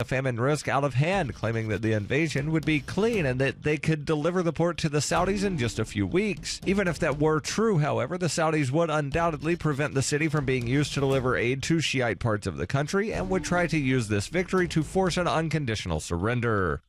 a famine risk out of hand, claiming that the invasion would be clean and that they could deliver the port to the Saudis in just a few weeks. Even if that were true, however, the Saudis would undoubtedly prevent the city from being used to deliver aid to Shiite parts of the country and would try to use this victory to force an unconditional surrender.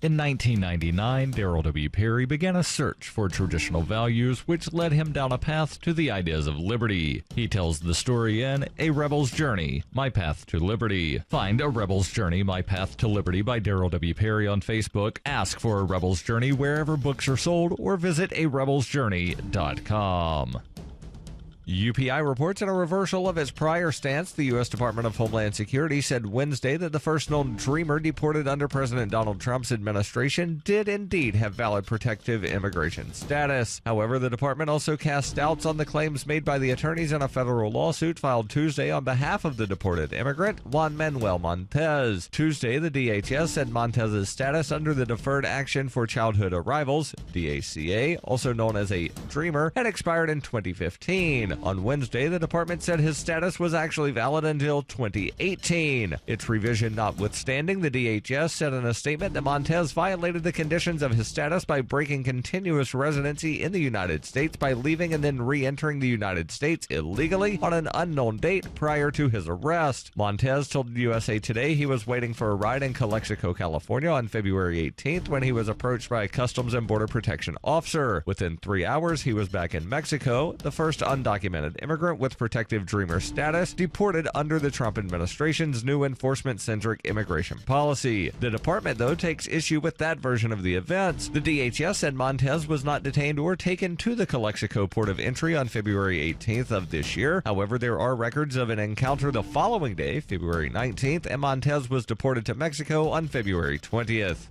In 1999, Darryl W. Perry began a search for traditional values, which led him down a path to the ideas of liberty. He tells the story in A Rebel's Journey, My Path to Liberty. Find A Rebel's Journey, My Path to Liberty by Darryl W. Perry on Facebook, ask for A Rebel's Journey wherever books are sold, or visit arebelsjourney.com. UPI reports in a reversal of its prior stance. The U.S. Department of Homeland Security said Wednesday that the first known dreamer deported under President Donald Trump's administration did indeed have valid protective immigration status. However, the department also cast doubts on the claims made by the attorneys in a federal lawsuit filed Tuesday on behalf of the deported immigrant, Juan Manuel Montez. Tuesday, the DHS said Montez's status under the Deferred Action for Childhood Arrivals, DACA, also known as a dreamer, had expired in 2015. On Wednesday, the department said his status was actually valid until 2018. Its revision notwithstanding, the DHS said in a statement that Montez violated the conditions of his status by breaking continuous residency in the United States by leaving and then re-entering the United States illegally on an unknown date prior to his arrest. Montez told USA Today he was waiting for a ride in Calexico, California on February 18th when he was approached by a Customs and Border Protection officer. Within 3 hours, he was back in Mexico, the first undocumented immigrant with protective dreamer status deported under the Trump administration's new enforcement-centric immigration policy. The department, though, takes issue with that version of the events. The DHS said Montez was not detained or taken to the Calexico port of entry on February 18th of this year. However, there are records of an encounter the following day, February 19th, and Montez was deported to Mexico on February 20th.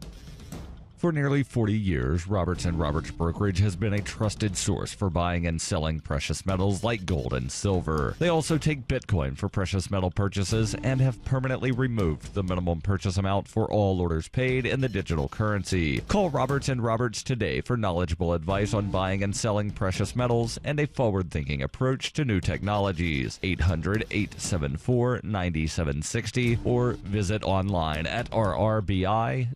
For nearly 40 years, Roberts & Roberts Brokerage has been a trusted source for buying and selling precious metals like gold and silver. They also take Bitcoin for precious metal purchases and have permanently removed the minimum purchase amount for all orders paid in the digital currency. Call Roberts & Roberts today for knowledgeable advice on buying and selling precious metals and a forward-thinking approach to new technologies. 800-874-9760 or visit online at rrbi.co.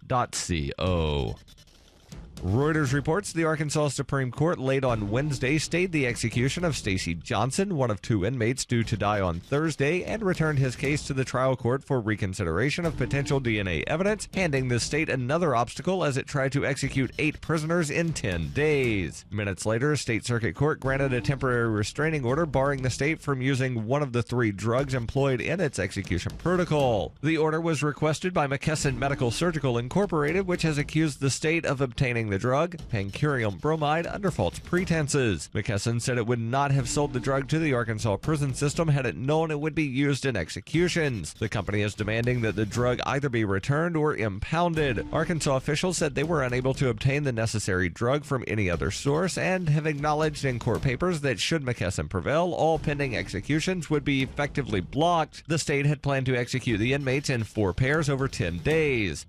Reuters reports the Arkansas Supreme Court late on Wednesday stayed the execution of Stacey Johnson, one of 2 inmates due to die on Thursday, and returned his case to the trial court for reconsideration of potential DNA evidence, handing the state another obstacle as it tried to execute 8 prisoners in 10 days. Minutes later, a state circuit court granted a temporary restraining order barring the state from using one of the 3 drugs employed in its execution protocol. The order was requested by McKesson Medical Surgical Incorporated, which has accused the state of obtaining the drug, pancurium bromide, under false pretenses. McKesson said it would not have sold the drug to the Arkansas prison system had it known it would be used in executions. The company is demanding that the drug either be returned or impounded. Arkansas officials said they were unable to obtain the necessary drug from any other source and have acknowledged in court papers that should McKesson prevail, all pending executions would be effectively blocked. The state had planned to execute the inmates in 4 pairs over 10 days.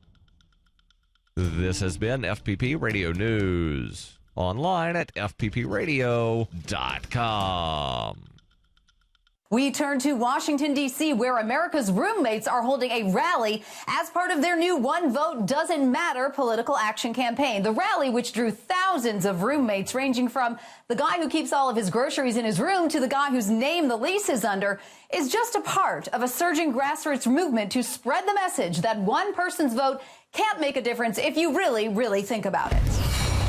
This has been FPP Radio News. Online at fppradio.com. We turn to Washington, D.C., where America's roommates are holding a rally as part of their new One Vote Doesn't Matter political action campaign. The rally, which drew thousands of roommates ranging from the guy who keeps all of his groceries in his room to the guy whose name the lease is under, is just a part of a surging grassroots movement to spread the message that one person's vote can't make a difference if you really, really think about it.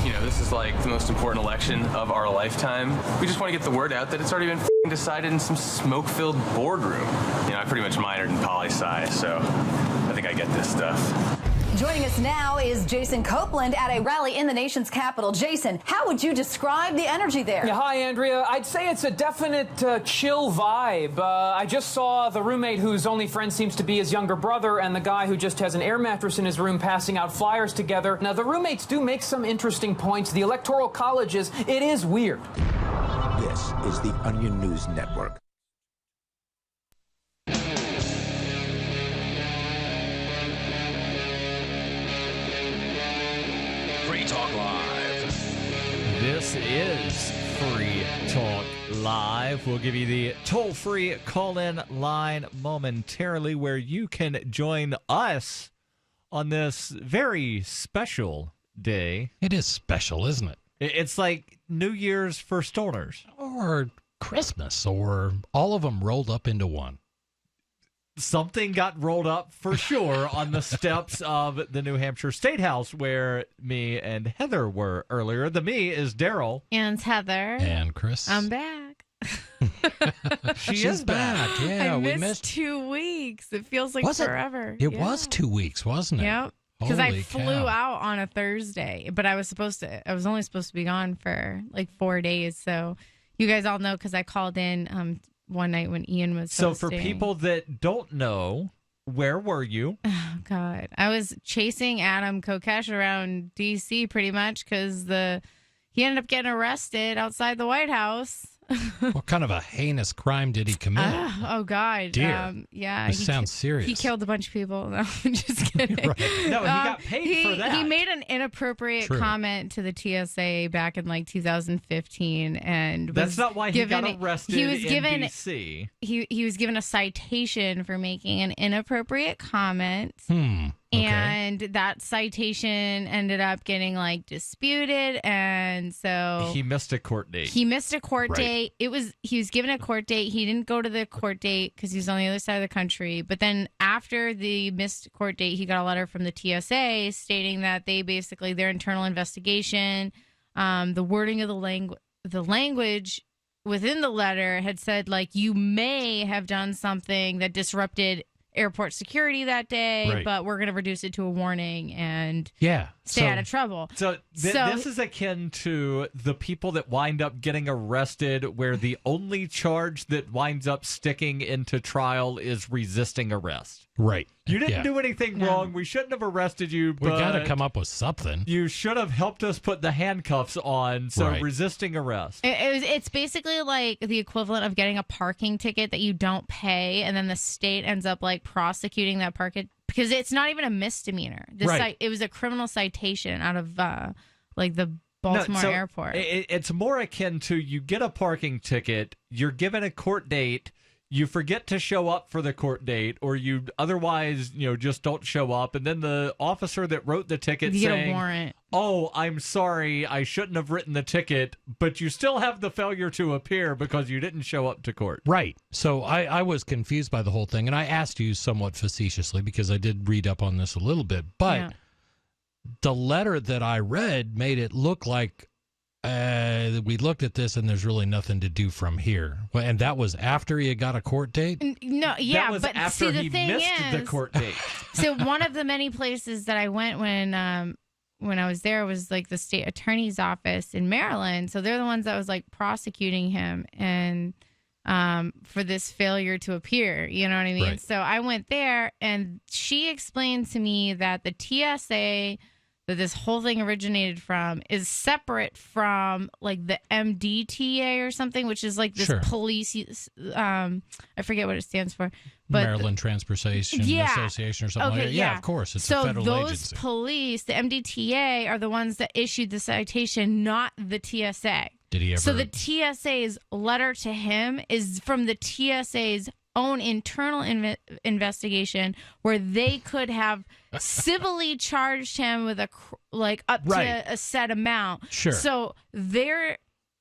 You know, this is like the most important election of our lifetime. We just want to get the word out that it's already been decided in some smoke-filled boardroom. You know, I pretty much minored in poli-sci, so I think I get this stuff. Joining us now is Jason Copeland at a rally in the nation's capital. Jason, how would you describe the energy there? Yeah, hi, Andrea. I'd say it's a definite chill vibe. I just saw the roommate whose only friend seems to be his younger brother and the guy who just has an air mattress in his room passing out flyers together. Now, the roommates do make some interesting points. The Electoral College it is weird. This is the Onion News Network. Free Talk Live. This is Free Talk Live. We'll give you the toll-free call-in line momentarily where you can join us on this very special day. It is special, isn't it? It's like New Year's for stoners. Or Christmas, or all of them rolled up into one. Something got rolled up for sure on the steps of the New Hampshire State House where me and Heather were earlier. The me is Darryl. And Heather. And Chris. I'm back. She's back. Yeah, I we missed 2 weeks. It feels like forever. It was 2 weeks, wasn't it? Yep. Because I flew cow. out on a Thursday, but I was only supposed to be gone for like 4 days. So you guys all know because I called in one night when Ian was So hosting. for people that don't know, where were you? Oh, God. I was chasing Adam Kokesh around D.C. pretty much because he ended up getting arrested outside the White House. What kind of a heinous crime did he commit? Oh, God. Dear. Yeah. This sounds serious. He killed a bunch of people. No, I'm just kidding. Right. No, he got paid for that. He made an inappropriate comment to the TSA back in like 2015. And that's not why he got arrested in D.C. He was given a citation for making an inappropriate comment. Okay. And that citation ended up getting like disputed, and so he missed a court date. He missed a court date. He was given a court date. He didn't go to the court date because he was on the other side of the country. But then after the missed court date, he got a letter from the TSA stating that their internal investigation, the wording of the language within the letter had said like you may have done something that disrupted airport security that day, but we're going to reduce it to a warning and stay out of trouble. So this is akin to the people that wind up getting arrested where the only charge that winds up sticking into trial is resisting arrest. Right. You didn't do anything wrong. We shouldn't have arrested you, but we got to come up with something. You should have helped us put the handcuffs on, so resisting arrest. It's basically like the equivalent of getting a parking ticket that you don't pay, and then the state ends up like prosecuting that parking because it's not even a misdemeanor. It was a criminal citation out of like the Baltimore airport. It's more akin to you get a parking ticket, you're given a court date, you forget to show up for the court date, or you otherwise, just don't show up, and then the officer that wrote the ticket you saying, get a warrant. "Oh, I'm sorry, I shouldn't have written the ticket," but you still have the failure to appear because you didn't show up to court. Right. So I was confused by the whole thing, and I asked you somewhat facetiously because I did read up on this a little bit, but the letter that I read made it look like we looked at this and there's really nothing to do from here. Well, and that was after he had got a court date? No, yeah, that was but after see, he the thing missed is, the court date. So one of the many places that I went when I was there was like the state attorney's office in Maryland. So they're the ones that was like prosecuting him and for this failure to appear. You know what I mean? Right. So I went there and she explained to me that the TSA that this whole thing originated from is separate from like the MDTA or something, which is like this police. I forget what it stands for, but Maryland Transportation Association or something like that. Yeah, of course, it's a federal agency. So those police, the MDTA, are the ones that issued the citation, not the TSA. Did he ever? So the TSA's letter to him is from the TSA's own internal investigation, where they could have civilly charged him with up to a set amount. Sure. So their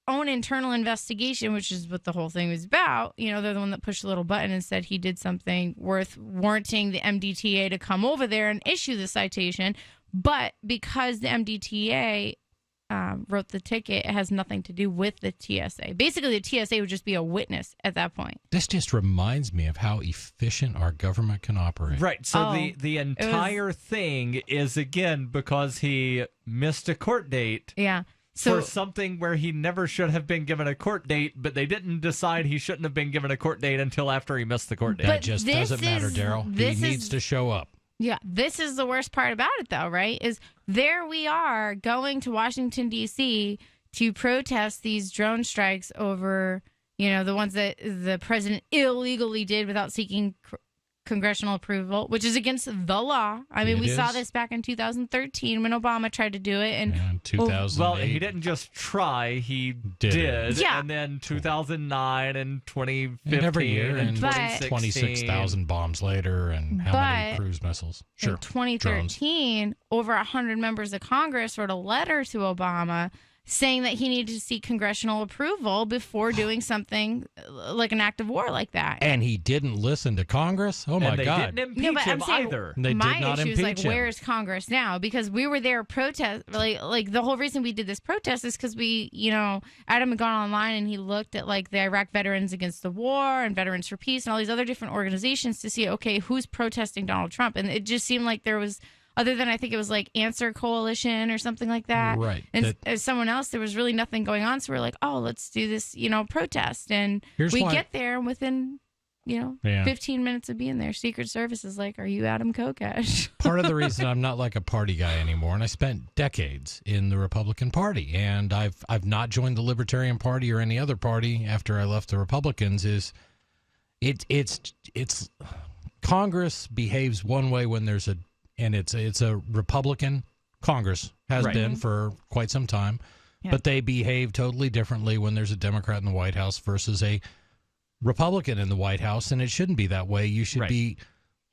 own internal investigation, which is what the whole thing was about, they're the one that pushed the little button and said he did something worth warranting the MDTA to come over there and issue the citation. But because the MDTA wrote the ticket, it has nothing to do with the TSA. Basically, the TSA would just be a witness at that point. This just reminds me of how efficient our government can operate. Right. So the entire thing is, again, because he missed a court date. Yeah. For something where he never should have been given a court date, but they didn't decide he shouldn't have been given a court date until after he missed the court date. That just doesn't matter, Darryl. He needs to show up. Yeah, this is the worst part about it, though, right? Is there we are going to Washington, D.C. to protest these drone strikes over, the ones that the president illegally did without seeking congressional approval, which is against the law. I mean, we saw is. this back in 2013 when Obama tried to do it. And Yeah, in 2008. Well, he didn't just try; he did. Yeah. And then 2009 and 2015 And every year, and and 2016. 26,000 bombs later, and how many cruise missiles? Sure. in 2013, over 100 members of Congress wrote a letter to Obama saying that he needed to seek congressional approval before doing something like an act of war like that. And he didn't listen to Congress? Oh, my And they God. didn't impeach No, but I'm him saying either. They did my not issue is like, impeach him. where's Congress now? Because we were there protest. Like the whole reason we did this protest is because we, Adam had gone online and he looked at like the Iraq Veterans Against the War and Veterans for Peace and all these other different organizations to see, okay, who's protesting Donald Trump? And it just seemed like there was, other than I think it was like Answer Coalition or something like that. Right. And as someone else, there was really nothing going on. So we're like, oh, let's do this, protest. And Here's we why- get there and within, Yeah. 15 minutes of being there, Secret Service is like, are you Adam Kokesh? Part of the reason I'm not like a party guy anymore, and I spent decades in the Republican Party, and I've not joined the Libertarian Party or any other party after I left the Republicans, is it's Congress behaves one way when there's it's a Republican Congress, has Right. been for quite some time, but they behave totally differently when there's a Democrat in the White House versus a Republican in the White House, and it shouldn't be that way. You should Right. be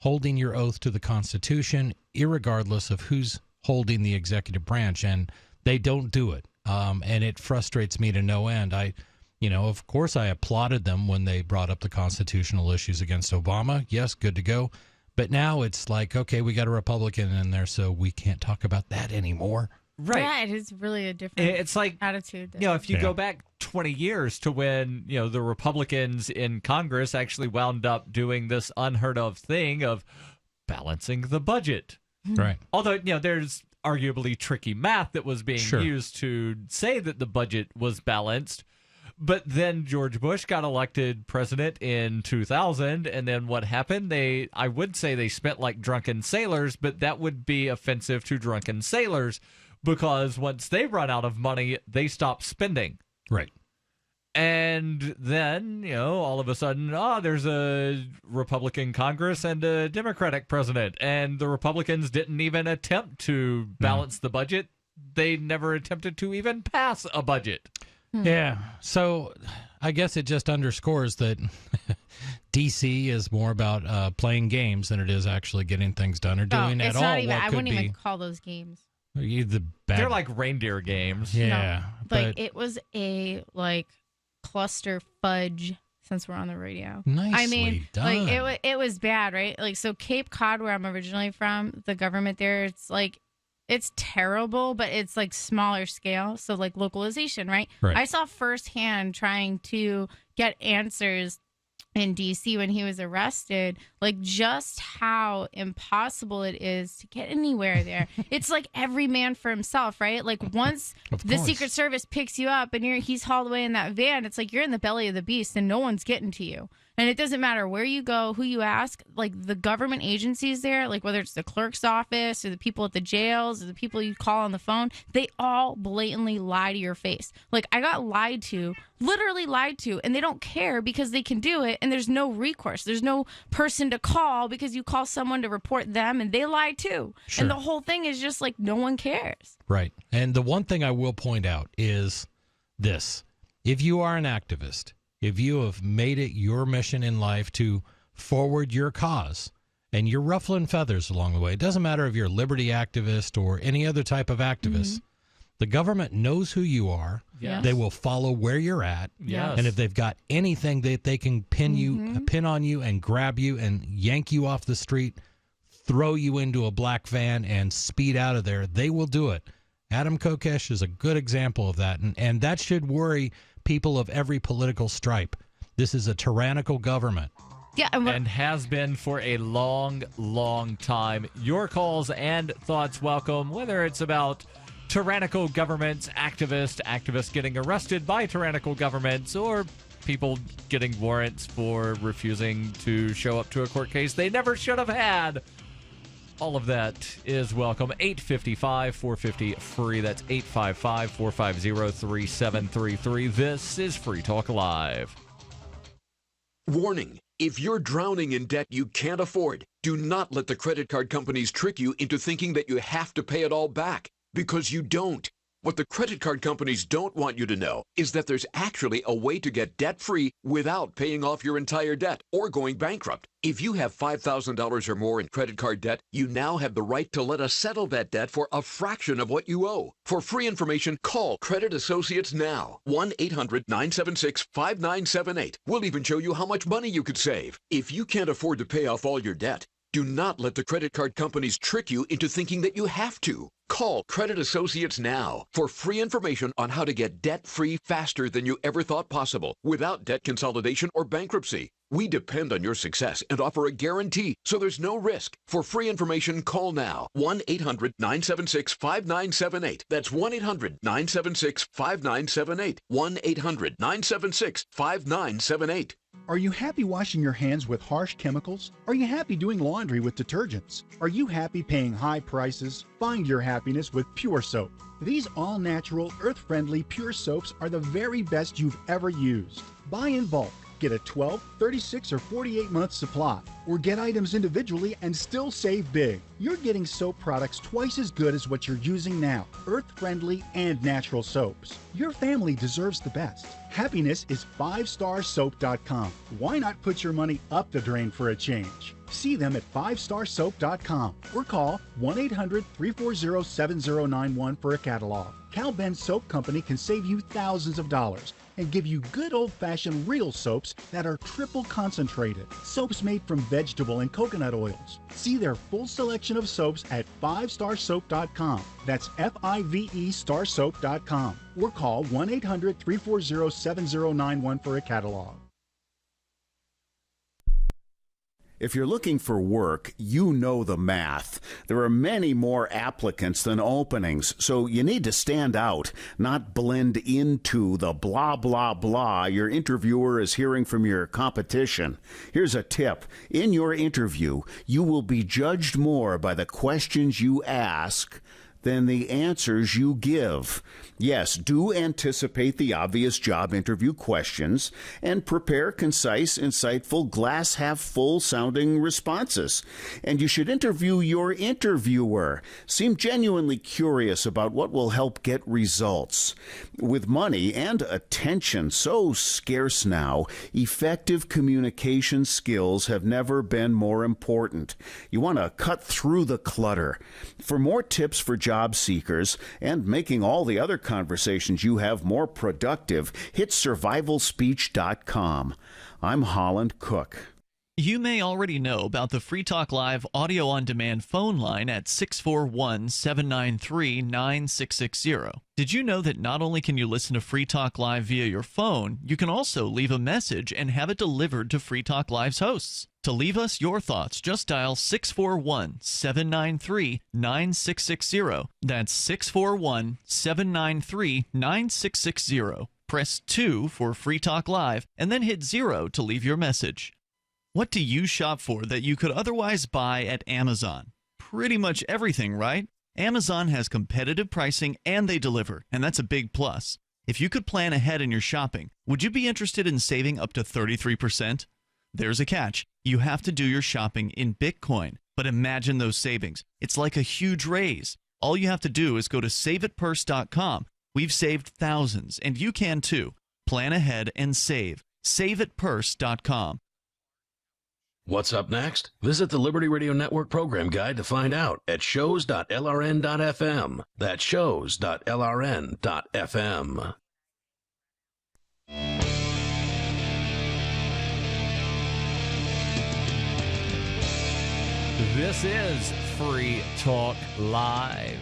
holding your oath to the Constitution, irregardless of who's holding the executive branch, and they don't do it. And it frustrates me to no end. Of course, I applauded them when they brought up the constitutional issues against Obama. Yes, good to go. But now it's like, okay, we got a Republican in there, so we can't talk about that anymore. Right. Yeah, it is really a different It's like, attitude. if you Yeah. go back 20 years to when, the Republicans in Congress actually wound up doing this unheard of thing of balancing the budget. Right. Although, there's arguably tricky math that was being Sure. used to say that the budget was balanced. But then George Bush got elected president in 2000, and then what happened? I would say they spent like drunken sailors, but that would be offensive to drunken sailors because once they run out of money, they stop spending. Right. And then, all of a sudden, there's a Republican Congress and a Democratic president, and the Republicans didn't even attempt to balance the budget. They never attempted to even pass a budget. Yeah. So I guess it just underscores that D.C. is more about playing games than it is actually getting things done or doing it's at not all even, what I could wouldn't be even call those games. the bad. They're like reindeer games. Yeah. No, but it was a cluster fudge. Since we're on the radio, nicely I mean, done. it was bad, right? Like, so Cape Cod, where I'm originally from, the government there, it's terrible, but it's like smaller scale. So like localization, right? Right. I saw firsthand trying to get answers in DC when he was arrested, like just how impossible it is to get anywhere there. It's like every man for himself, right? Like once Of the course. Secret Service picks you up and he's hauled away in that van, it's like you're in the belly of the beast and no one's getting to you. And it doesn't matter where you go, who you ask, like the government agencies there, like whether it's the clerk's office or the people at the jails or the people you call on the phone, they all blatantly lie to your face. Like I got lied to, literally lied to, and they don't care because they can do it and there's no recourse. There's no person to call because you call someone to report them and they lie too. Sure. And the whole thing is just like no one cares. Right. And the one thing I will point out is this. If you are an activist, if you have made it your mission in life to forward your cause and you're ruffling feathers along the way, it doesn't matter if you're a liberty activist or any other type of activist, the government knows who you are. Yes. They will follow where you're at. Yes. And if they've got anything that they can pin on you and grab you and yank you off the street, throw you into a black van and speed out of there, they will do it. Adam Kokesh is a good example of that. And that should worry people of every political stripe. This is a tyrannical government. Yeah, And has been for a long, long time. Your calls and thoughts welcome, whether it's about tyrannical governments, activists getting arrested by tyrannical governments, or people getting warrants for refusing to show up to a court case they never should have had. All of that is welcome. 855-450-FREE. That's 855-450-3733. This is Free Talk Live. Warning. If you're drowning in debt you can't afford, do not let the credit card companies trick you into thinking that you have to pay it all back, because you don't. What the credit card companies don't want you to know is that there's actually a way to get debt-free without paying off your entire debt or going bankrupt. If you have $5,000 or more in credit card debt, you now have the right to let us settle that debt for a fraction of what you owe. For free information, call Credit Associates now. 1-800-976-5978. We'll even show you how much money you could save. If you can't afford to pay off all your debt, do not let the credit card companies trick you into thinking that you have to. Call Credit Associates now for free information on how to get debt-free faster than you ever thought possible without debt consolidation or bankruptcy. We depend on your success and offer a guarantee, so there's no risk. For free information, call now. 1-800-976-5978. That's 1-800-976-5978. 1-800-976-5978. Are you happy washing your hands with harsh chemicals? Are you happy doing laundry with detergents? Are you happy paying high prices? Find your happiness with Pure Soap. These all-natural, earth-friendly Pure Soaps are the very best you've ever used. Buy in bulk. Get a 12, 36, or 48-month supply, or get items individually and still save big. You're getting soap products twice as good as what you're using now, earth-friendly and natural soaps. Your family deserves the best. Happiness is 5starsoap.com. Why not put your money up the drain for a change? See them at 5starsoap.com or call 1-800-340-7091 for a catalog. Cal Ben Soap Company can save you thousands of dollars and give you good old-fashioned real soaps that are triple concentrated. Soaps made from vegetable and coconut oils. See their full selection of soaps at 5starsoap.com. That's F-I-V-E starsoap.com. Or call 1-800-340-7091 for a catalog. If you're looking for work, you know the math. There are many more applicants than openings, so you need to stand out, not blend into the blah, blah, blah your interviewer is hearing from your competition. Here's a tip. In your interview, you will be judged more by the questions you ask than the answers you give. Yes, do anticipate the obvious job interview questions and prepare concise, insightful, glass-half-full sounding responses. And you should interview your interviewer. Seem genuinely curious about what will help get results. With money and attention so scarce now, effective communication skills have never been more important. You want to cut through the clutter. For more tips for job seekers and making all the other conversations you have more productive, hit survivalspeech.com. I'm Holland Cook. You may already know about the Free Talk Live audio on demand phone line at 641-793-9660. Did you know that not only can you listen to Free Talk Live via your phone, you can also leave a message and have it delivered to Free Talk Live's hosts? To leave us your thoughts, just dial 641-793-9660. That's 641-793-9660. Press 2 for Free Talk Live, and then hit 0 to leave your message. What do you shop for that you could otherwise buy at Amazon? Pretty much everything, right? Amazon has competitive pricing and they deliver, and that's a big plus. If you could plan ahead in your shopping, would you be interested in saving up to 33%? There's a catch. You have to do your shopping in Bitcoin. But imagine those savings. It's like a huge raise. All you have to do is go to saveitpurse.com. We've saved thousands, and you can too. Plan ahead and save. Saveitpurse.com. What's up next? Visit the Liberty Radio Network program guide to find out at shows.lrn.fm. That's shows.lrn.fm. This is Free Talk Live.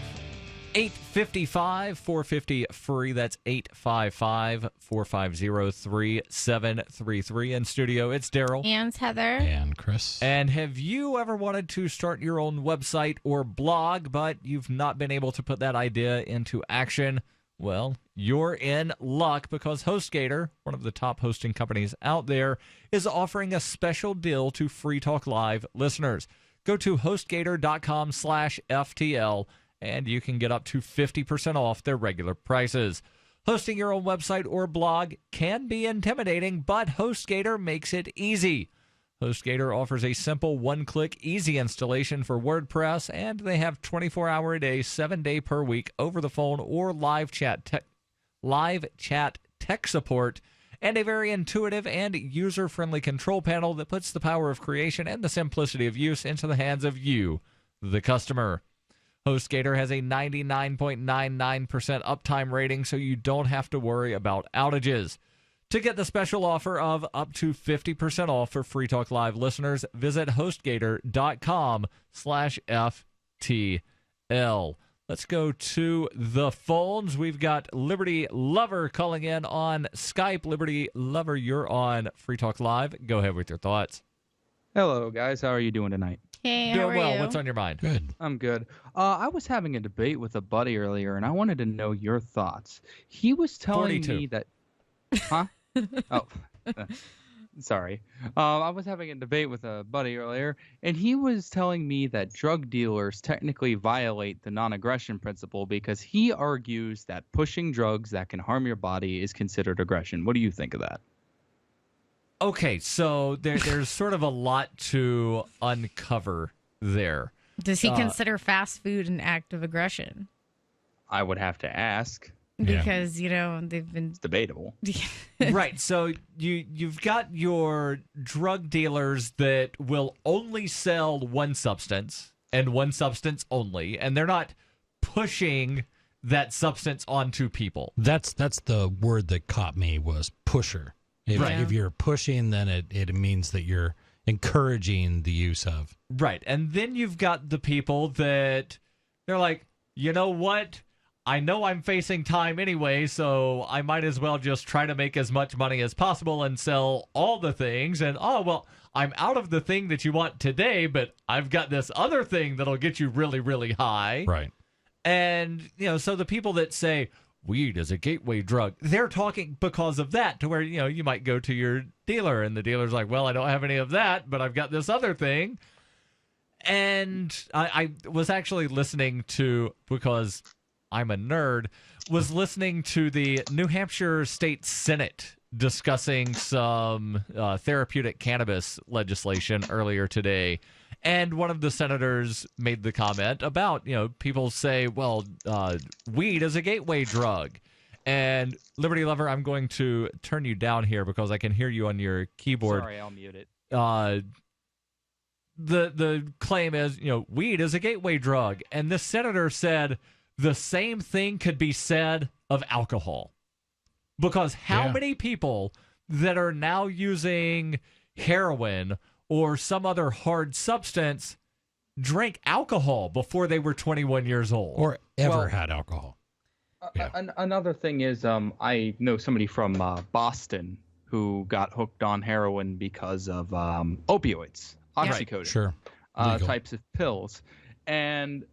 855 450 free. That's 855 450 3733. In studio, it's Darryl. And Heather. And Chris. And have you ever wanted to start your own website or blog, but you've not been able to put that idea into action? Well, you're in luck, because HostGator, one of the top hosting companies out there, is offering a special deal to Free Talk Live listeners. Go to HostGator.com/FTL, and you can get up to 50% off their regular prices. Hosting your own website or blog can be intimidating, but HostGator makes it easy. HostGator offers a simple one-click, easy installation for WordPress, and they have 24-hour-a-day, 7-day per week over-the-phone or live chat tech support, and a very intuitive and user-friendly control panel that puts the power of creation and the simplicity of use into the hands of you, the customer. HostGator has a 99.99% uptime rating, so you don't have to worry about outages. To get the special offer of up to 50% off for Free Talk Live listeners, visit HostGator.com/FTL. Let's go to the phones. We've got Liberty Lover calling in on Skype. Liberty Lover, you're on Free Talk Live. Go ahead with your thoughts. Hello, guys. How are you doing tonight? Hey, how Doing are well. you? What's on your mind? Good. I'm good. I was having a debate with a buddy earlier, and I wanted to know your thoughts. He was telling 42. me that... Huh? Oh, sorry. I was having a debate with a buddy earlier, and he was telling me that drug dealers technically violate the non-aggression principle because he argues that pushing drugs that can harm your body is considered aggression. What do you think of that? Okay, so there's sort of a lot to uncover there. Does he consider fast food an act of aggression? I would have to ask. Because, they've been... It's debatable. Right, so you've got your drug dealers that will only sell one substance and one substance only, and they're not pushing that substance onto people. That's the word that caught me was pusher. If you're pushing, then it means that you're encouraging the use of. Right, and then you've got the people that they're like, you know what? I know I'm facing time anyway, so I might as well just try to make as much money as possible and sell all the things. And, I'm out of the thing that you want today, but I've got this other thing that'll get you really, really high. Right. And, so the people that say weed is a gateway drug, they're talking because of that, to where, you might go to your dealer and the dealer's like, well, I don't have any of that, but I've got this other thing. And I was actually listening to, because I'm a nerd, was listening to the New Hampshire State Senate discussing some therapeutic cannabis legislation earlier today. And one of the senators made the comment about, people say, well, weed is a gateway drug. And Liberty Lover, I'm going to turn you down here because I can hear you on your keyboard. Sorry, I'll mute it. The claim is, weed is a gateway drug. And this senator said the same thing could be said of alcohol. Because how many people that are now using heroin or some other hard substance drank alcohol before they were 21 years old? Or ever had alcohol. Another thing is, I know somebody from Boston who got hooked on heroin because of opioids, oxycodone, Sure. types of pills. And,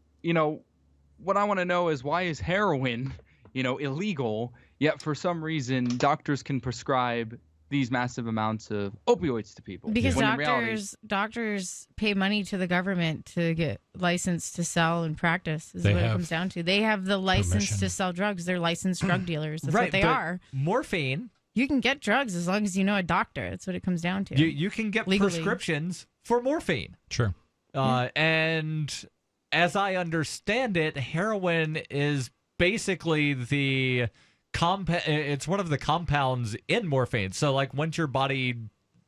what I want to know is, why is heroin, illegal, yet for some reason doctors can prescribe these massive amounts of opioids to people? Because when in reality, doctors pay money to the government to get licensed to sell and practice, is what it comes down to. They have the license to sell drugs. They're licensed drug dealers. That's what they are. Morphine. You can get drugs as long as you know a doctor. That's what it comes down to. You can get legally prescriptions for morphine. Sure. And as I understand it, heroin is basically it's one of the compounds in morphine. So like once your body,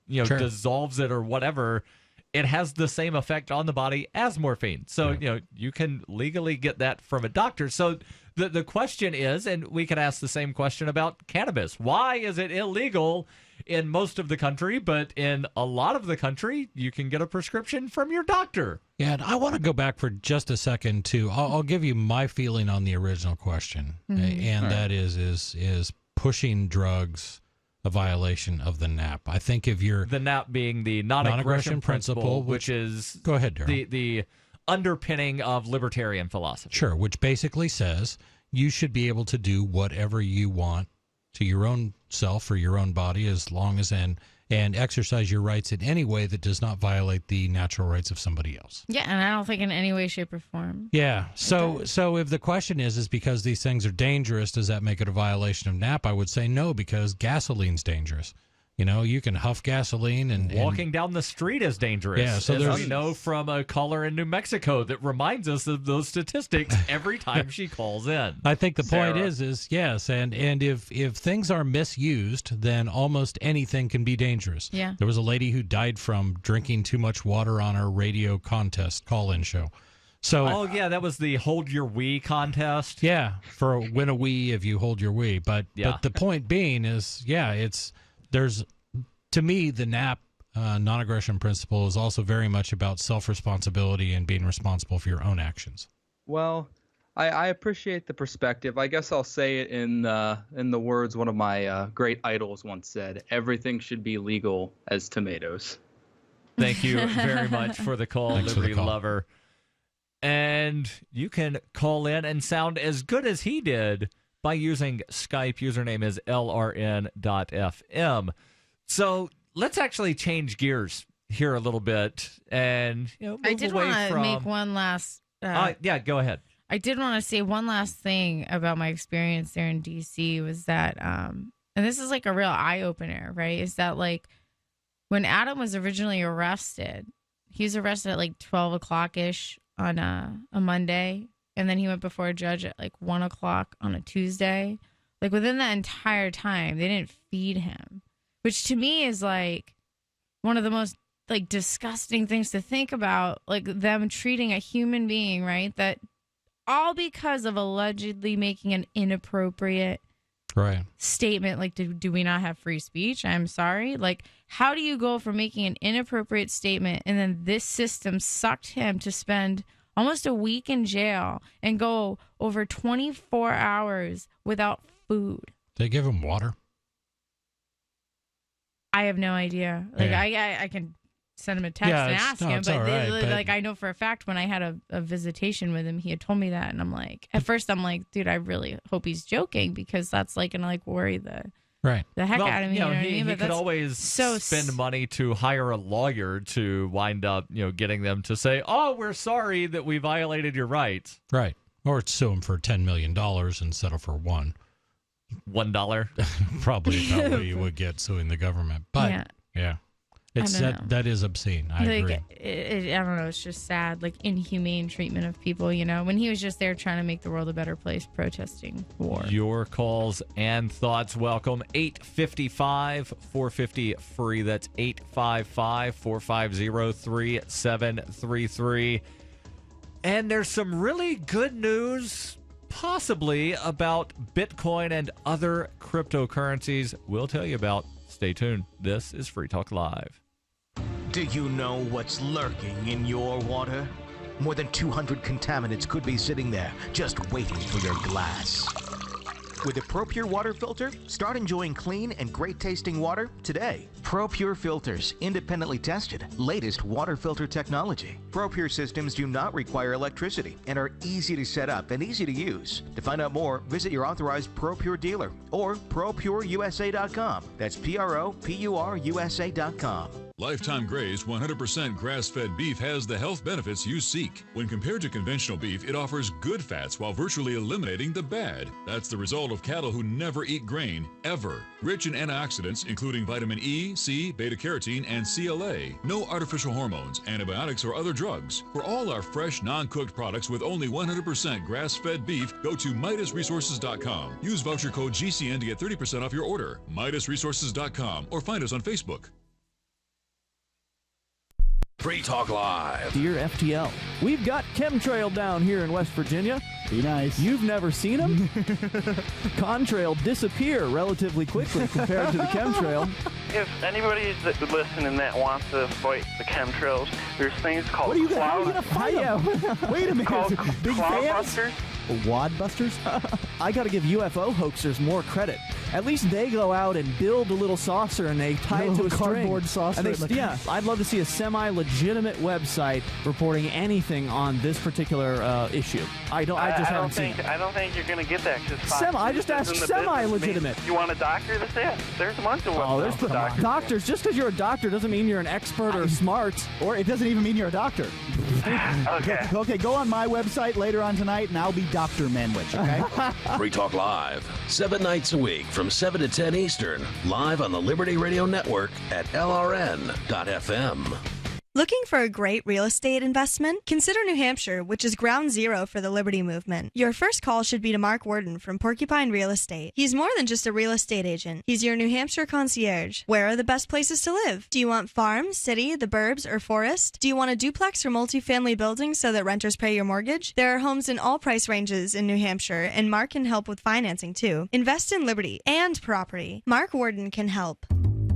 dissolves it or whatever, it has the same effect on the body as morphine. So, you can legally get that from a doctor. So the question is, and we can ask the same question about cannabis. Why is it illegal in most of the country, but in a lot of the country, you can get a prescription from your doctor? Yeah, and I want to go back for just a second to, I'll give you my feeling on the original question, and that is pushing drugs a violation of the NAP. I think if you're... The NAP being the non-aggression principle, which is... Go ahead, Darryl. The underpinning of libertarian philosophy. Sure, which basically says you should be able to do whatever you want to your own self or your own body as long as and exercise your rights in any way that does not violate the natural rights of somebody else. Yeah, and I don't think in any way, shape, or form. Yeah. So if the question is because these things are dangerous, does that make it a violation of NAP? I would say no, because gasoline's dangerous. You can huff gasoline and walking down the street is dangerous. Yeah, so as there's we know from a caller in New Mexico that reminds us of those statistics every time she calls in. I think the point is yes, and if things are misused, then almost anything can be dangerous. Yeah. There was a lady who died from drinking too much water on her radio contest call-in show. So, that was the Hold Your Wee contest. Yeah, for win a wee if you hold your wee. But the point being is, there's, to me, the NAP non-aggression principle is also very much about self-responsibility and being responsible for your own actions. Well, I appreciate the perspective. I guess I'll say it in the words one of my great idols once said: "Everything should be legal as tomatoes." Thank you very much for the call, Thanks for the Liberty call. Lover. And you can call in and sound as good as he did by using Skype. Username is lrn.fm. So let's actually change gears here a little bit and move I did away want to from... make one last... go ahead. I did want to say one last thing about my experience there in D.C. was that, and this is like a real eye-opener, right, is that like when Adam was originally arrested, he was arrested at like 12 o'clock-ish on a Monday, and then he went before a judge at like 1 o'clock on a Tuesday. Like within that entire time, they didn't feed him, which to me is like one of the most like disgusting things to think about, like them treating a human being, right? That all because of allegedly making an inappropriate statement. Like, do we not have free speech? I'm sorry. Like, how do you go from making an inappropriate statement and then this system sucked him to spend almost a week in jail and go over 24 hours without food? They give him water? I have no idea. Like, I can send him a text and ask him, but like I know for a fact when I had a visitation with him, he had told me that, and I'm like, at first I'm like, dude, I really hope he's joking because that's like gonna like worry the heck out of me. You know what I mean? He could always spend money to hire a lawyer to wind up, getting them to say, "Oh, we're sorry that we violated your rights." Right, or sue him for $10 million and settle for $1. Probably about what you would get suing the government, but yeah. It's that is obscene. I agree. I don't know. It's just sad, like inhumane treatment of people. When he was just there trying to make the world a better place, protesting war. Your calls and thoughts welcome. 855-450-FREE. That's 855-450-3733. And there's some really good news, possibly about Bitcoin and other cryptocurrencies. We'll tell you about. Stay tuned. This is Free Talk Live. Do you know what's lurking in your water? More than 200 contaminants could be sitting there, just waiting for your glass. With a ProPure water filter, start enjoying clean and great-tasting water today. ProPure filters, independently tested, latest water filter technology. ProPure systems do not require electricity and are easy to set up and easy to use. To find out more, visit your authorized ProPure dealer or ProPureUSA.com. That's ProPureUSA.com. Lifetime Graze 100% grass-fed beef has the health benefits you seek. When compared to conventional beef, it offers good fats while virtually eliminating the bad. That's the result of cattle who never eat grain, ever. Rich in antioxidants, including vitamin E, C, beta-carotene, and CLA. No artificial hormones, antibiotics, or other drugs. For all our fresh, non-cooked products with only 100% grass-fed beef, go to MidasResources.com. Use voucher code GCN to get 30% off your order. MidasResources.com or find us on Facebook. Free Talk Live. Dear FTL, we've got chemtrail down here in West Virginia. Be nice. You've never seen them? Contrail disappear relatively quickly compared to the chemtrail. If anybody that's listening that wants to fight the chemtrails, there's things called how are you gonna fight them? Wait a minute. called Big cloud fans? busters. Wad busters? I gotta give UFO hoaxers more credit. At least they go out and build a little saucer and they tie it to a cardboard string. saucer. And I'd love to see a semi-legitimate website reporting anything on this particular issue. I just haven't seen it. I don't think you're gonna get that. I just asked semi-legitimate. You want a doctor to say it? There's a bunch of doctors. Just because you're a doctor doesn't mean you're an expert or smart. Or it doesn't even mean you're a doctor. Okay, go on my website later on tonight, and I'll be Dr. Manwich, okay? Free Talk Live, 7 nights a week from 7 to 10 Eastern, live on the Liberty Radio Network at LRN.FM. Looking for a great real estate investment? Consider New Hampshire, which is ground zero for the Liberty Movement. Your first call should be to Mark Worden from Porcupine Real Estate. He's more than just a real estate agent. He's your New Hampshire concierge. Where are the best places to live? Do you want farm, city, the burbs, or forest? Do you want a duplex or multifamily building so that renters pay your mortgage? There are homes in all price ranges in New Hampshire, and Mark can help with financing too. Invest in Liberty and property. Mark Worden can help.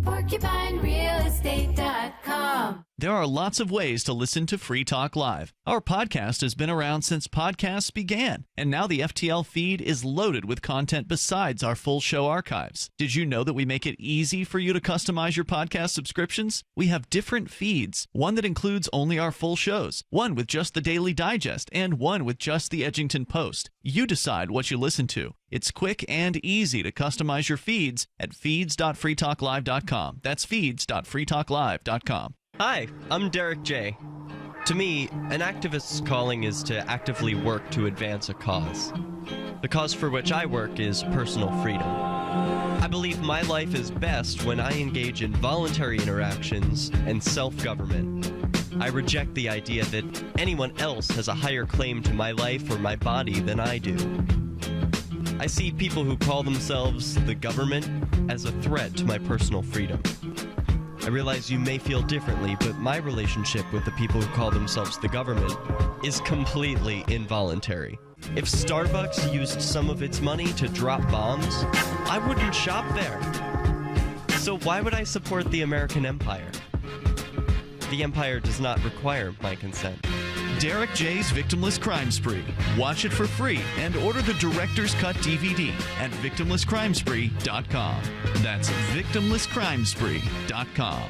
PorcupineRealEstate.com. There are lots of ways to listen to Free Talk Live. Our podcast has been around since podcasts began, and now the FTL feed is loaded with content besides our full show archives. Did you know that we make it easy for you to customize your podcast subscriptions? We have different feeds, one that includes only our full shows, one with just the Daily Digest, and one with just the Edgington Post. You decide what you listen to. It's quick and easy to customize your feeds at feeds.freetalklive.com. That's feeds.freetalklive.com. Hi, I'm Derek J. To me, an activist's calling is to actively work to advance a cause. The cause for which I work is personal freedom. I believe my life is best when I engage in voluntary interactions and self-government. I reject the idea that anyone else has a higher claim to my life or my body than I do. I see people who call themselves the government as a threat to my personal freedom. I realize you may feel differently, but my relationship with the people who call themselves the government is completely involuntary. If Starbucks used some of its money to drop bombs, I wouldn't shop there. So why would I support the American empire? The empire does not require my consent. Derek J's Victimless Crime Spree. Watch it for free and order the Director's Cut DVD at victimlesscrimespree.com. That's victimlesscrimespree.com.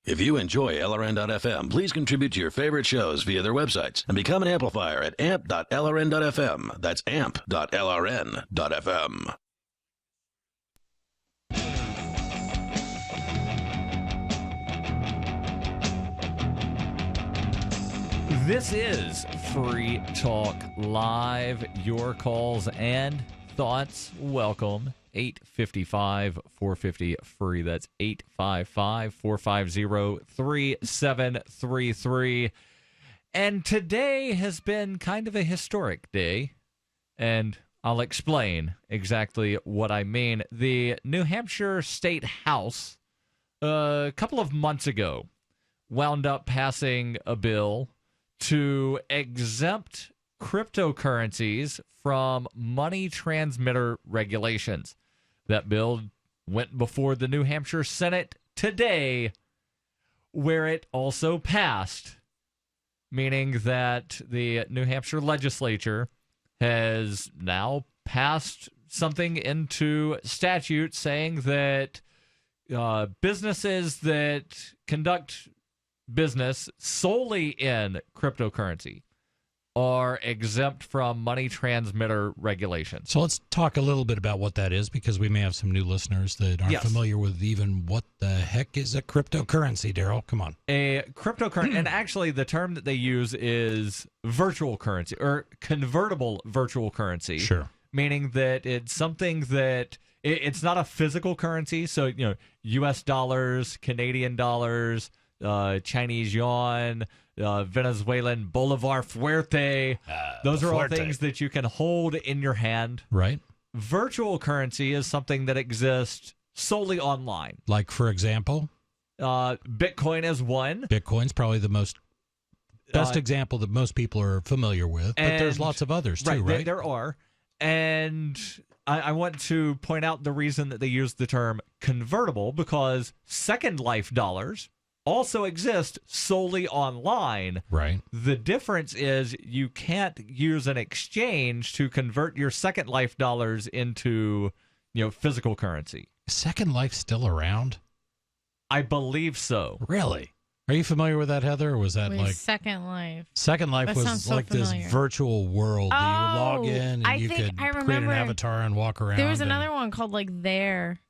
If you enjoy LRN.FM, please contribute to your favorite shows via their websites and become an amplifier at amp.lrn.fm. That's amp.lrn.fm. This is Free Talk Live. Your calls and thoughts welcome. 855-450-FREE. That's 855-450-3733. And today has been kind of a historic day, and I'll explain exactly what I mean. The New Hampshire State House, a couple of months ago, wound up passing a bill to exempt cryptocurrencies from money transmitter regulations. That bill went before the New Hampshire Senate today, where it also passed, meaning that the New Hampshire legislature has now passed something into statute saying that businesses that conduct business solely in cryptocurrency are exempt from money transmitter regulations. So let's talk a little bit about what that is, because we may have some new listeners that aren't familiar with even what the heck is a cryptocurrency, Darryl. Come on. A cryptocurrency, and actually the term that they use is virtual currency or convertible virtual currency. Sure. Meaning that it's something that it's not a physical currency. So, you know, US dollars, Canadian dollars, Chinese yuan, Venezuelan Bolivar Fuerte. Those are all things that you can hold in your hand. Right. Virtual currency is something that exists solely online. Like, for example? Bitcoin is one. Bitcoin's probably the best example that most people are familiar with. But there's lots of others, too, right? There are. And I want to point out the reason that they use the term convertible, because Second Life dollars also exist solely online. Right. The difference is you can't use an exchange to convert your Second Life dollars into, physical currency. Is Second Life still around? I believe so. Really? Are you familiar with that, Heather? Or was that Wait, like Second Life? Second Life was like this virtual world that you would log in and you could create an avatar and walk around. There was another one called like There.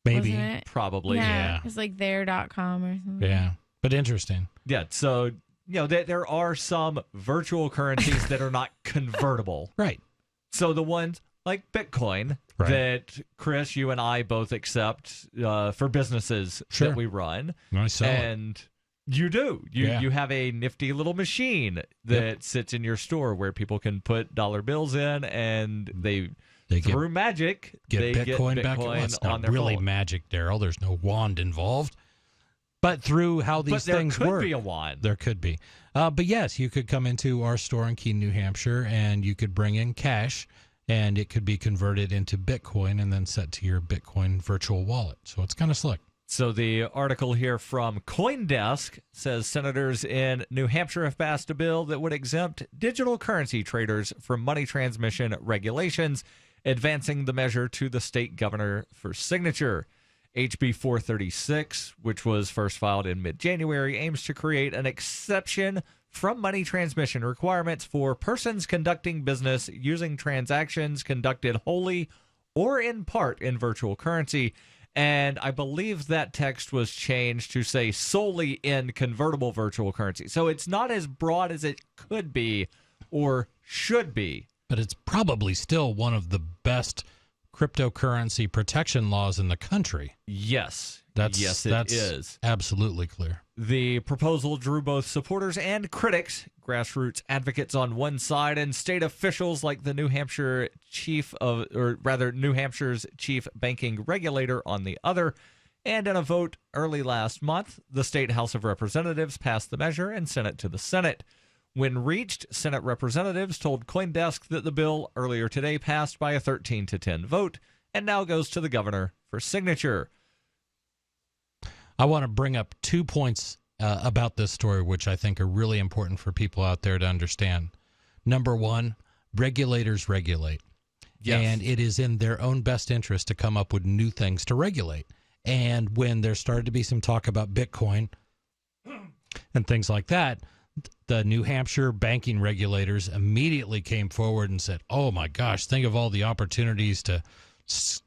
Maybe. Wasn't it? Probably. Yeah. It's like there.com or something. Yeah. But interesting. Yeah, so there are some virtual currencies that are not convertible. Right. So the ones like Bitcoin that Chris, you and I both accept for businesses that we run. I sell and you do. You have a nifty little machine that sits in your store where people can put dollar bills in, and they through magic get Bitcoin back. Well, it's on not their really phone. magic, Darryl. There's no wand involved. But through how these things work. There could be a wand. There could be. But yes, you could come into our store in Keene, New Hampshire, and you could bring in cash, and it could be converted into Bitcoin and then set to your Bitcoin virtual wallet. So it's kind of slick. So the article here from CoinDesk says senators in New Hampshire have passed a bill that would exempt digital currency traders from money transmission regulations, advancing the measure to the state governor for signature. HB 436, which was first filed in mid-January, aims to create an exception from money transmission requirements for persons conducting business using transactions conducted wholly or in part in virtual currency. And I believe that text was changed to say solely in convertible virtual currency. So it's not as broad as it could be or should be. But it's probably still one of the best cryptocurrency protection laws in the country. Yes. That's it is. Absolutely clear. The proposal drew both supporters and critics, grassroots advocates on one side and state officials like the New Hampshire's chief banking regulator on the other. And in a vote early last month, the State House of Representatives passed the measure and sent it to the Senate. When reached, Senate representatives told CoinDesk that the bill earlier today passed by a 13-10 vote and now goes to the governor for signature. I want to bring up 2 points about this story, which I think are really important for people out there to understand. Number one, regulators regulate. Yes. And it is in their own best interest to come up with new things to regulate. And when there started to be some talk about Bitcoin and things like that, the New Hampshire banking regulators immediately came forward and said, oh my gosh, think of all the opportunities to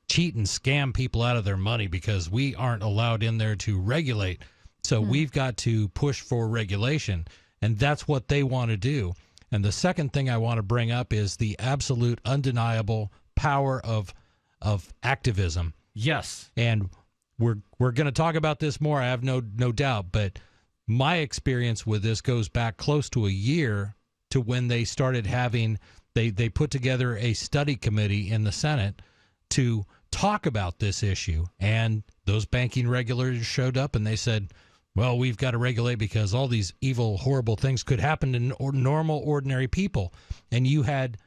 cheat and scam people out of their money because we aren't allowed in there to regulate. So we've got to push for regulation, and that's what they want to do. And the second thing I want to bring up is the absolute undeniable power of activism. Yes. And we're going to talk about this more, I have no doubt, but my experience with this goes back close to a year to when they started having, they put together a study committee in the Senate to talk about this issue. And those banking regulators showed up and they said, well, we've got to regulate because all these evil, horrible things could happen to normal, ordinary people. And you had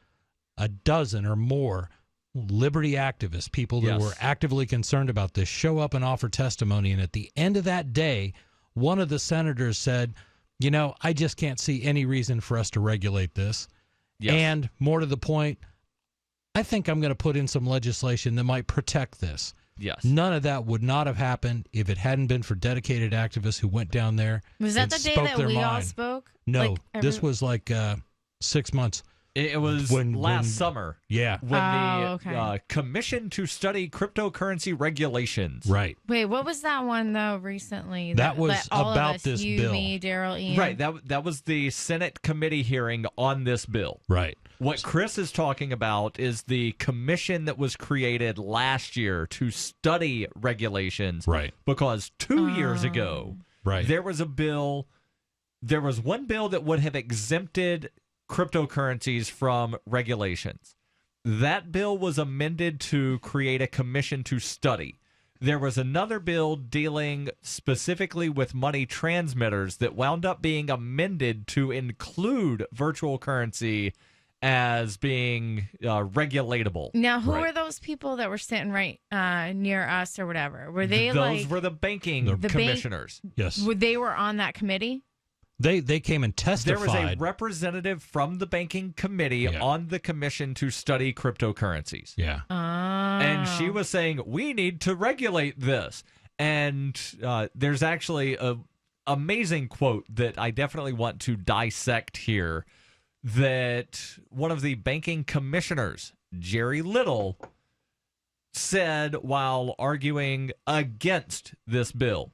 a dozen or more liberty activists, people that were actively concerned about this, show up and offer testimony. And at the end of that day, one of the senators said, I just can't see any reason for us to regulate this. Yes. And more to the point, I think I'm going to put in some legislation that might protect this. Yes. None of that would not have happened if it hadn't been for dedicated activists who went down there. Was that the day that we all spoke? No, this was like 6 months. It was last summer. Yeah. When the Commission to Study Cryptocurrency Regulations. Right. Wait, what was that one, though, recently? That was all about of us, this you, bill. Me, Darryl, Ian. Right. That was the Senate committee hearing on this bill. Right. What Chris is talking about is the commission that was created last year to study regulations. Right. Because 2 years ago, there was one bill that would have exempted cryptocurrencies from regulations. That bill was amended to create a commission to study. There was another bill dealing specifically with money transmitters that wound up being amended to include virtual currency as being regulatable. Now, who were those people that were sitting right near us or whatever? Were they Those were the banking commissioners. Yes. They were on that committee? They came and testified. There was a representative from the banking committee on the commission to study cryptocurrencies. Yeah. And she was saying, we need to regulate this. And there's actually an amazing quote that I definitely want to dissect here, that one of the banking commissioners, Jerry Little, said while arguing against this bill,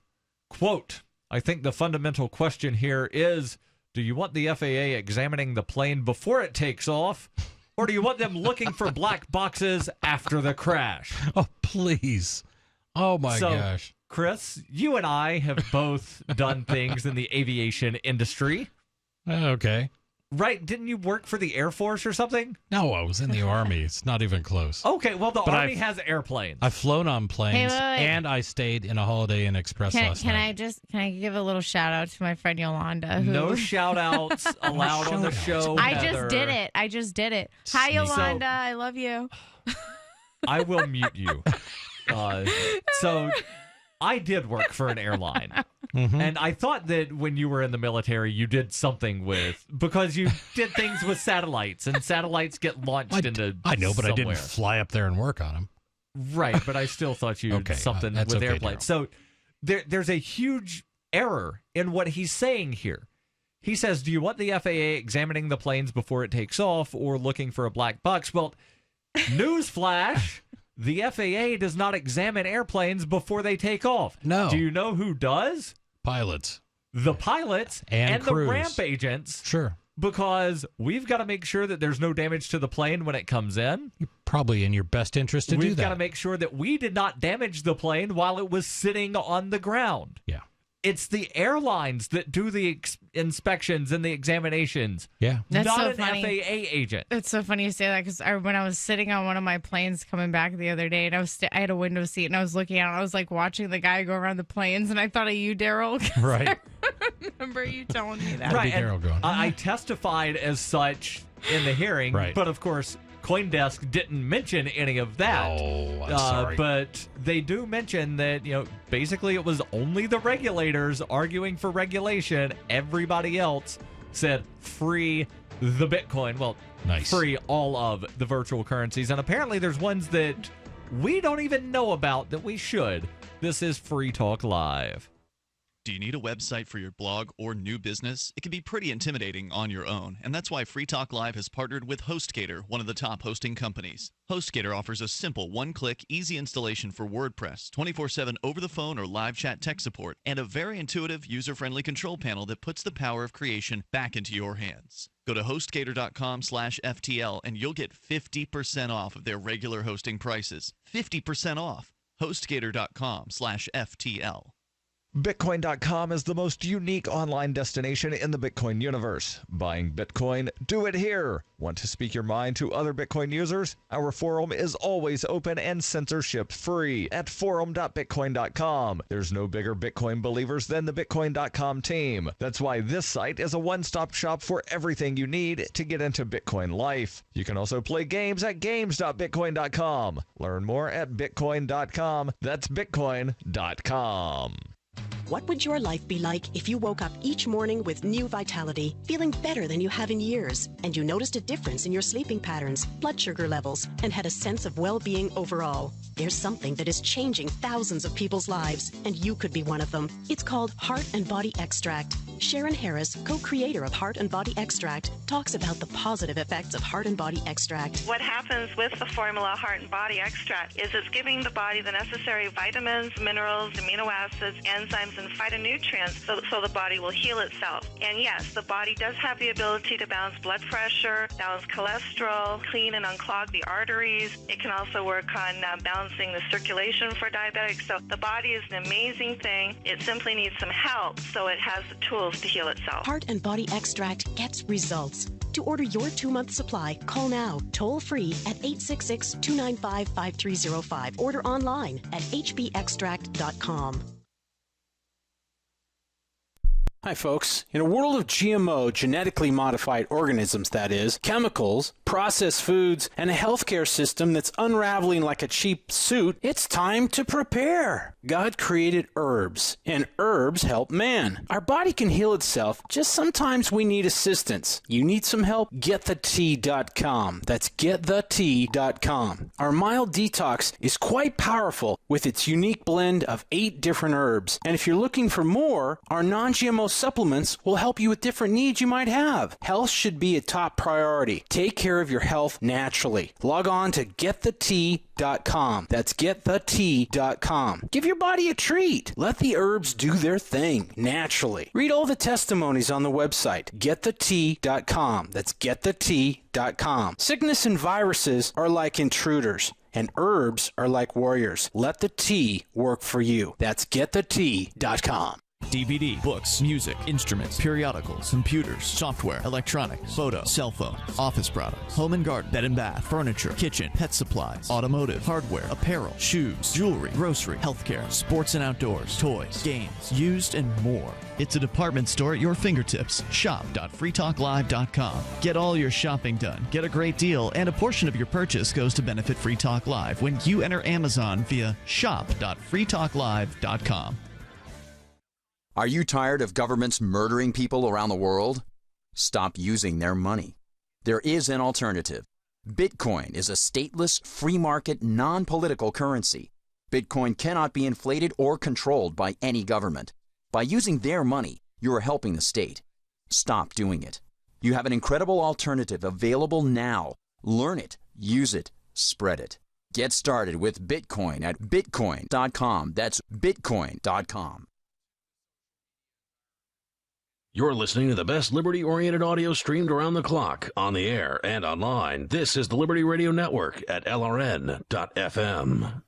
quote, I think the fundamental question here is, do you want the FAA examining the plane before it takes off, or do you want them looking for black boxes after the crash? Oh, please. Oh, my gosh. Chris, you and I have both done things in the aviation industry. Okay. Right? Didn't you work for the Air Force or something? No, I was in the Army. It's not even close. Okay, well, the Army has airplanes. I've flown on planes, Hey, wait. and I stayed in a Holiday Inn Express last night. Can I give a little shout out to my friend Yolanda? No shout outs allowed on the show. I Heather. just did it. Hi, Yolanda. I love you. I will mute you. So I did work for an airline. And I thought that when you were in the military, you did something because you did things with satellites, and satellites get launched into I know, but somewhere. I didn't fly up there and work on them. Right, but I still thought you did something with okay, airplanes. So there's a huge error in what he's saying here. He says, do you want the FAA examining the planes before it takes off or looking for a black box? Well, newsflash. The FAA does not examine airplanes before they take off. No. Do you know who does? Pilots. The pilots and the crews. ramp agents. Sure. Because we've got to make sure that there's no damage to the plane when it comes in. Probably in your best interest to do that. We've got to make sure that we did not damage the plane while it was sitting on the ground. Yeah. It's the airlines that do the inspections and the examinations. Yeah. That's not so an funny. FAA agent. It's so funny you say that because when I was sitting on one of my planes coming back the other day, and I had a window seat, and I was looking out, and I was like watching the guy go around the planes, and I thought of you, Darryl. Right. I remember you telling me that. Right. And I testified as such in the hearing, Right. but of course, CoinDesk didn't mention any of that. Oh, I'm sorry. But they do mention that, basically it was only the regulators arguing for regulation. Everybody else said free the Bitcoin. Well, nice. Free all of the virtual currencies. And apparently there's ones that we don't even know about that we should. This is Free Talk Live. Do you need a website for your blog or new business? It can be pretty intimidating on your own, and that's why Free Talk Live has partnered with HostGator, one of the top hosting companies. HostGator offers a simple one-click, easy installation for WordPress, 24/7 over-the-phone or live chat tech support, and a very intuitive, user-friendly control panel that puts the power of creation back into your hands. Go to HostGator.com/FTL, and you'll get 50% off of their regular hosting prices. 50% off. HostGator.com/FTL. Bitcoin.com is the most unique online destination in the Bitcoin universe. Buying Bitcoin? Do it here. Want to speak your mind to other Bitcoin users? Our forum is always open and censorship free at forum.bitcoin.com. There's no bigger Bitcoin believers than the Bitcoin.com team. That's why this site is a one-stop shop for everything you need to get into Bitcoin life. You can also play games at games.bitcoin.com. Learn more at bitcoin.com. That's bitcoin.com. What would your life be like if you woke up each morning with new vitality, feeling better than you have in years, and you noticed a difference in your sleeping patterns, blood sugar levels, and had a sense of well-being overall? There's something that is changing thousands of people's lives, and you could be one of them. It's called Heart and Body Extract. Sharon Harris, co-creator of Heart and Body Extract, talks about the positive effects of Heart and Body Extract. What happens with the formula Heart and Body Extract is it's giving the body the necessary vitamins, minerals, amino acids, enzymes, and phytonutrients so the body will heal itself. And yes, the body does have the ability to balance blood pressure, balance cholesterol, clean and unclog the arteries. It can also work on balancing the circulation for diabetics. So the body is an amazing thing. It simply needs some help so it has the tools to heal itself. Heart and Body Extract gets results. To order your 2-month supply, call now, toll free at 866-295-5305. Order online at hbextract.com. Hi folks. In a world of GMO, genetically modified organisms that is, chemicals, processed foods, and a healthcare system that's unraveling like a cheap suit, it's time to prepare. God created herbs, and herbs help man. Our body can heal itself, just sometimes we need assistance. You need some help? GetTheTea.com. That's GetTheTea.com. Our mild detox is quite powerful with its unique blend of 8 different herbs. And if you're looking for more, our non-GMO supplements will help you with different needs you might have. Health should be a top priority. Take care of your health naturally. Log on to getthetea.com. That's getthetea.com. Give your body a treat. Let the herbs do their thing naturally. Read all the testimonies on the website, getthetea.com. That's getthetea.com. Sickness and viruses are like intruders, and herbs are like warriors. Let the tea work for you. That's getthetea.com. DVD, books, music, instruments, periodicals, computers, software, electronics, photo, cell phones, office products, home and garden, bed and bath, furniture, kitchen, pet supplies, automotive, hardware, apparel, shoes, jewelry, grocery, healthcare, sports and outdoors, toys, games, used, and more. It's a department store at your fingertips. Shop.freetalklive.com. Get all your shopping done, get a great deal, and a portion of your purchase goes to benefit Free Talk Live when you enter Amazon via shop.freetalklive.com. Are you tired of governments murdering people around the world? Stop using their money. There is an alternative. Bitcoin is a stateless, free market, non-political currency. Bitcoin cannot be inflated or controlled by any government. By using their money, you are helping the state. Stop doing it. You have an incredible alternative available now. Learn it, use it, spread it. Get started with Bitcoin at bitcoin.com. That's bitcoin.com. You're listening to the best liberty-oriented audio streamed around the clock, on the air and online. This is the Liberty Radio Network at LRN.FM.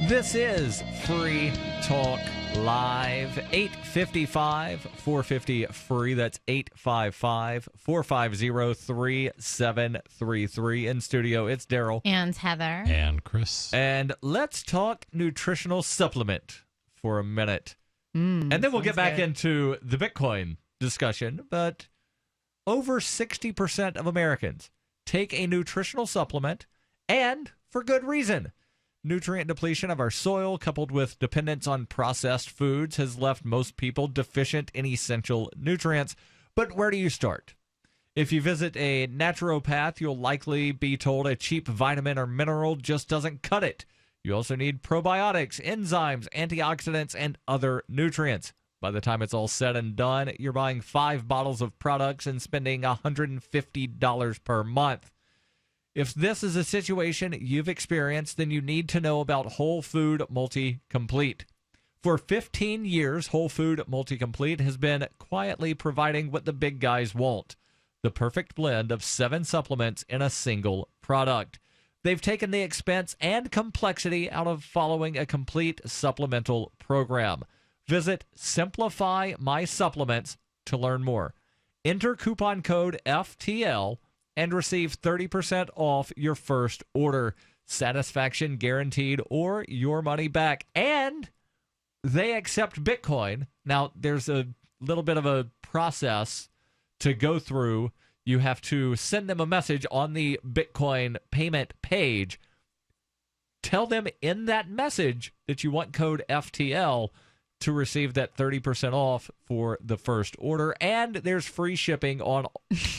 This is Free Talk Live, 855-450-FREE. That's 855-450-3733. In studio, it's Darryl. And Heather. And Chris. And let's talk nutritional supplement for a minute. And then we'll get back into the Bitcoin discussion. But over 60% of Americans take a nutritional supplement, and for good reason. Nutrient depletion of our soil, coupled with dependence on processed foods, has left most people deficient in essential nutrients. But where do you start? If you visit a naturopath, you'll likely be told a cheap vitamin or mineral just doesn't cut it. You also need probiotics, enzymes, antioxidants, and other nutrients. By the time it's all said and done, you're buying 5 bottles of products and spending $150 per month. If this is a situation you've experienced, then you need to know about Whole Food Multi-Complete. For 15 years, Whole Food Multi-Complete has been quietly providing what the big guys want, the perfect blend of 7 supplements in a single product. They've taken the expense and complexity out of following a complete supplemental program. Visit Simplify My Supplements to learn more. Enter coupon code FTL and receive 30% off your first order. Satisfaction guaranteed or your money back. And they accept Bitcoin. Now, there's a little bit of a process to go through. You have to send them a message on the Bitcoin payment page. Tell them in that message that you want code FTL to receive that 30% off for the first order. And there's free shipping on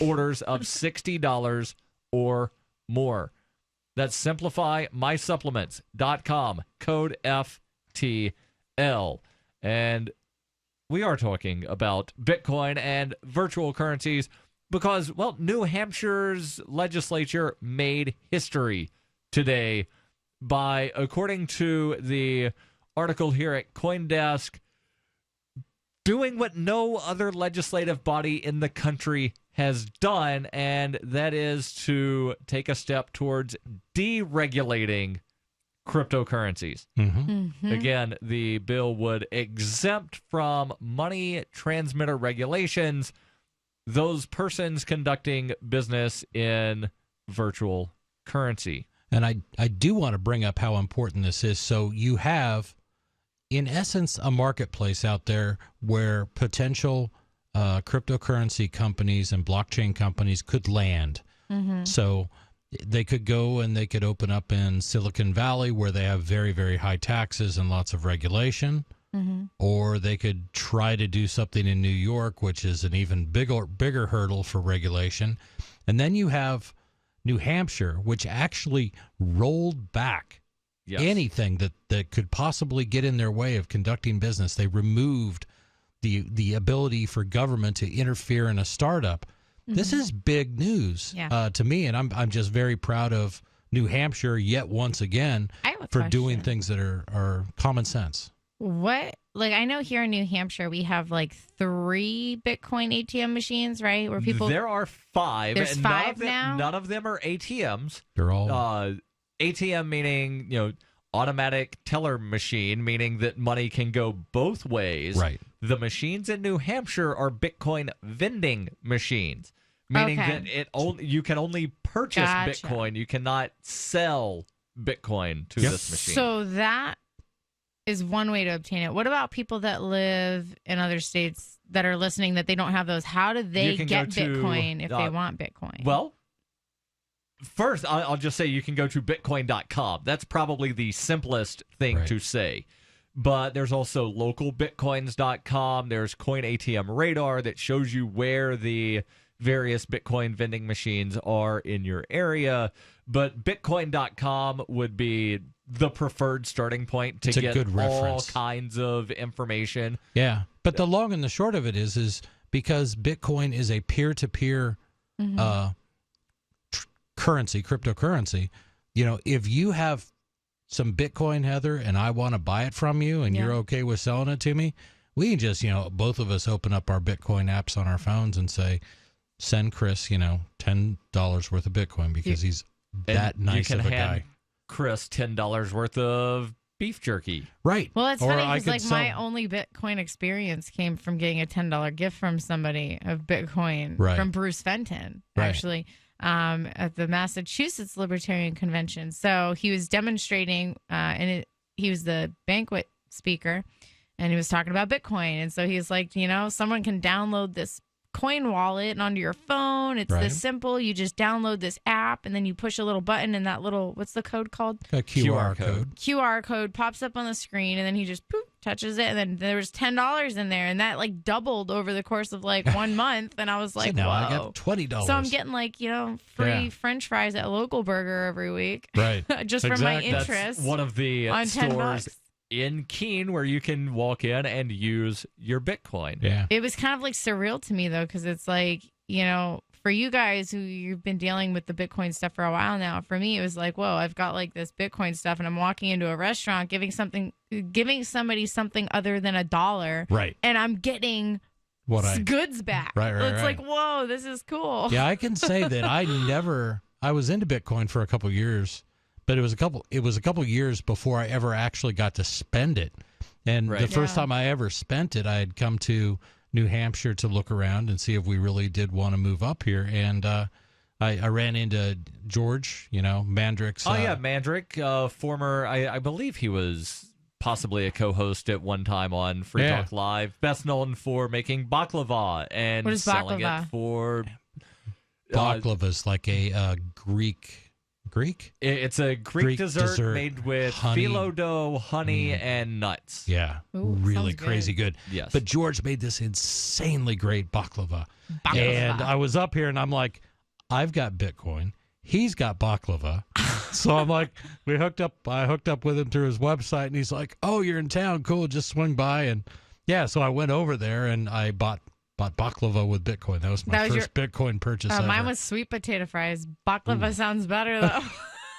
orders of $60 or more. That's simplifymysupplements.com, code FTL. And we are talking about Bitcoin and virtual currencies because, well, New Hampshire's legislature made history today by, according to the article here at CoinDesk, doing what no other legislative body in the country has done, and that is to take a step towards deregulating cryptocurrencies. Again, the bill would exempt from money transmitter regulations those persons conducting business in virtual currency. And I do want to bring up how important this is. So you have, in essence, a marketplace out there where potential cryptocurrency companies and blockchain companies could land. So they could go and they could open up in Silicon Valley where they have very, very high taxes and lots of regulation. Or they could try to do something in New York, which is an even bigger hurdle for regulation. And then you have New Hampshire, which actually rolled back anything that could possibly get in their way of conducting business. They removed the ability for government to interfere in a startup. This is big news to me, and I'm just very proud of New Hampshire yet once again for doing things that are common sense. What, like, I know here in New Hampshire we have like 3 Bitcoin ATM machines, right? Where people There are 5. There's and 5 now. None of them are ATMs. They're all ATM meaning automatic teller machine, meaning that money can go both ways. Right. The machines in New Hampshire are Bitcoin vending machines, meaning that you can only purchase Bitcoin. You cannot sell Bitcoin to this machine. So that is one way to obtain it. What about people that live in other states that are listening that they don't have those? How do they get Bitcoin if they want Bitcoin? Well, first, I'll just say you can go to bitcoin.com. That's probably the simplest thing to say. But there's also localbitcoins.com. There's Coin ATM Radar that shows you where the various Bitcoin vending machines are in your area. But bitcoin.com would be the preferred starting point to get all kinds of information. Yeah. But the long and the short of it is because Bitcoin is a peer-to-peer currency, cryptocurrency, if you have some Bitcoin, Heather, and I want to buy it from you and you're okay with selling it to me, we can just, both of us open up our Bitcoin apps on our phones and say, send Chris, $10 worth of Bitcoin because he's that nice of a guy. Chris $10 worth of beef jerky. Right. Well, it's funny because my only Bitcoin experience came from getting a $10 gift from somebody of Bitcoin from Bruce Fenton, actually, at the Massachusetts Libertarian Convention. So he was demonstrating, he was the banquet speaker, and he was talking about Bitcoin. And so he's like, someone can download this coin wallet and onto your phone. It's this simple. You just download this app and then you push a little button and that little, what's the code called? A QR code. QR code pops up on the screen and then he just touches it and then there was $10 in there and that like doubled over the course of like 1 month and I was like, now whoa. I got $20. So I'm getting like, free French fries at Local Burger every week. Right. Just for my interest. That's one of the on stores in Keene where you can walk in and use your Bitcoin. Yeah. It was kind of like surreal to me though, because it's like, for you guys who you've been dealing with the Bitcoin stuff for a while now, for me it was like, whoa, I've got like this Bitcoin stuff and I'm walking into a restaurant giving somebody something other than $1. Right. And I'm getting goods back. Right. It's like, whoa, this is cool. Yeah, I can say that I was into Bitcoin for a couple of years. But it was a couple years before I ever actually got to spend it. And the first time I ever spent it, I had come to New Hampshire to look around and see if we really did want to move up here. And I ran into George, Mandrick's. Mandrick, former, I believe he was possibly a co-host at one time on Free Talk Live. Best known for making baklava and selling it for... Baklava's like a Greek? It's a Greek dessert made with phyllo dough, honey, and nuts. Yeah. Ooh, really crazy good. Yes. But George made this insanely great baklava. And I was up here and I'm like, I've got Bitcoin. He's got baklava. So I'm like, I hooked up with him through his website and he's like, oh, you're in town. Cool. Just swing by. And so I went over there and I bought baklava with Bitcoin. That was my first Bitcoin purchase ever. Mine was sweet potato fries. Baklava sounds better, though.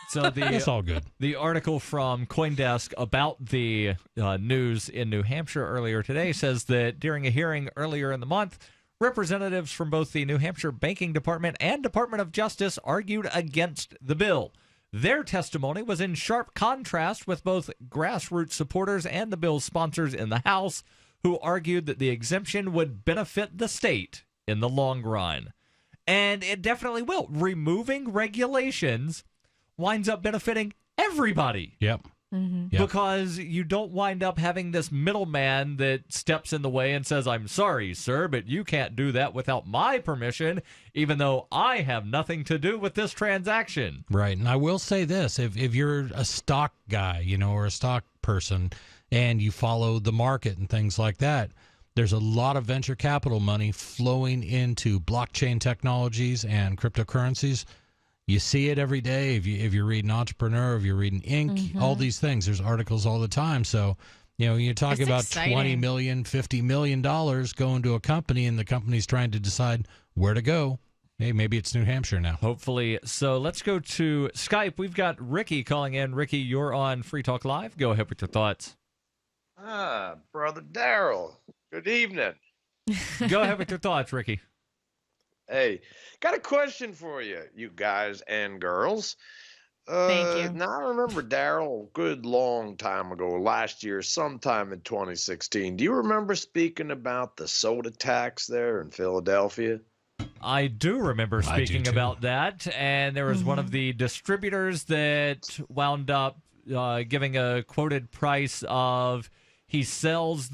So it's all good. The article from CoinDesk about the news in New Hampshire earlier today says that during a hearing earlier in the month, representatives from both the New Hampshire Banking Department and Department of Justice argued against the bill. Their testimony was in sharp contrast with both grassroots supporters and the bill's sponsors in the House, who argued that the exemption would benefit the state in the long run. And it definitely will. Removing regulations winds up benefiting everybody. Yep. Mm-hmm. Because you don't wind up having this middleman that steps in the way and says, I'm sorry, sir, but you can't do that without my permission, even though I have nothing to do with this transaction. Right. And I will say this, if you're a stock guy, or a stock person, and you follow the market and things like that, there's a lot of venture capital money flowing into blockchain technologies and cryptocurrencies. You see it every day. If you're reading Entrepreneur, if you're reading Inc., all these things, there's articles all the time. So, you're talking about $20 million, $50 million going to a company, and the company's trying to decide where to go. Hey, maybe it's New Hampshire now. Hopefully. So let's go to Skype. We've got Ricky calling in. Ricky, you're on Free Talk Live. Go ahead with your thoughts. Brother Darryl, good evening. Go ahead with your thoughts, Ricky. Hey, got a question for you, you guys and girls. Thank you. Now, I remember Darryl a good long time ago, last year, sometime in 2016. Do you remember speaking about the soda tax there in Philadelphia? I do remember speaking about that, and there was one of the distributors that wound up giving a quoted price of he sells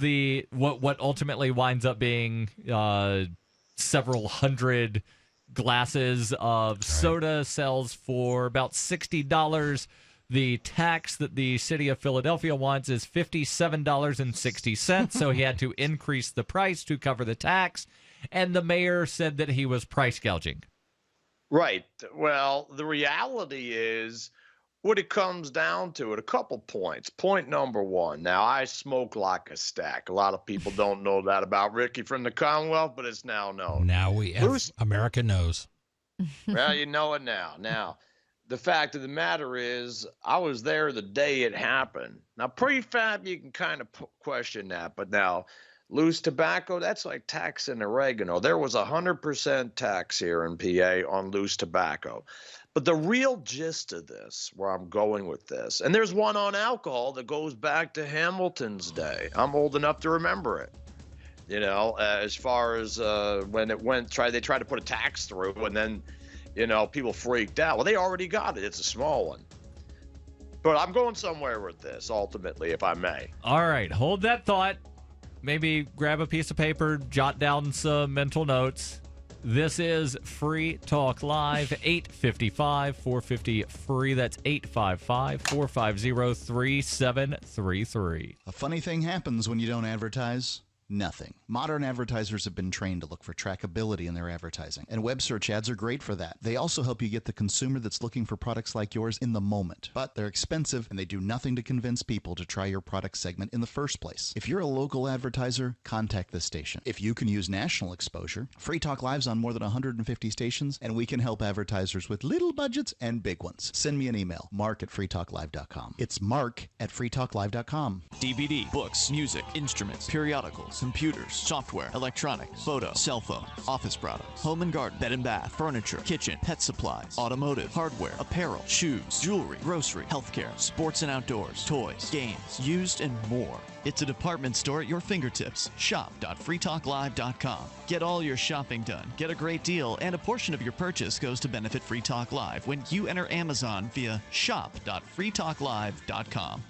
what ultimately winds up being several hundred glasses of soda, sells for about $60. The tax that the city of Philadelphia wants is $57.60, so he had to increase the price to cover the tax, and the mayor said that he was price gouging. Right. Well, the reality is what it comes down to at a couple points. Point number one. Now, I smoke like a stack. A lot of people don't know that about Ricky from the Commonwealth, but it's now known. Now America knows. Well, you know it now. Now, the fact of the matter is I was there the day it happened. Now, prefab, you can kind of question that, but now loose tobacco, that's like taxing oregano. There was 100% tax here in PA on loose tobacco. But the real gist of this, where I'm going with this, and there's one on alcohol that goes back to Hamilton's day. I'm old enough to remember it. As far as when it went, they tried to put a tax through, and then, people freaked out. Well, they already got it. It's a small one. But I'm going somewhere with this, ultimately, if I may. All right, hold that thought. Maybe grab a piece of paper, jot down some mental notes. This is Free Talk Live, 855-450-FREE. That's 855-450-3733. A funny thing happens when you don't advertise. Nothing. Modern advertisers have been trained to look for trackability in their advertising, and web search ads are great for that. They also help you get the consumer that's looking for products like yours in the moment. But they're expensive, and they do nothing to convince people to try your product segment in the first place. If you're a local advertiser, contact this station. If you can use national exposure, Free Talk Live's on more than 150 stations, and we can help advertisers with little budgets and big ones. Send me an email, mark@freetalklive.com. It's mark@freetalklive.com. DVD, books, music, instruments, periodicals, computers, software, electronics, photo, cell phones, office products, home and garden, bed and bath, furniture, kitchen, pet supplies, automotive, hardware, apparel, shoes, jewelry, grocery, healthcare, sports and outdoors, toys, games, used, and more. It's a department store at your fingertips. Shop.freetalklive.com. Get all your shopping done, get a great deal, and a portion of your purchase goes to benefit Free Talk Live when you enter Amazon via shop.freetalklive.com.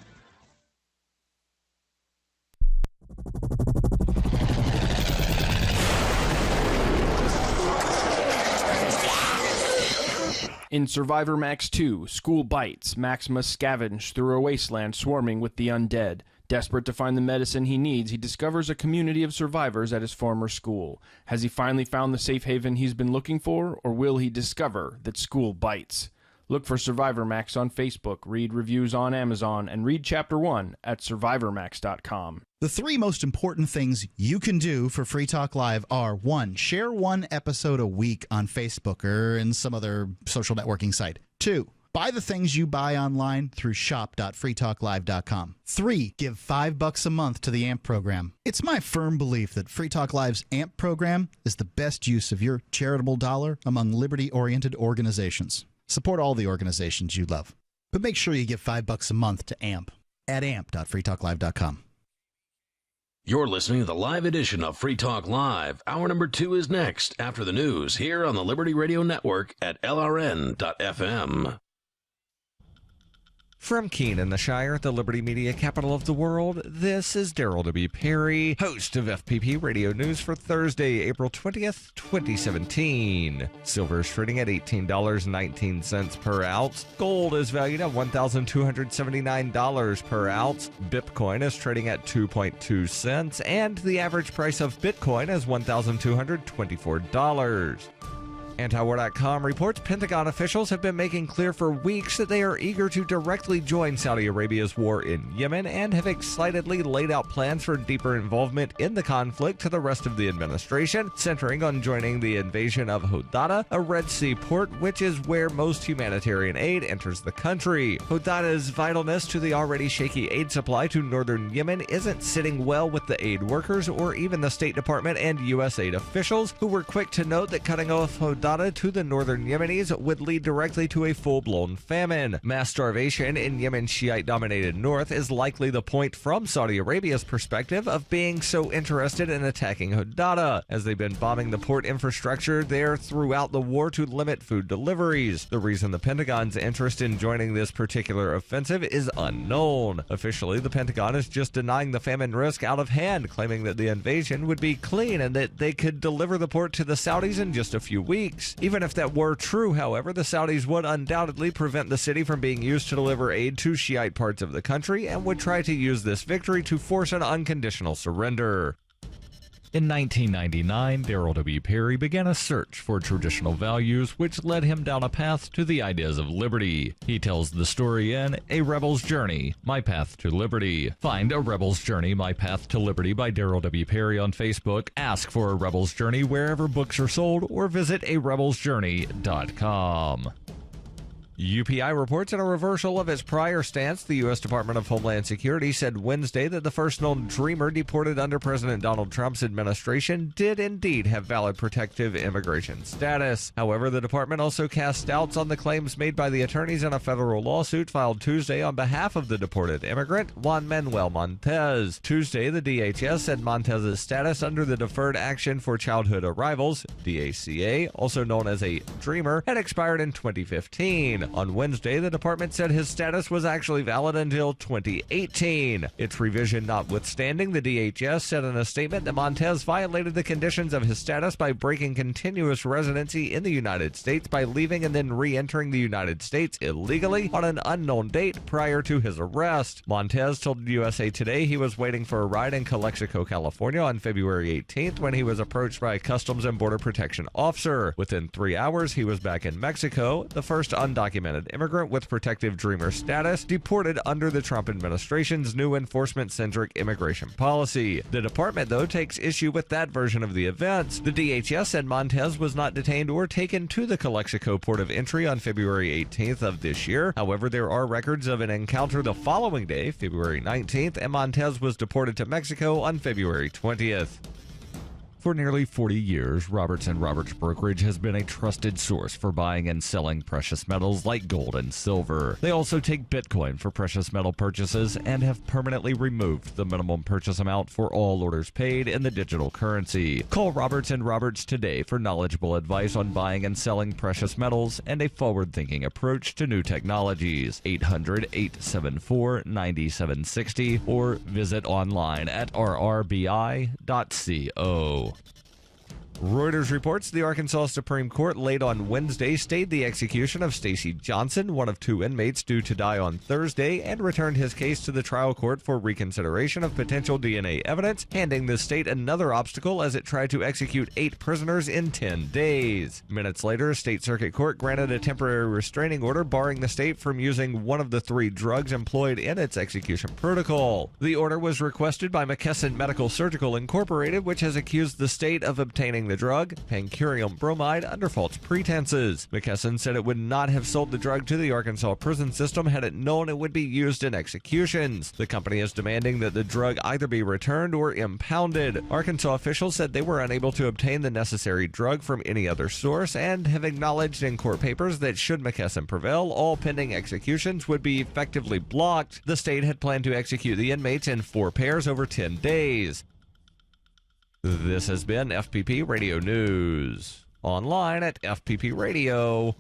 In Survivor Max 2, School Bites, Max must scavenge through a wasteland swarming with the undead. Desperate to find the medicine he needs, he discovers a community of survivors at his former school. Has he finally found the safe haven he's been looking for, or will he discover that school bites? Look for Survivor Max on Facebook, read reviews on Amazon, and read Chapter 1 at survivormax.com. The three most important things you can do for Free Talk Live are: 1, share one episode a week on Facebook or in some other social networking site. 2, buy the things you buy online through shop.freetalklive.com. 3, give $5 a month to the AMP program. It's my firm belief that Free Talk Live's AMP program is the best use of your charitable dollar among liberty-oriented organizations. Support all the organizations you love, but make sure you give $5 a month to AMP at amp.freetalklive.com. You're listening to the live edition of Free Talk Live. Hour number 2 is next after the news here on the Liberty Radio Network at LRN.FM. From Keene in the Shire, the Liberty Media capital of the world, this is Darryl W. Perry, host of FPP Radio News for Thursday, April 20th, 2017. Silver is trading at $18.19 per ounce. Gold is valued at $1,279 per ounce. Bitcoin is trading at 2.2 cents, and the average price of Bitcoin is $1,224. Antiwar.com reports Pentagon officials have been making clear for weeks that they are eager to directly join Saudi Arabia's war in Yemen and have excitedly laid out plans for deeper involvement in the conflict to the rest of the administration, centering on joining the invasion of Hodeidah, a Red Sea port which is where most humanitarian aid enters the country. Hodeidah's vitalness to the already shaky aid supply to northern Yemen isn't sitting well with the aid workers or even the State Department and U.S. aid officials, who were quick to note that cutting off Hodeidah to the northern Yemenis would lead directly to a full-blown famine. Mass starvation in Yemen's Shiite-dominated north is likely the point from Saudi Arabia's perspective of being so interested in attacking Hodeidah, as they've been bombing the port infrastructure there throughout the war to limit food deliveries. The reason the Pentagon's interest in joining this particular offensive is unknown. Officially, the Pentagon is just denying the famine risk out of hand, claiming that the invasion would be clean and that they could deliver the port to the Saudis in just a few weeks. Even if that were true, however, the Saudis would undoubtedly prevent the city from being used to deliver aid to Shiite parts of the country and would try to use this victory to force an unconditional surrender. In 1999, Darryl W. Perry began a search for traditional values, which led him down a path to the ideas of liberty. He tells the story in A Rebel's Journey, My Path to Liberty. Find A Rebel's Journey, My Path to Liberty by Darryl W. Perry on Facebook, ask for A Rebel's Journey wherever books are sold, or visit arebelsjourney.com. UPI reports in a reversal of its prior stance. The U.S. Department of Homeland Security said Wednesday that the first known dreamer deported under President Donald Trump's administration did indeed have valid protective immigration status. However, the department also cast doubts on the claims made by the attorneys in a federal lawsuit filed Tuesday on behalf of the deported immigrant, Juan Manuel Montez. Tuesday, the DHS said Montez's status under the Deferred Action for Childhood Arrivals, DACA, also known as a dreamer, had expired in 2015. On Wednesday, the department said his status was actually valid until 2018. Its revision notwithstanding, the DHS said in a statement that Montez violated the conditions of his status by breaking continuous residency in the United States by leaving and then re-entering the United States illegally on an unknown date prior to his arrest. Montez told USA Today he was waiting for a ride in Calexico, California on February 18th when he was approached by a Customs and Border Protection officer. Within 3 hours, he was back in Mexico, the first undocumented immigrant with protective dreamer status deported under the Trump administration's new enforcement-centric immigration policy. The department, though, takes issue with that version of the events. The DHS said Montez was not detained or taken to the Calexico port of entry on February 18th of this year. However, there are records of an encounter the following day, February 19th, and Montez was deported to Mexico on February 20th. For nearly 40 years, Roberts & Roberts Brokerage has been a trusted source for buying and selling precious metals like gold and silver. They also take Bitcoin for precious metal purchases and have permanently removed the minimum purchase amount for all orders paid in the digital currency. Call Roberts & Roberts today for knowledgeable advice on buying and selling precious metals and a forward-thinking approach to new technologies. 800-874-9760 or visit online at rrbi.co. Reuters reports the Arkansas Supreme Court late on Wednesday stayed the execution of Stacey Johnson, one of 2 inmates due to die on Thursday, and returned his case to the trial court for reconsideration of potential DNA evidence, handing the state another obstacle as it tried to execute 8 prisoners in 10 days. Minutes later, State Circuit Court granted a temporary restraining order barring the state from using one of the 3 drugs employed in its execution protocol. The order was requested by McKesson Medical Surgical Incorporated, which has accused the state of obtaining the drug, pancurium bromide, under false pretenses. McKesson said it would not have sold the drug to the Arkansas prison system had it known it would be used in executions. The company is demanding that the drug either be returned or impounded. Arkansas officials said they were unable to obtain the necessary drug from any other source and have acknowledged in court papers that should McKesson prevail, all pending executions would be effectively blocked. The state had planned to execute the inmates in 4 pairs over 10 days. This has been FPP Radio News. Online at fppradio.com.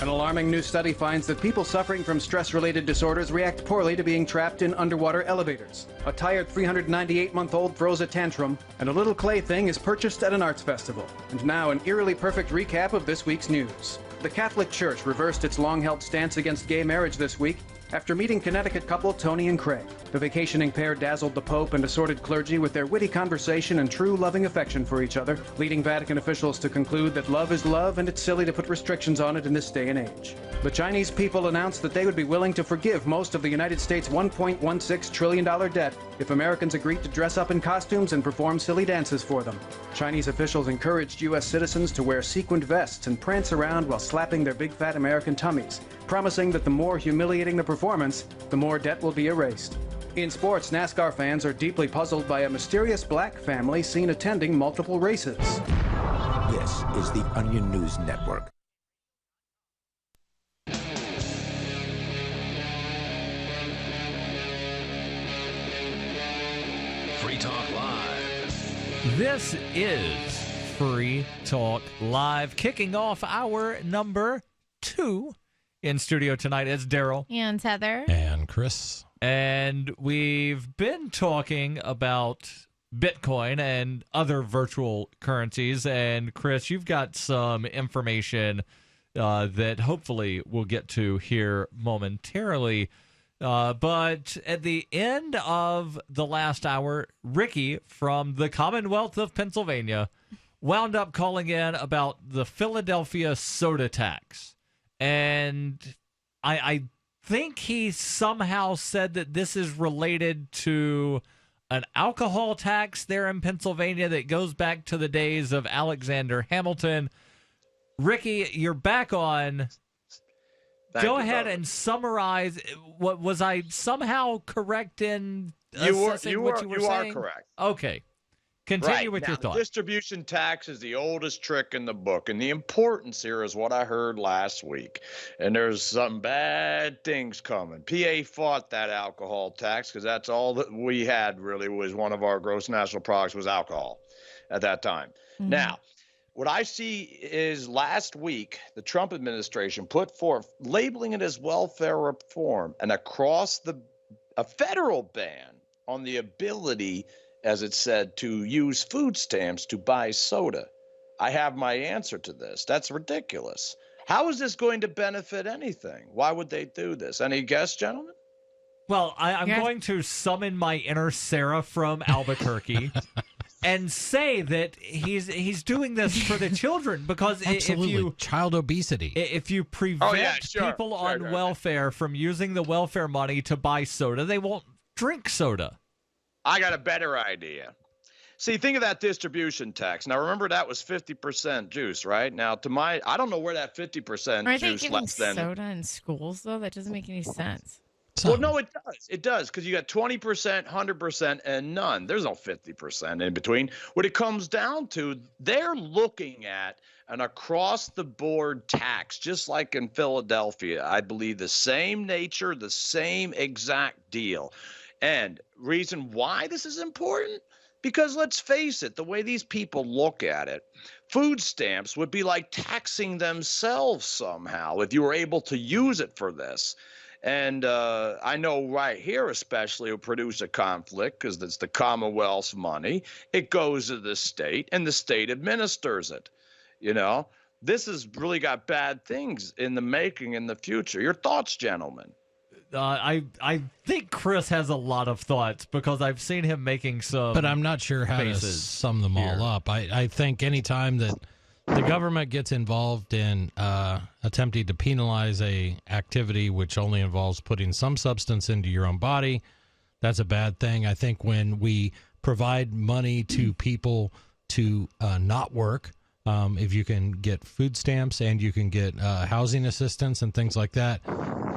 An alarming new study finds that people suffering from stress-related disorders react poorly to being trapped in underwater elevators. A tired 398-month-old throws a tantrum, and a little clay thing is purchased at an arts festival. And now an eerily perfect recap of this week's news. The Catholic Church reversed its long-held stance against gay marriage this week after meeting Connecticut couple Tony and Craig. The vacationing pair dazzled the Pope and assorted clergy with their witty conversation and true loving affection for each other, leading Vatican officials to conclude that love is love and it's silly to put restrictions on it in this day and age. The Chinese people announced that they would be willing to forgive most of the United States' $1.16 trillion debt if Americans agreed to dress up in costumes and perform silly dances for them. Chinese officials encouraged U.S. citizens to wear sequined vests and prance around while slapping their big fat American tummies, promising that the more humiliating the performance, the more debt will be erased. In sports, NASCAR fans are deeply puzzled by a mysterious black family seen attending multiple races. This is the Onion News Network. Free Talk Live. This is Free Talk Live, kicking off our number 2 in studio tonight. It's Darryl. And Heather. And Chris. And we've been talking about Bitcoin and other virtual currencies. And Chris, you've got some information that hopefully we'll get to here momentarily. But at the end of the last hour, Ricky from the Commonwealth of Pennsylvania wound up calling in about the Philadelphia soda tax. And I think he somehow said that this is related to an alcohol tax there in Pennsylvania that goes back to the days of Alexander Hamilton. Ricky, you're back on. Go ahead and summarize. What was I somehow correct in assessing what you were saying? You are correct. Okay. Continue with now, your thought. Distribution tax is the oldest trick in the book, and the importance here is what I heard last week. And there's some bad things coming. PA fought that alcohol tax because that's all that we had really was one of our gross national products was alcohol at that time. Mm-hmm. Now, what I see is last week, the Trump administration put forth labeling it as welfare reform and a federal ban on the ability, as it said, to use food stamps to buy soda. I have my answer to this. That's ridiculous. How is this going to benefit anything? Why would they do this? Any guess, gentlemen? Well, I'm going to summon my inner Sarah from Albuquerque and say that he's doing this for the children because absolutely child obesity. If you prevent people on welfare from using the welfare money to buy soda, they won't drink soda. I got a better idea. See, think of that distribution tax. Now, remember that was 50% juice, right? Now, I don't know where that 50% juice less than soda in schools though. That doesn't make any sense. Well, no, it does. It does because you got 20%, 100%, and none. There's no 50% in between. What it comes down to, they're looking at an across-the-board tax, just like in Philadelphia. I believe the same nature, the same exact deal. And reason why this is important? Because let's face it, the way these people look at it, food stamps would be like taxing themselves somehow if you were able to use it for this. And I know right here especially it will produce a conflict because it's the Commonwealth's money. It goes to the state, and the state administers it. You know, this has really got bad things in the making in the future. Your thoughts, gentlemen? I think Chris has a lot of thoughts because I've seen him making some. But I'm not sure how to sum them all up. I think anytime that the government gets involved in attempting to penalize a activity which only involves putting some substance into your own body, that's a bad thing. I think when we provide money to people to not work, if you can get food stamps and you can get housing assistance and things like that,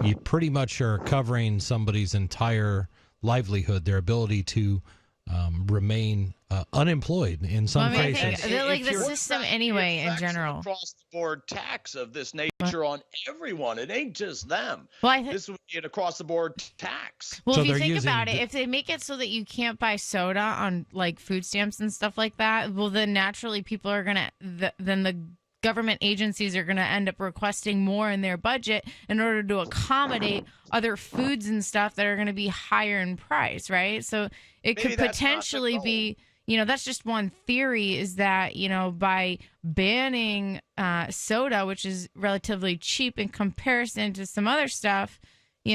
you pretty much are covering somebody's entire livelihood, their ability to remain unemployed in some cases. I think like the system anyway in general. Across-the-board tax of this nature on everyone. It ain't just them. Well, this would be an across-the-board tax. Well, so if you think about it, if they make it so that you can't buy soda on like food stamps and stuff like that, well, then naturally people are gonna then the government agencies are going to end up requesting more in their budget in order to accommodate other foods and stuff that are going to be higher in price, right? So it could potentially be, that's just one theory, is that, by banning soda, which is relatively cheap in comparison to some other stuff,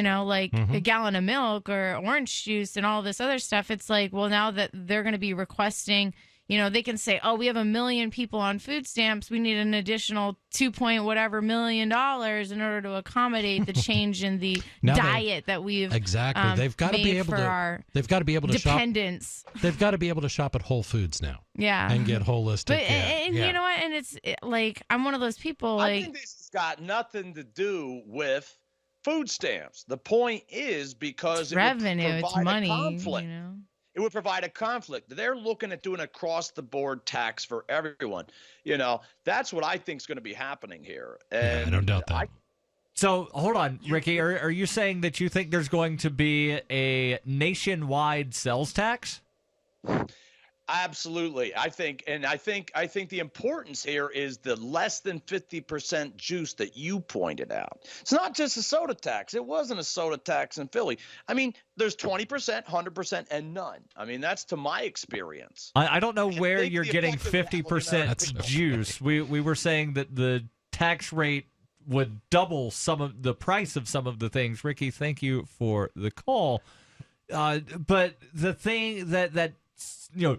like a gallon of milk or orange juice and all this other stuff. It's like, well, now that they're going to be requesting, they can say, oh, we have 1 million people on food stamps. We need an additional $2 million in order to accommodate the change in the diet that we've exactly. They've got to be able to. They've got to be able to dependence. They've got to be able to shop at Whole Foods now. Yeah, and get holistic. But and you know what? And it's like I'm one of those people. I think this has got nothing to do with food stamps. The point is because it's revenue, it's money. Conflict. It would provide a conflict. They're looking at doing across-the-board tax for everyone. That's what I think is going to be happening here. And I don't doubt that. So, hold on, Ricky. Are you saying that you think there's going to be a nationwide sales tax? Absolutely. I think the importance here is the less than 50% juice that you pointed out. It's not just a soda tax. It wasn't a soda tax in Philly. I mean, there's 20%, 100%, and none. I mean, that's to my experience. I don't know where you're getting 50% juice. We were saying that the tax rate would double some of the price of some of the things. Ricky, thank you for the call. But the thing that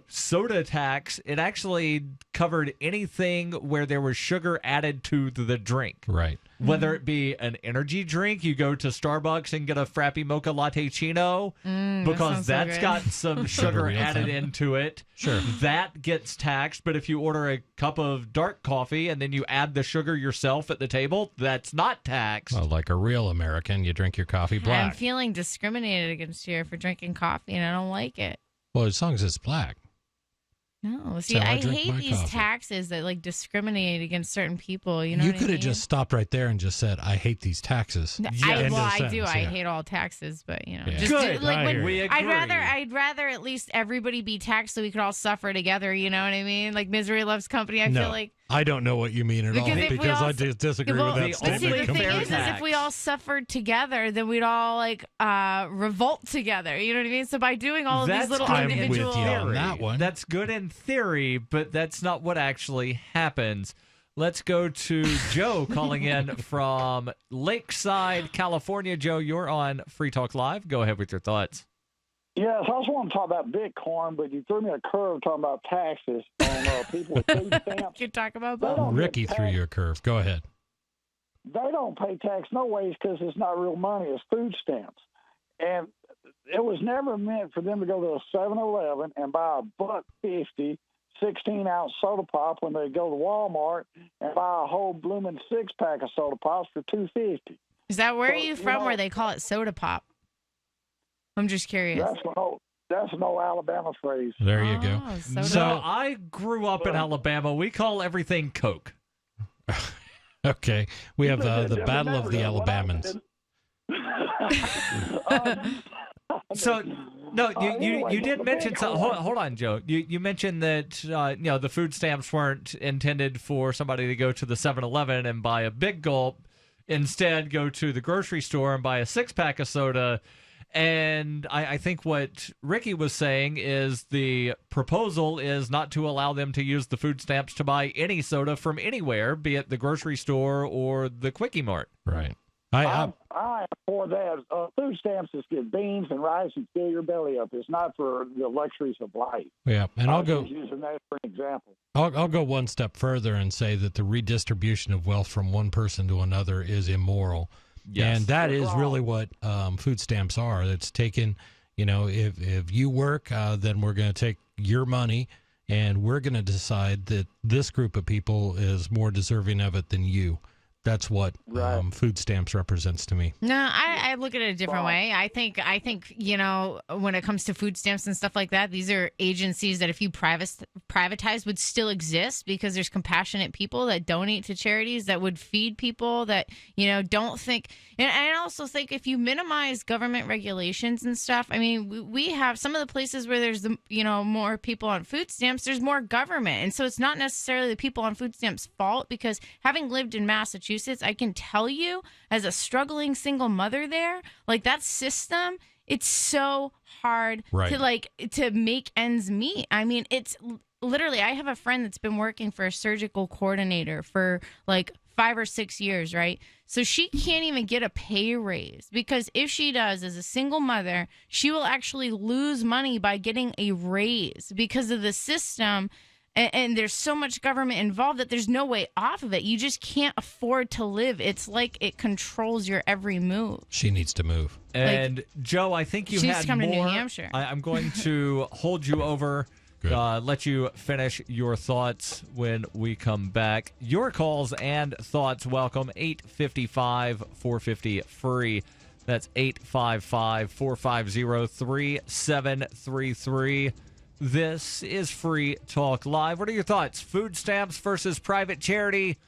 soda tax, it actually covered anything where there was sugar added to the drink. Right. Whether it be an energy drink, you go to Starbucks and get a Frappy Mocha Latte Chino because that's got some sugar added into it. Sure. That gets taxed. But if you order a cup of dark coffee and then you add the sugar yourself at the table, that's not taxed. Well, like a real American, you drink your coffee black. I'm feeling discriminated against here for drinking coffee, and I don't like it. Well, as long as it's black. No, see, I hate these taxes that discriminate against certain people. You could have just stopped right there and just said, "I hate these taxes." I do. I hate all taxes, but just good. I'd rather at least everybody be taxed so we could all suffer together. You know what I mean? Like misery loves company. I feel like. I don't know what you mean at all because I disagree with that statement. See, the thing is if we all suffered together, then we'd all revolt together. You know what I mean? So by doing all of these little individual, with you on that one. That's good in theory, but that's not what actually happens. Let's go to Joe calling in from Lakeside, California. Joe, you're on Free Talk Live. Go ahead with your thoughts. Yes, I also want to talk about Bitcoin, but you threw me a curve talking about taxes on people with food stamps. You talk about that? Ricky threw you a curve. Go ahead. They don't pay tax no ways because it's not real money. It's food stamps. And it was never meant for them to go to a 7-Eleven and buy a $1.50 16-ounce soda pop when they go to Walmart and buy a whole blooming 6-pack of soda pops for $2.50. Is that where are you from where they call it soda pop? I'm just curious. That's an old Alabama phrase. There you go. So I grew up in Alabama. We call everything Coke. Okay. We have the Battle of the Alabamans. So, no, you did mention something. Hold on, Joe. You mentioned that the food stamps weren't intended for somebody to go to the 7-Eleven and buy a big gulp. Instead, go to the grocery store and buy a 6-pack of soda. And I think what Ricky was saying is the proposal is not to allow them to use the food stamps to buy any soda from anywhere, be it the grocery store or the Quickie Mart. Right. I for that. Food stamps is to get beans and rice and fill your belly up. It's not for the luxuries of life. Yeah, and I'll go using that for an example. I'll go one step further and say that the redistribution of wealth from one person to another is immoral. Yes. And that is really what food stamps are. It's taken, if you work, then we're going to take your money and we're going to decide that this group of people is more deserving of it than you. That's what food stamps represents to me. No, I look at it a different way. I think when it comes to food stamps and stuff like that, these are agencies that if you privatize would still exist because there's compassionate people that donate to charities that would feed people that, don't think. And I also think if you minimize government regulations and stuff, I mean, we have some of the places where there's, more people on food stamps, there's more government. And so it's not necessarily the people on food stamps' fault because having lived in Massachusetts, I can tell you as a struggling single mother there, that system, it's so hard to make ends meet. I mean, it's literally, I have a friend that's been working for a surgical coordinator for 5 or 6 years, right? So she can't even get a pay raise, because if she does, as a single mother, she will actually lose money by getting a raise because of the system. And there's so much government involved that there's no way off of it. You just can't afford to live. It's like it controls your every move. She needs to move. And Joe, I think you she needs had to come more. to New Hampshire. I'm going to hold you over. Let you finish your thoughts when we come back. Your calls and thoughts welcome. 855-450-FREE. That's 855-450-3733. This is Free Talk Live. What are your thoughts? Food stamps versus private charity?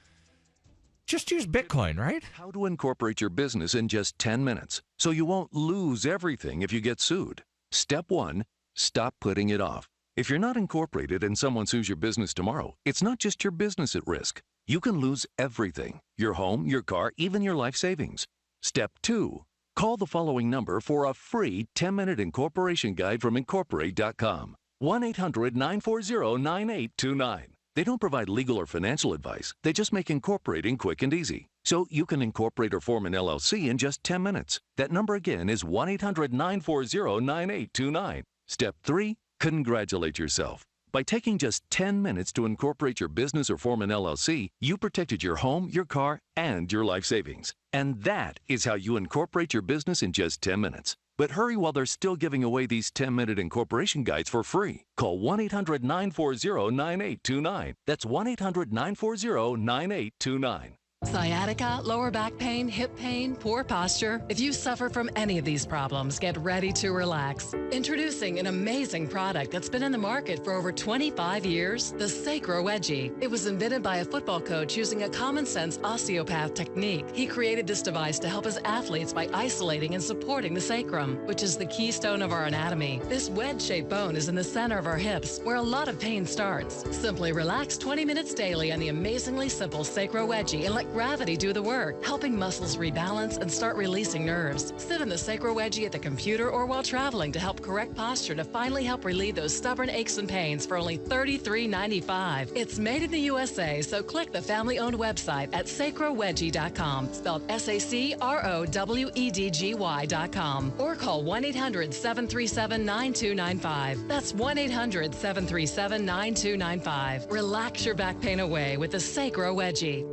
Just use Bitcoin, right? How to incorporate your business in just 10 minutes so you won't lose everything if you get sued. Step 1, stop putting it off. If you're not incorporated and someone sues your business tomorrow, it's not just your business at risk. You can lose everything: your home, your car, even your life savings. Step 2, call the following number for a free 10-minute incorporation guide from Incorporate.com. 1-800-940-9829. They don't provide legal or financial advice. They just make incorporating quick and easy. So you can incorporate or form an LLC in just 10 minutes. That number again is 1-800-940-9829. Step 3, congratulate yourself. By taking just 10 minutes to incorporate your business or form an LLC, you protected your home, your car, and your life savings. And that is how you incorporate your business in just 10 minutes. But hurry while they're still giving away these 10-minute incorporation guides for free. Call 1-800-940-9829. That's 1-800-940-9829. Sciatica, lower back pain, hip pain, poor posture. If you suffer from any of these problems, get ready to relax. Introducing an amazing product that's been in the market for over 25 years, the Sacro Wedgie. It was invented by a football coach using a common-sense osteopath technique. He created this device to help his athletes by isolating and supporting the sacrum, which is the keystone of our anatomy. This wedge-shaped bone is in the center of our hips, where a lot of pain starts. Simply relax 20 minutes daily on the amazingly simple Sacro Wedgie and let gravity do the work, helping muscles rebalance and start releasing nerves. Sit in the Sacro Wedgie at the computer or while traveling to help correct posture to finally help relieve those stubborn aches and pains for only $33.95. It's made in the USA, so click the family-owned website at sacrowedgie.com, spelled SACROWEDGY.com, or call 1-800-737-9295. That's 1-800-737-9295. Relax your back pain away with the Sacro Wedgie.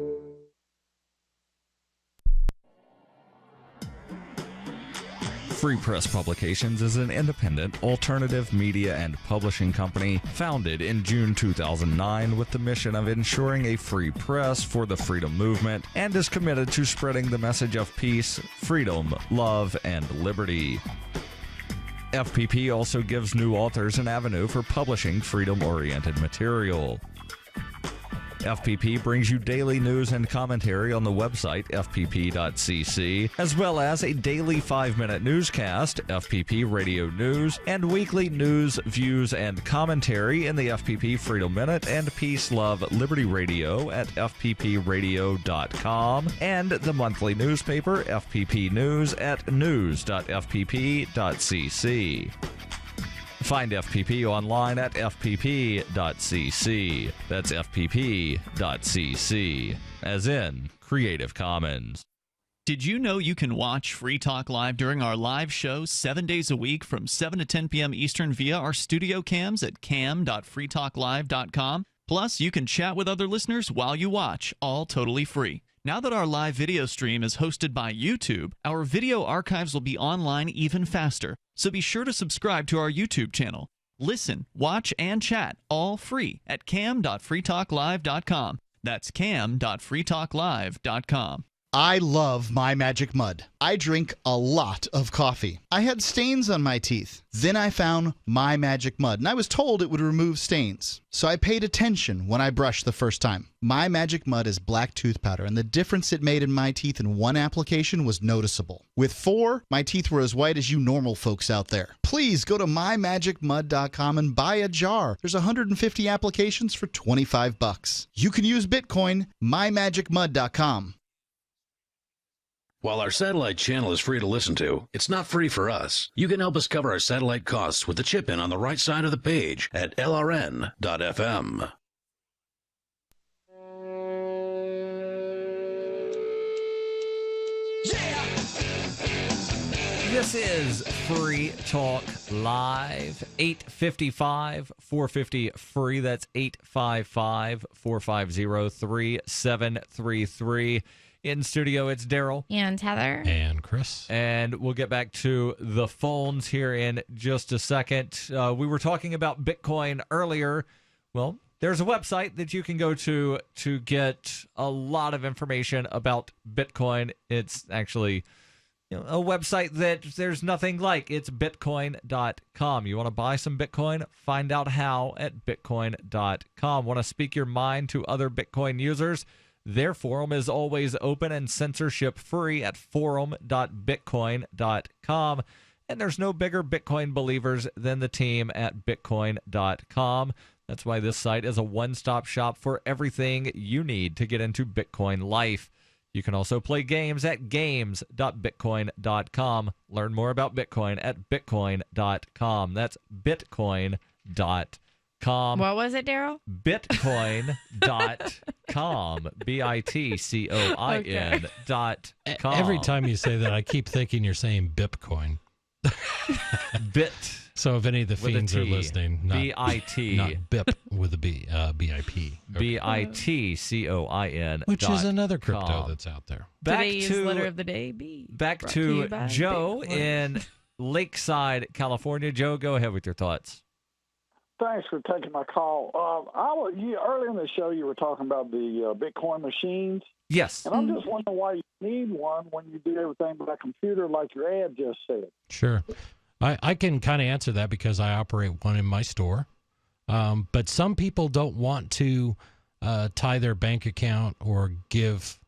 Free Press Publications is an independent, alternative media and publishing company founded in June 2009 with the mission of ensuring a free press for the freedom movement, and is committed to spreading the message of peace, freedom, love, and liberty. FPP also gives new authors an avenue for publishing freedom-oriented material. FPP brings you daily news and commentary on the website, fpp.cc, as well as a daily 5-minute newscast, FPP Radio News, and weekly news, views, and commentary in the FPP Freedom Minute and Peace, Love, Liberty Radio at fppradio.com, and the monthly newspaper, FPP News, at news.fpp.cc. Find FPP online at fpp.cc. That's fpp.cc, as in Creative Commons. Did you know you can watch Free Talk Live during our live show 7 days a week from 7 to 10 p.m. Eastern via our studio cams at cam.freetalklive.com? Plus, you can chat with other listeners while you watch, all totally free. Now that our live video stream is hosted by YouTube, our video archives will be online even faster. So be sure to subscribe to our YouTube channel. Listen, watch, and chat all free at cam.freetalklive.com. That's cam.freetalklive.com. I love My Magic Mud. I drink a lot of coffee. I had stains on my teeth. Then I found My Magic Mud, and I was told it would remove stains. So I paid attention when I brushed the first time. My Magic Mud is black tooth powder, and the difference it made in my teeth in one application was noticeable. With 4, my teeth were as white as you normal folks out there. Please go to mymagicmud.com and buy a jar. There's 150 applications for $25. You can use Bitcoin, mymagicmud.com. While our satellite channel is free to listen to, it's not free for us. You can help us cover our satellite costs with the chip-in on the right side of the page at lrn.fm. This is Free Talk Live, 855-450-FREE. That's 855-450-3733. In studio, it's Darryl. And Heather. And Chris. And we'll get back to the phones here in just a second. We were talking about Bitcoin earlier. Well, there's a website that you can go to get a lot of information about Bitcoin. It's actually a website that there's nothing like. It's bitcoin.com. You want to buy some Bitcoin? Find out how at bitcoin.com. Want to speak your mind to other Bitcoin users? Their forum is always open and censorship-free at forum.bitcoin.com. And there's no bigger Bitcoin believers than the team at bitcoin.com. That's why this site is a one-stop shop for everything you need to get into Bitcoin life. You can also play games at games.bitcoin.com. Learn more about Bitcoin at bitcoin.com. That's bitcoin.com. What was it, Darryl? Bitcoin.com. bitcoin.com. Every time you say that, I keep thinking you're saying Bitcoin. Bit. So if any of the fiends are listening, not B-I-T. Not BIP with a B, B-I-P. Okay. Bitcoin. Which is another crypto that's out there. Today's letter of the day, B. Back to Joe in Lakeside, California. Joe, go ahead with your thoughts. Thanks for taking my call. Earlier in the show, you were talking about the Bitcoin machines. Yes. And I'm just wondering why you need one when you do everything by computer like your ad just said. Sure. I can kind of answer that because I operate one in my store. But some people don't want to tie their bank account or give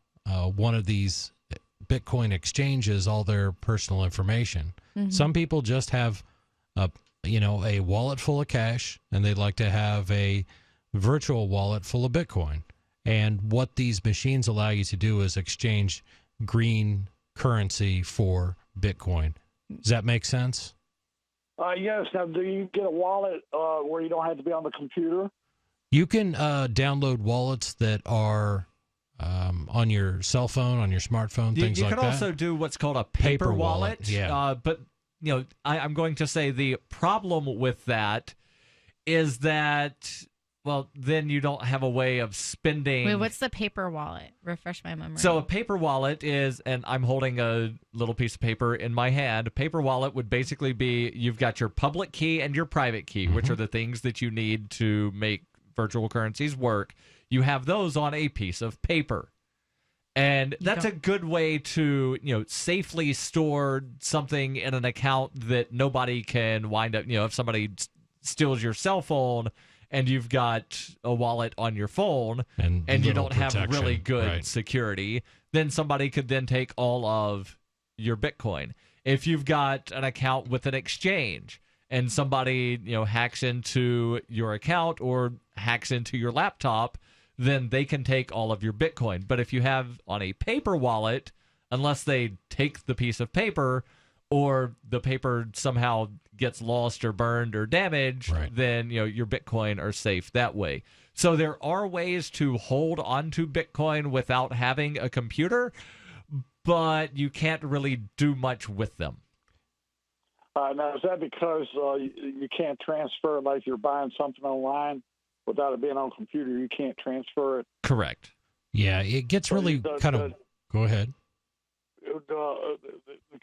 one of these Bitcoin exchanges all their personal information. Mm-hmm. Some people just have a wallet full of cash, and they'd like to have a virtual wallet full of Bitcoin. And what these machines allow you to do is exchange green currency for Bitcoin. Does that make sense? Yes. Now, do you get a wallet where you don't have to be on the computer? You can download wallets that are on your cell phone, on your smartphone, things like that. You can also do what's called a paper wallet. Yeah. But I'm going to say the problem with that is that, well, then you don't have a way of spending. Wait, what's the paper wallet? Refresh my memory. So a paper wallet is, and I'm holding a little piece of paper in my hand. A paper wallet would basically be you've got your public key and your private key, which are the things that you need to make virtual currencies work. You have those on a piece of paper. And that's a good way to, safely store something in an account that nobody can wind up, if somebody steals your cell phone and you've got a wallet on your phone and you don't have really good security, then somebody could then take all of your Bitcoin. If you've got an account with an exchange and somebody, hacks into your account or hacks into your laptop, then they can take all of your Bitcoin. But if you have on a paper wallet, unless they take the piece of paper or the paper somehow gets lost or burned or damaged, then your Bitcoin are safe that way. So there are ways to hold onto Bitcoin without having a computer, but you can't really do much with them. Now, is that because you can't transfer, like you're buying something online? Without it being on a computer, you can't transfer it. Correct. Yeah, it gets really kind of... Go ahead.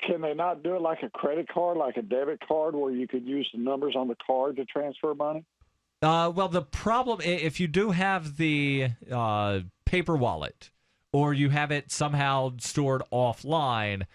Can they not do it like a credit card, like a debit card, where you could use the numbers on the card to transfer money? Well, the problem, if you do have the paper wallet, or you have it somehow stored offline,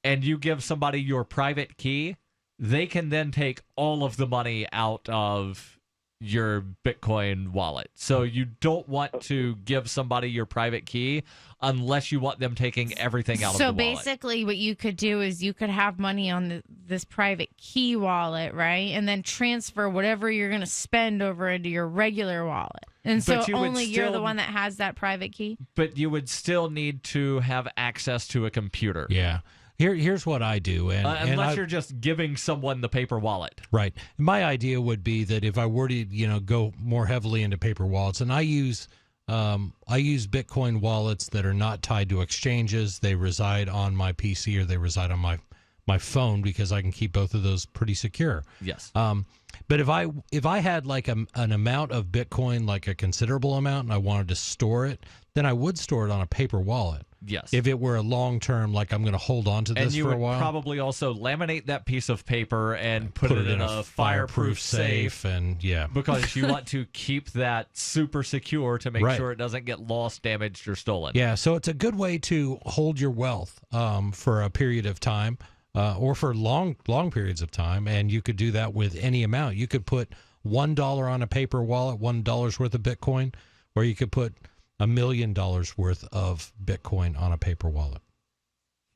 and you give somebody your private key, they can then take all of the money out of your Bitcoin wallet. So you don't want to give somebody your private key unless you want them taking everything out of the wallet. So basically what you could do is you could have money on this private key wallet, right? And then transfer whatever you're going to spend over into your regular wallet. And so only you're the one that has that private key? But you would still need to have access to a computer. Yeah. Here's what I do. Unless you're just giving someone the paper wallet. Right. My idea would be that if I were to, go more heavily into paper wallets, and I use Bitcoin wallets that are not tied to exchanges. They reside on my PC or they reside on my my phone because I can keep both of those pretty secure. Yes. But if I had like an amount of Bitcoin, like a considerable amount, and I wanted to store it, then I would store it on a paper wallet. Yes. If it were a long term, like I'm going to hold on to this for a while. And you would probably also laminate that piece of paper and put it in a fireproof safe. And yeah. Because you want to keep that super secure to make sure it doesn't get lost, damaged, or stolen. Yeah, so it's a good way to hold your wealth for a period of time or for long periods of time. And you could do that with any amount. You could put $1 on a paper wallet, $1 worth of Bitcoin, or you could put $1 million worth of Bitcoin on a paper wallet.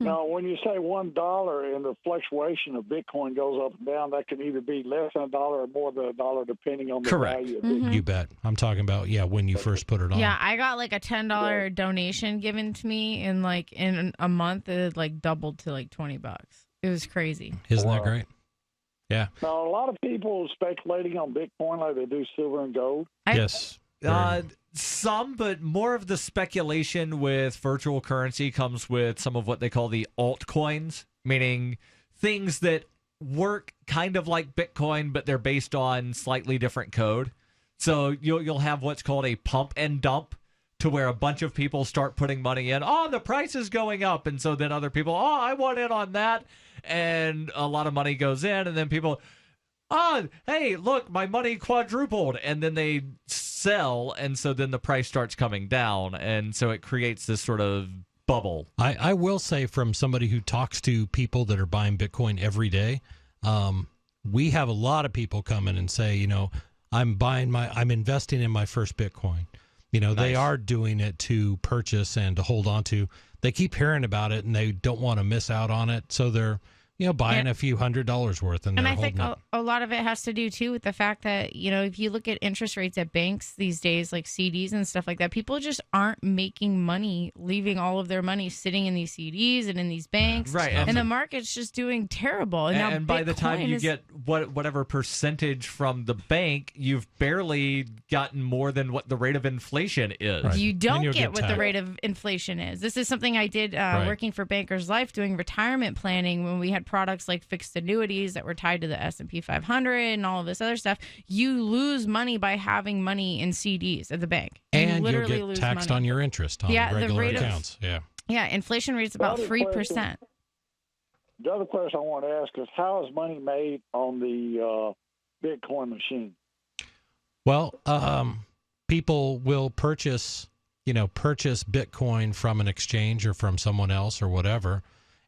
Now, when you say $1 and the fluctuation of Bitcoin goes up and down, that can either be less than $1 or more than $1 depending on the value of Bitcoin. You bet. I'm talking about, when you first put it on. Yeah, I got like a $10 donation given to me in a month. It like doubled to like $20. It was crazy. Isn't that great? Yeah. Now, a lot of people speculating on Bitcoin like they do silver and gold. Yes. Some, but more of the speculation with virtual currency comes with some of what they call the altcoins, meaning things that work kind of like Bitcoin, but they're based on slightly different code. So you'll have what's called a pump and dump, to where a bunch of people start putting money in. Oh, the price is going up. And so then other people, I want in on that. And a lot of money goes in, and then people, hey, look, my money quadrupled. And then they sell, and so then the price starts coming down. And so it creates this sort of bubble. I will say, from somebody who talks to people that are buying Bitcoin every day, we have a lot of people come in and say, I'm investing in my first Bitcoin. Nice. They are doing it to purchase and to hold on to. They keep hearing about it and they don't want to miss out on it. So they're, buying a few $100s worth and I think it. a lot of it has to do too with the fact that, if you look at interest rates at banks these days, like CDs and stuff like that, people just aren't making money, leaving all of their money sitting in these CDs and in these banks. Right. And the market's just doing terrible. And by the time you get whatever percentage from the bank, you've barely gotten more than what the rate of inflation is. Right. You don't get what the rate of inflation is. This is something I did working for Bankers Life, doing retirement planning, when we had products like fixed annuities that were tied to the S&P 500 and all of this other stuff. You lose money by having money in CDs at the bank. And literally you'll get taxed on your interest on regular the rate accounts. Yeah, inflation rate's about 3%. The other question I want to ask is, how is money made on the Bitcoin machine? Well, people will purchase Bitcoin from an exchange or from someone else or whatever.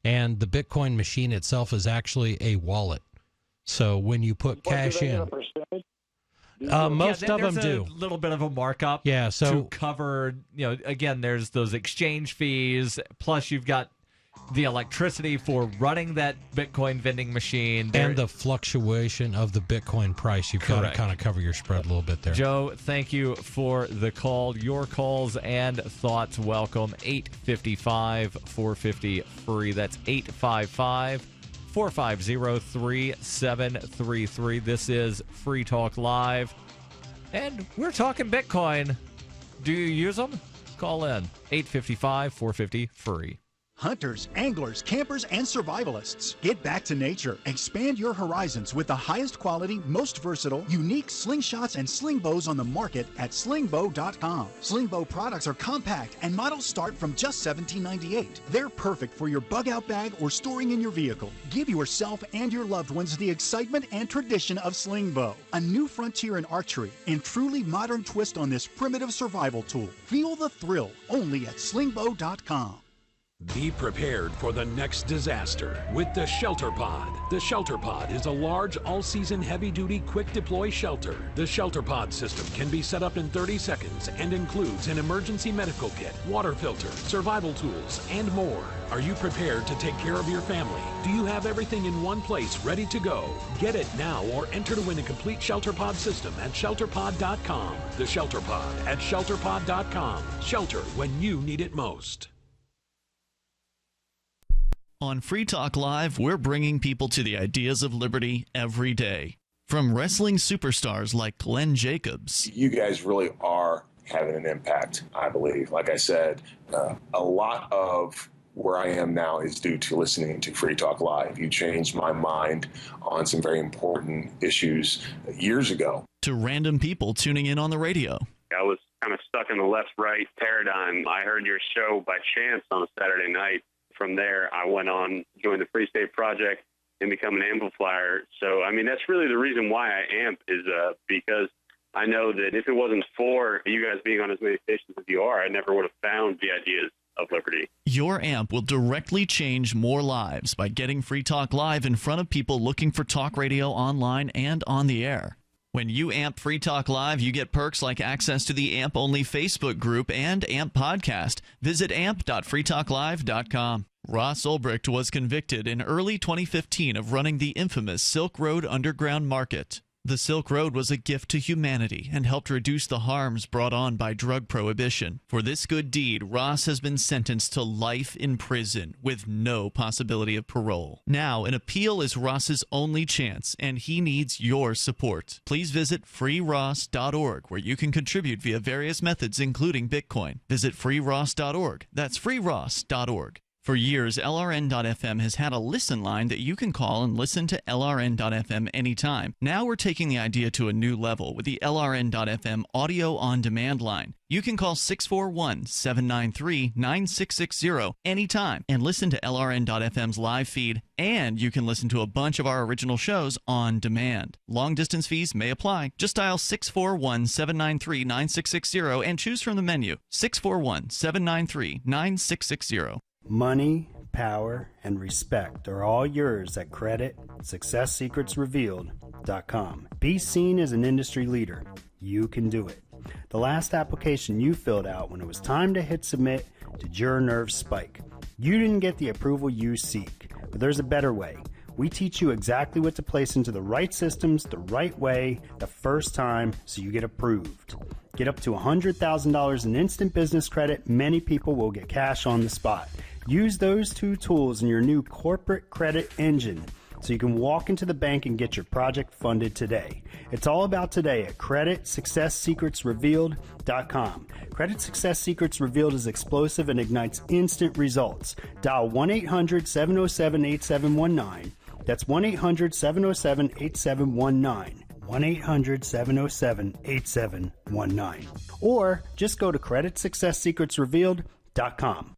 And the Bitcoin machine itself is actually a wallet. So when you put cash in, most of them do. A little bit of a markup. Yeah, so to cover, again, there's those exchange fees. Plus, you've got the electricity for running that Bitcoin vending machine. And the fluctuation of the Bitcoin price. You've got to kind of cover your spread a little bit there. Joe, thank you for the call. Your calls and thoughts welcome. 855-450-FREE. That's 855-450-3733. This is Free Talk Live. And we're talking Bitcoin. Do you use them? Call in. 855-450-FREE. Hunters, anglers, campers, and survivalists. Get back to nature. Expand your horizons with the highest quality, most versatile, unique slingshots and sling bows on the market at slingbow.com. Sling bow products are compact and models start from just $17.98. They're perfect for your bug out bag or storing in your vehicle. Give yourself and your loved ones the excitement and tradition of sling bow. A new frontier in archery and truly modern twist on this primitive survival tool. Feel the thrill only at slingbow.com. Be prepared for the next disaster with the Shelter Pod. The Shelter Pod is a large, all-season, heavy-duty, quick-deploy shelter. The Shelter Pod system can be set up in 30 seconds and includes an emergency medical kit, water filter, survival tools, and more. Are you prepared to take care of your family? Do you have everything in one place ready to go? Get it now or enter to win a complete Shelter Pod system at shelterpod.com. The Shelter Pod at shelterpod.com. Shelter when you need it most. On Free Talk Live, we're bringing people to the ideas of liberty every day. From wrestling superstars like Glenn Jacobs. You guys really are having an impact, I believe. Like I said, a lot of where I am now is due to listening to Free Talk Live. You changed my mind on some very important issues years ago. To random people tuning in on the radio. I was kind of stuck in the left-right paradigm. I heard your show by chance on a Saturday night. From there, I went on, joined the Free State Project, and become an amplifier. So, I mean, that's really the reason why I amp is because I know that if it wasn't for you guys being on as many stations as you are, I never would have found the ideas of liberty. Your amp will directly change more lives by getting Free Talk Live in front of people looking for talk radio online and on the air. When you amp Free Talk Live, you get perks like access to the AMP-only Facebook group and AMP podcast. Visit amp.freetalklive.com. Ross Ulbricht was convicted in early 2015 of running the infamous Silk Road Underground Market. The Silk Road was a gift to humanity and helped reduce the harms brought on by drug prohibition. For this good deed, Ross has been sentenced to life in prison with no possibility of parole. Now, an appeal is Ross's only chance, and he needs your support. Please visit freeross.org, where you can contribute via various methods, including Bitcoin. Visit freeross.org. That's freeross.org. For years, LRN.FM has had a listen line that you can call and listen to LRN.FM anytime. Now we're taking the idea to a new level with the LRN.FM audio on-demand line. You can call 641-793-9660 anytime and listen to LRN.FM's live feed, and you can listen to a bunch of our original shows on demand. Long-distance fees may apply. Just dial 641-793-9660 and choose from the menu 641-793-9660. Money, power, and respect are all yours at creditsuccesssecretsrevealed.com. Be seen as an industry leader. You can do it. The last application you filled out when it was time to hit submit did your nerves spike. You didn't get the approval you seek, but there's a better way. We teach you exactly what to place into the right systems the right way the first time so you get approved. Get up to $100,000 in instant business credit. Many people will get cash on the spot. Use those two tools in your new corporate credit engine so you can walk into the bank and get your project funded today. It's all about today at creditsuccesssecretsrevealed.com. Credit Success Secrets Revealed is explosive and ignites instant results. Dial 1-800-707-8719. That's 1-800-707-8719. 1-800-707-8719. Or just go to creditsuccesssecretsrevealed.com.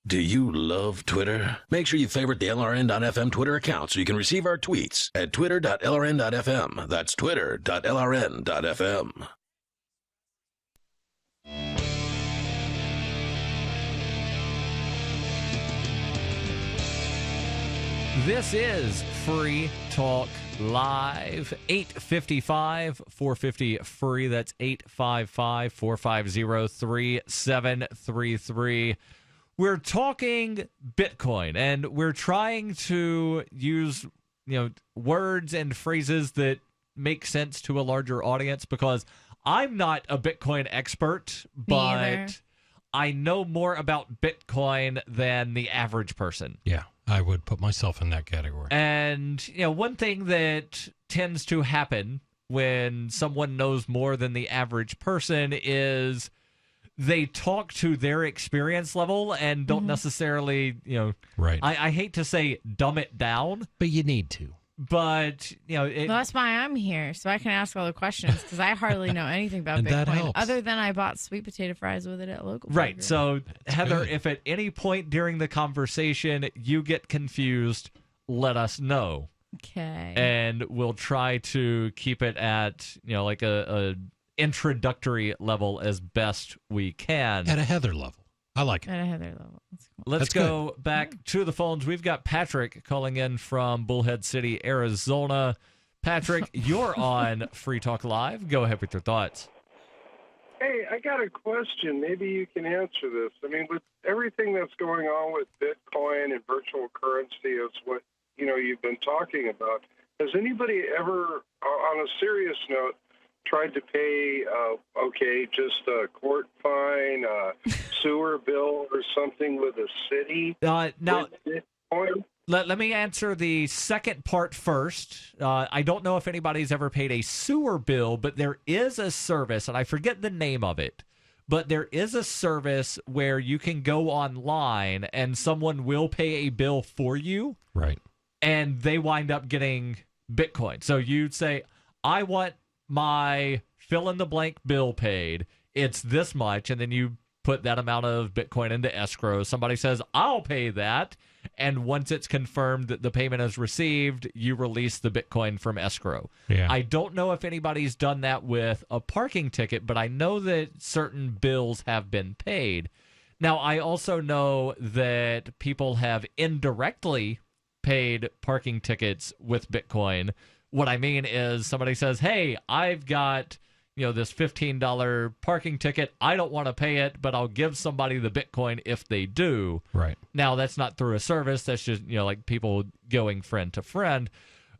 Do you love Twitter? Make sure you favorite the LRN.FM Twitter account so you can receive our tweets at twitter.lrn.fm. That's twitter.lrn.fm. This is Free Talk Live, 855-450-FREE. That's 855-450-3733. We're talking Bitcoin, and we're trying to use, words and phrases that make sense to a larger audience, because I'm not a Bitcoin expert, but I know more about Bitcoin than the average person. Yeah, I would put myself in that category. And, one thing that tends to happen when someone knows more than the average person is they talk to their experience level and don't necessarily, right. I hate to say dumb it down, but you need to. But, well, that's why I'm here, so I can ask all the questions, because I hardly know anything about and that Bitcoin helps. Other than I bought sweet potato fries with it at local. Right. Burger. So, That's Heather, good. if at any point during the conversation you get confused, let us know. Okay. And we'll try to keep it at, like a introductory level as best we can. At a Heather level. I like it. At a Heather level. That's cool. Let's go back to the phones. We've got Patrick calling in from Bullhead City, Arizona. Patrick, you're on Free Talk Live. Go ahead with your thoughts. Hey, I got a question. Maybe you can answer this. I mean, with everything that's going on with Bitcoin and virtual currency, is what you've been talking about. Has anybody ever, on a serious note, tried to pay, just a court fine, a sewer bill or something with a city? Now, with Bitcoin? Let me answer the second part first. I don't know if anybody's ever paid a sewer bill, but there is a service, and I forget the name of it, but there is a service where you can go online and someone will pay a bill for you. Right. And they wind up getting Bitcoin. So you'd say, I want my fill-in-the-blank bill paid. It's this much, and then you put that amount of Bitcoin into escrow. Somebody says, I'll pay that. And once it's confirmed that the payment is received, you release the Bitcoin from escrow. Yeah. I don't know if anybody's done that with a parking ticket, but I know that certain bills have been paid. Now, I also know that people have indirectly paid parking tickets with Bitcoin. What I mean is somebody says, hey, I've got this $15 parking ticket. I don't want to pay it, but I'll give somebody the Bitcoin if they do. Right. Now, that's not through a service. That's just, like people going friend to friend.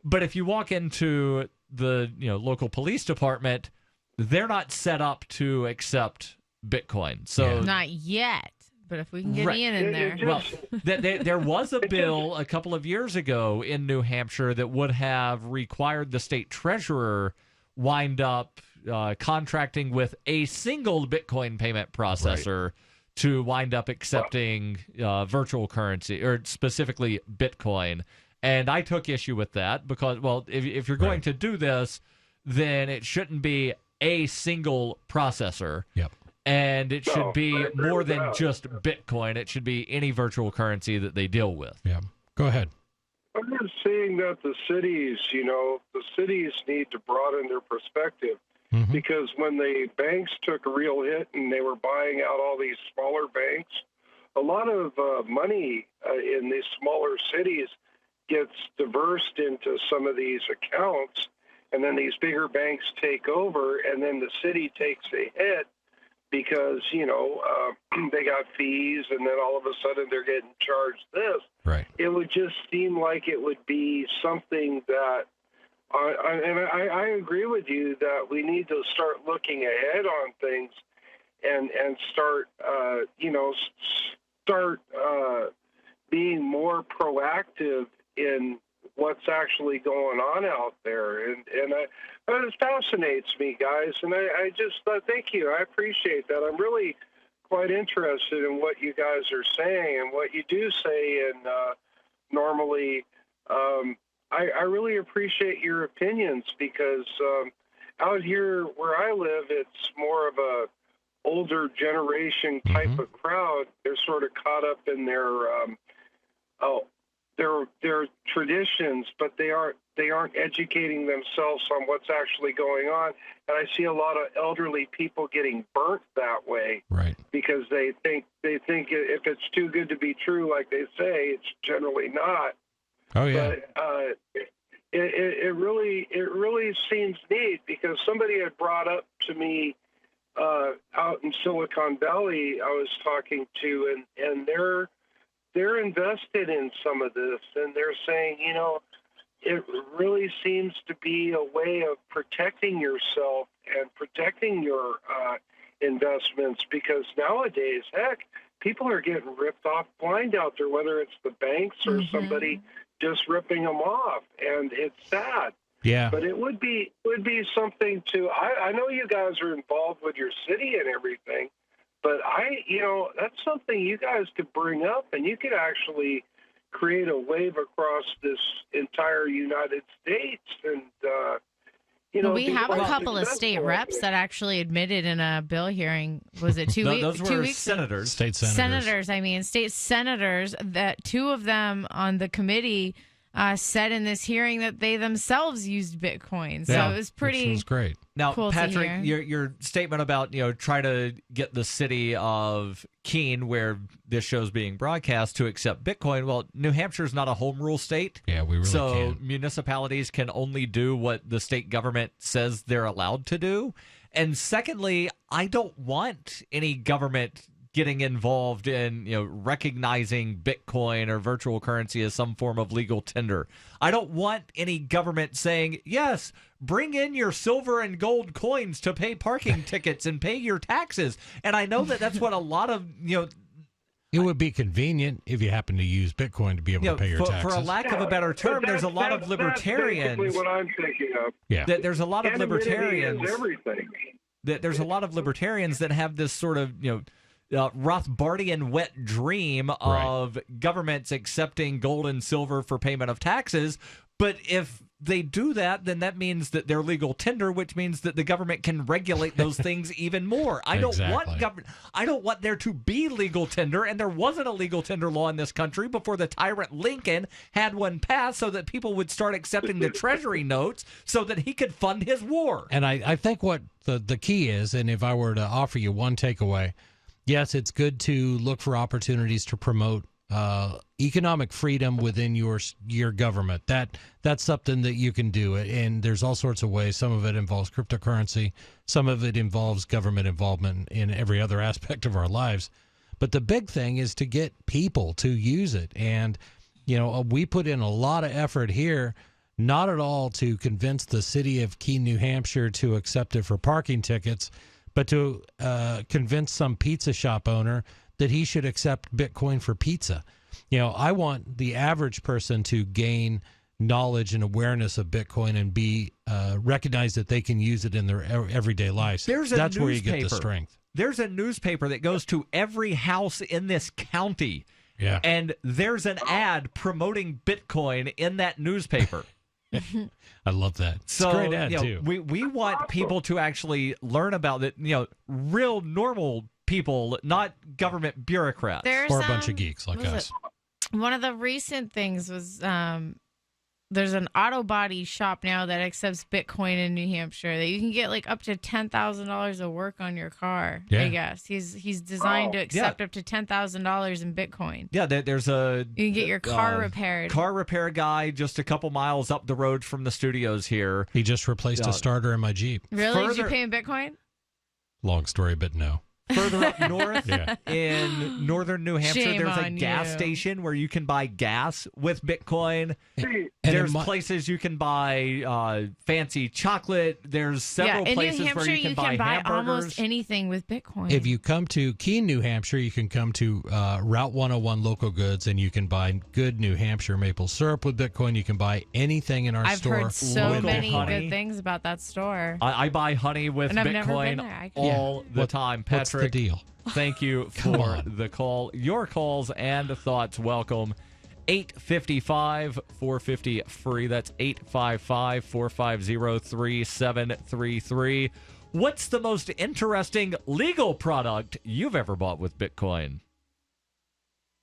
But if you walk into the, local police department, they're not set up to accept Bitcoin. So Not yet. But if we can get Ian in there. Well, there was a bill a couple of years ago in New Hampshire that would have required the state treasurer wind up contracting with a single Bitcoin payment processor to wind up accepting virtual currency, or specifically Bitcoin. And I took issue with that because, well, if you're going to do this, then it shouldn't be a single processor. Yep. And it should be more than just Bitcoin. It should be any virtual currency that they deal with. Yeah. Go ahead. I'm just seeing that the cities need to broaden their perspective. Because when the banks took a real hit and they were buying out all these smaller banks, a lot of money in these smaller cities gets dispersed into some of these accounts, and then these bigger banks take over, and then the city takes a hit because, they got fees, and then all of a sudden they're getting charged this. Right. It would just seem like it would be something that, I agree with you that we need to start looking ahead on things and start, being more proactive in what's actually going on out there. And it fascinates me, guys. And I just thank you. I appreciate that. I'm really quite interested in what you guys are saying and what you do say. And normally, I really appreciate your opinions because out here where I live, it's more of a older generation type of crowd. They're sort of caught up in their traditions, but they aren't educating themselves on what's actually going on. And I see a lot of elderly people getting burnt that way, right? Because they think if it's too good to be true, like they say, it's generally not. Oh yeah. But it really seems neat because somebody had brought up to me out in Silicon Valley. I was talking to, and they're invested in some of this, and they're saying, it really seems to be a way of protecting yourself and protecting your investments because nowadays, heck, people are getting ripped off blind out there, whether it's the banks or somebody just ripping them off, and it's sad. Yeah. But it would be something to. I know you guys are involved with your city and everything, but that's something you guys could bring up, and you could actually create a wave across this entire United States, and we have a couple of state reps that actually admitted in a bill hearing. Was it 2 weeks? Those were 2 weeks? senators. State senators. State senators. That two of them on the committee said in this hearing that they themselves used Bitcoin. So it was pretty. Which was great. Now, cool Patrick, your statement about try to get the city of Keene, where this show's being broadcast, to accept Bitcoin. Well, New Hampshire's not a home rule state. Yeah, we really so can. Municipalities can only do what the state government says they're allowed to do. And secondly, I don't want any government getting involved in recognizing Bitcoin or virtual currency as some form of legal tender. I don't want any government saying, yes, bring in your silver and gold coins to pay parking tickets and pay your taxes. And I know that that's what a lot of It would be convenient if you happen to use Bitcoin to be able to pay your taxes. For a lack of a better term, there's a lot of libertarians. That's basically what I'm thinking of. Yeah. There's a lot of libertarians. Is everything. there's a lot of libertarians that have this sort of, Rothbardian wet dream of governments accepting gold and silver for payment of taxes. But if they do that, then that means that they're legal tender, which means that the government can regulate those things even more. I don't want there to be legal tender, and there wasn't a legal tender law in this country before the tyrant Lincoln had one passed so that people would start accepting the treasury notes so that he could fund his war. And I think what the key is, and if I were to offer you one takeaway, yes, it's good to look for opportunities to promote economic freedom within your government. That's something that you can do, and there's all sorts of ways. Some of it involves cryptocurrency, some of it involves government involvement in every other aspect of our lives. But the big thing is to get people to use it, and we put in a lot of effort here, not at all to convince the city of Keene, New Hampshire to accept it for parking tickets, but to convince some pizza shop owner that he should accept Bitcoin for pizza. I want the average person to gain knowledge and awareness of Bitcoin and be recognized that they can use it in their everyday lives. That's where you get the strength. There's a newspaper that goes to every house in this county. Yeah. And there's an ad promoting Bitcoin in that newspaper. I love that. It's a great ad, too. We want people to actually learn about it, real normal people, not government bureaucrats. Or a bunch of geeks like us. One of the recent things was there's an auto body shop now that accepts Bitcoin in New Hampshire that you can get like up to $10,000 of work on your car. Yeah. I guess he's designed to accept up to $10,000 in Bitcoin. Yeah, there's a you can get your car repaired. Car repair guy just a couple miles up the road from the studios here. He just replaced a starter in my Jeep. Really? Did you pay in Bitcoin? Long story, but no. Further up north in northern New Hampshire, there's a gas station where you can buy gas with Bitcoin. There's places you can buy fancy chocolate. There's several places in New Hampshire, where you can buy hamburgers. almost anything with Bitcoin. If you come to Keene, New Hampshire, you can come to Route 101 Local Goods, and you can buy good New Hampshire maple syrup with Bitcoin. You can buy anything in our store. I've heard so many good things about that store. I buy honey with Bitcoin all the time. Patrick, what's the deal? Thank you for the call. Your calls and thoughts welcome. 855-450-FREE. That's 855-450-3733. What's the most interesting legal product you've ever bought with Bitcoin?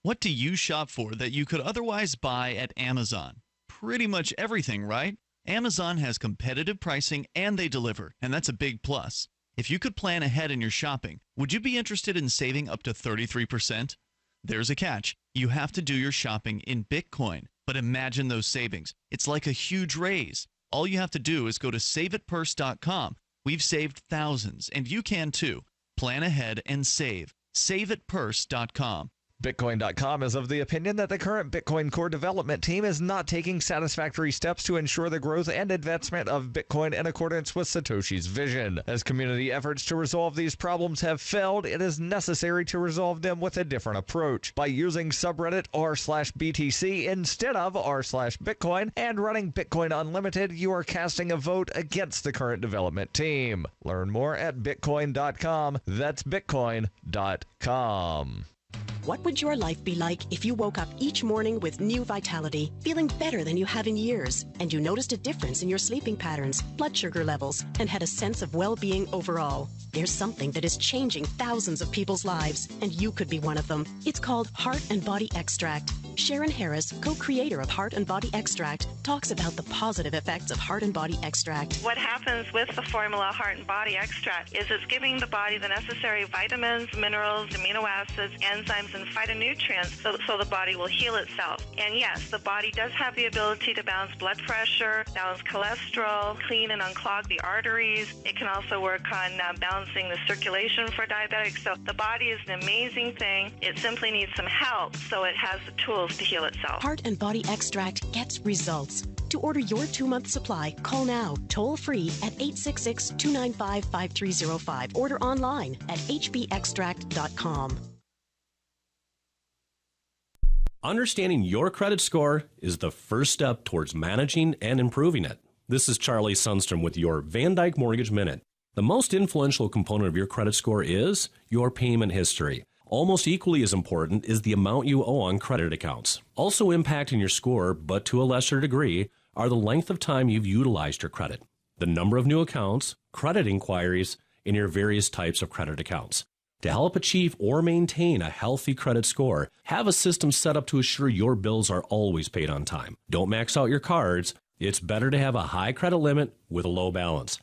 What do you shop for that you could otherwise buy at Amazon? Pretty much everything, right? Amazon has competitive pricing and they deliver, and that's a big plus. If you could plan ahead in your shopping, would you be interested in saving up to 33%? There's a catch. You have to do your shopping in Bitcoin. But imagine those savings. It's like a huge raise. All you have to do is go to saveitpurse.com. We've saved thousands, and you can too. Plan ahead and save. Saveitpurse.com. Bitcoin.com is of the opinion that the current Bitcoin core development team is not taking satisfactory steps to ensure the growth and advancement of Bitcoin in accordance with Satoshi's vision. As community efforts to resolve these problems have failed, it is necessary to resolve them with a different approach. By using subreddit r/BTC instead of r/Bitcoin and running Bitcoin Unlimited, you are casting a vote against the current development team. Learn more at Bitcoin.com. That's Bitcoin.com. What would your life be like if you woke up each morning with new vitality, feeling better than you have in years, and you noticed a difference in your sleeping patterns, blood sugar levels, and had a sense of well-being overall? There's something that is changing thousands of people's lives, and you could be one of them. It's called Heart and Body Extract. Sharon Harris, co-creator of Heart and Body Extract, talks about the positive effects of Heart and Body Extract. What happens with the formula Heart and Body Extract is it's giving the body the necessary vitamins, minerals, amino acids, enzymes, and phytonutrients so the body will heal itself. And yes, the body does have the ability to balance blood pressure, balance cholesterol, clean and unclog the arteries. It can also work on balancing the circulation for diabetics. So the body is an amazing thing. It simply needs some help so it has the tools to heal itself. Heart and Body Extract gets results. To order your 2-month supply, call now, toll free at 866-295-5305. Order online at hbextract.com. Understanding your credit score is the first step towards managing and improving it. This is Charlie Sundstrom with your Van Dyke Mortgage Minute. The most influential component of your credit score is your payment history. Almost equally as important is the amount you owe on credit accounts. Also impacting your score, but to a lesser degree, are the length of time you've utilized your credit, the number of new accounts, credit inquiries, and your various types of credit accounts. To help achieve or maintain a healthy credit score, have a system set up to assure your bills are always paid on time. Don't max out your cards. It's better to have a high credit limit with a low balance.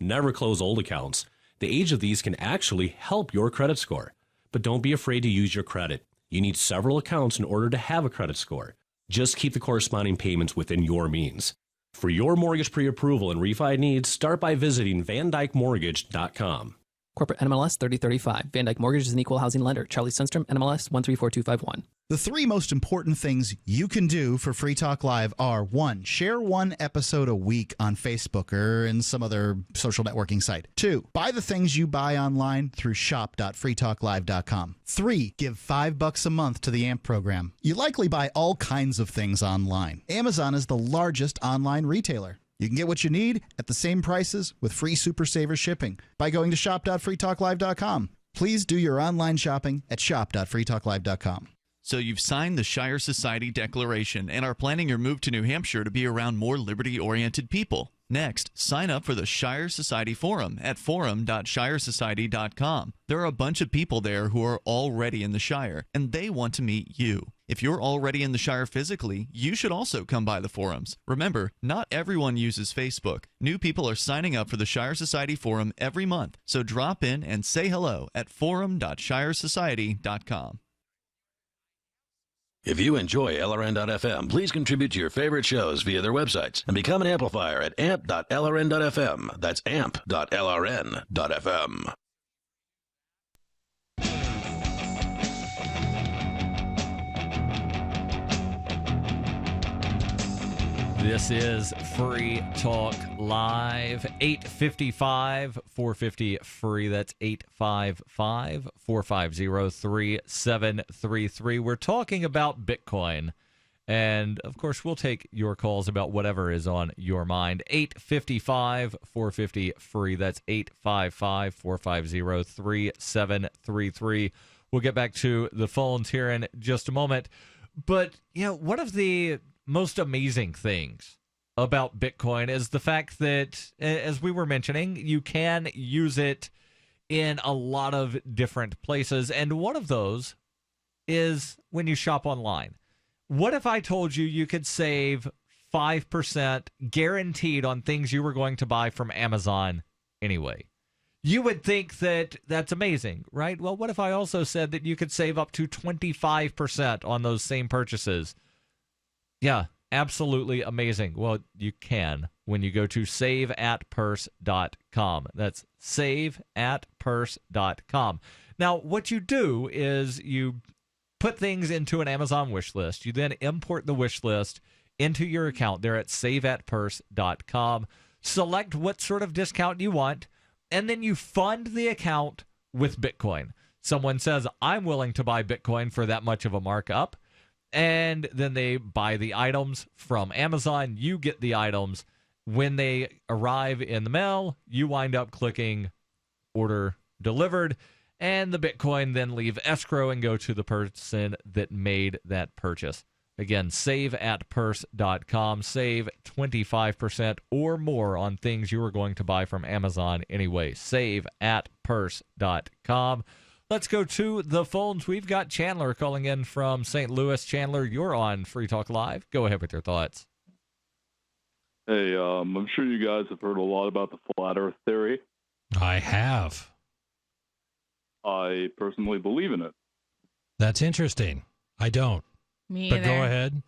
Never close old accounts. The age of these can actually help your credit score. But don't be afraid to use your credit. You need several accounts in order to have a credit score. Just keep the corresponding payments within your means. For your mortgage pre-approval and refi needs, start by visiting VanDykeMortgage.com. Corporate NMLS 3035. Van Dyke Mortgage is an equal housing lender. Charlie Sundstrom, NMLS 134251. The three most important things you can do for Free Talk Live are: 1, share one episode a week on Facebook or in some other social networking site. 2, buy the things you buy online through shop.freetalklive.com. 3, give $5 a month to the AMP program. You likely buy all kinds of things online. Amazon is the largest online retailer. You can get what you need at the same prices with free Super Saver shipping by going to shop.freetalklive.com. Please do your online shopping at shop.freetalklive.com. So you've signed the Shire Society Declaration and are planning your move to New Hampshire to be around more liberty-oriented people. Next, sign up for the Shire Society Forum at forum.shiresociety.com. There are a bunch of people there who are already in the Shire, and they want to meet you. If you're already in the Shire physically, you should also come by the forums. Remember, not everyone uses Facebook. New people are signing up for the Shire Society Forum every month, so drop in and say hello at forum.shiresociety.com. If you enjoy LRN.FM, please contribute to your favorite shows via their websites and become an amplifier at amp.lrn.fm. That's amp.lrn.fm. This is Free Talk Live, 855-450 free. That's 855-450-3733. We're talking about Bitcoin. And, of course, we'll take your calls about whatever is on your mind. 855-450 free. That's 855-450-3733. We'll get back to the phones here in just a moment. But, you know, one of the most amazing things about Bitcoin is the fact that, as we were mentioning, you can use it in a lot of different places. And one of those is when you shop online. What if I told you you could save 5% guaranteed on things you were going to buy from Amazon anyway? You would think that that's amazing, right? Well, what if I also said that you could save up to 25% on those same purchases? Yeah, absolutely amazing. Well, you can when you go to saveatpurse.com. That's saveatpurse.com. Now, what you do is you put things into an Amazon wish list. You then import the wish list into your account there at saveatpurse.com. Select what sort of discount you want, and then you fund the account with Bitcoin. Someone says, I'm willing to buy Bitcoin for that much of a markup. And then they buy the items from Amazon. You get the items. When they arrive in the mail, you wind up clicking order delivered, and the Bitcoin then leave escrow and go to the person that made that purchase. Again, saveatpurse.com. Save 25% or more on things you are going to buy from Amazon anyway. Saveatpurse.com. Let's go to the phones. We've got Chandler calling in from St. Louis. Chandler, you're on Free Talk Live. Go ahead with your thoughts. Hey, I'm sure you guys have heard a lot about the flat Earth theory. I have. I personally believe in it. That's interesting. I don't. Me but either. Go ahead.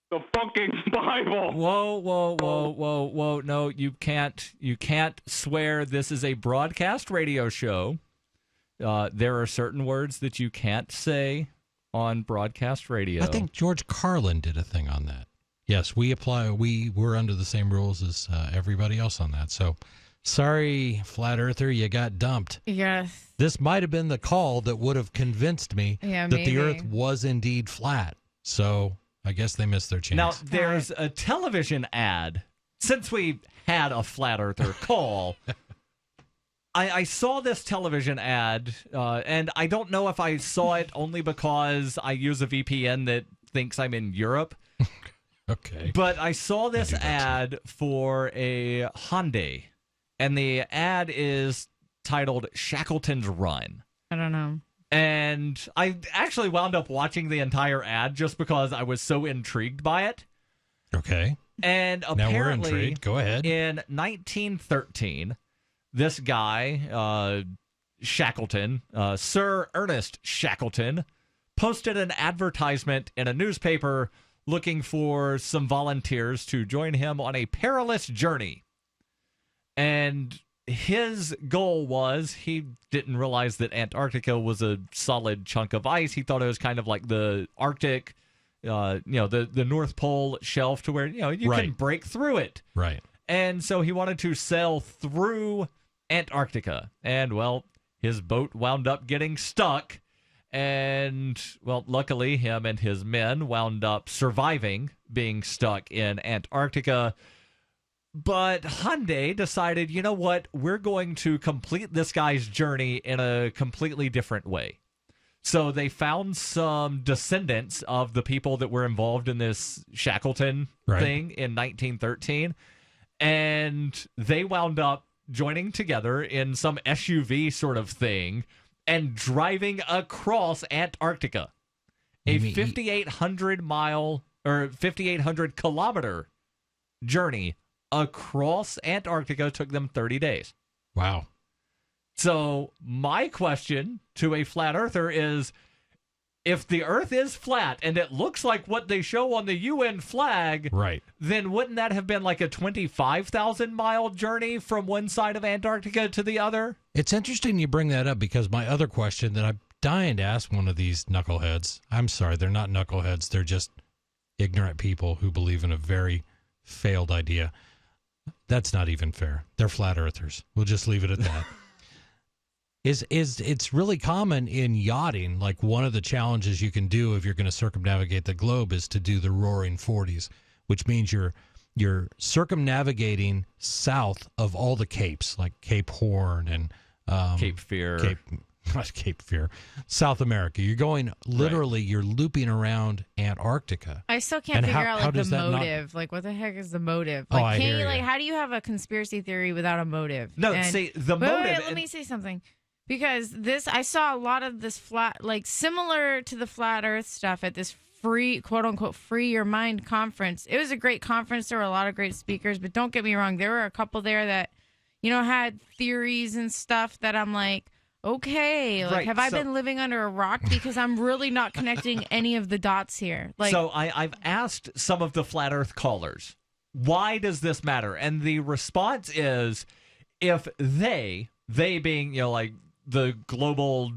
The fucking Bible. Whoa. No, you can't swear. This is a broadcast radio show. There are certain words that you can't say on broadcast radio. I think George Carlin did a thing on that. Yes, we apply. We're under the same rules as everybody else on that. So, sorry, flat earther, you got dumped. Yes. This might have been the call that would have convinced me that the Earth was indeed flat. So, I guess they missed their chance. Now, there's a television ad since we had a flat earther call, I saw this television ad, and I don't know if I saw it only because I use a VPN that thinks I'm in Europe. Okay. But I saw this ad for a Hyundai, and the ad is titled Shackleton's Run. I don't know. And I actually wound up watching the entire ad just because I was so intrigued by it. Okay. And Now we're apparently, intrigued. Go ahead. In 1913, this guy, Shackleton, Sir Ernest Shackleton, posted an advertisement in a newspaper looking for some volunteers to join him on a perilous journey. And his goal was, he didn't realize that Antarctica was a solid chunk of ice. He thought it was kind of like the Arctic, the North Pole shelf, to where, you can break through it. Right. And so he wanted to sail through Antarctica. And, well, his boat wound up getting stuck. And, well, luckily him and his men wound up surviving being stuck in Antarctica. But Hyundai decided, you know what, we're going to complete this guy's journey in a completely different way. So they found some descendants of the people that were involved in this Shackleton thing in 1913. And they wound up joining together in some SUV sort of thing and driving across Antarctica. A 5,800 kilometer journey across Antarctica took them 30 days. Wow. So my question to a flat earther is, if the Earth is flat and it looks like what they show on the UN flag, then wouldn't that have been like a 25,000-mile journey from one side of Antarctica to the other? It's interesting you bring that up, because my other question that I'm dying to ask one of these knuckleheads, I'm sorry, they're not knuckleheads, they're just ignorant people who believe in a very failed idea. That's not even fair. They're flat earthers. We'll just leave it at that. It's really common in yachting. Like, one of the challenges you can do if you're going to circumnavigate the globe is to do the Roaring 40s, which means you're circumnavigating south of all the capes, like Cape Horn and Cape Fear. Not Cape Fear. South America. You're going literally. You're looping around Antarctica. I still can't figure out the motive. Like, what the heck is the motive? Like, I hear you. how do you have a conspiracy theory without a motive? No, see, the motive. Wait, let me say something. Because I saw a lot of this similar to the flat Earth stuff at this free, quote unquote, free your mind conference. It was a great conference. There were a lot of great speakers, but don't get me wrong. There were a couple there that, had theories and stuff that I'm like, okay, have I been living under a rock? Because I'm really not connecting any of the dots here. So I've asked some of the flat Earth callers, why does this matter? And the response is, if they being, the global,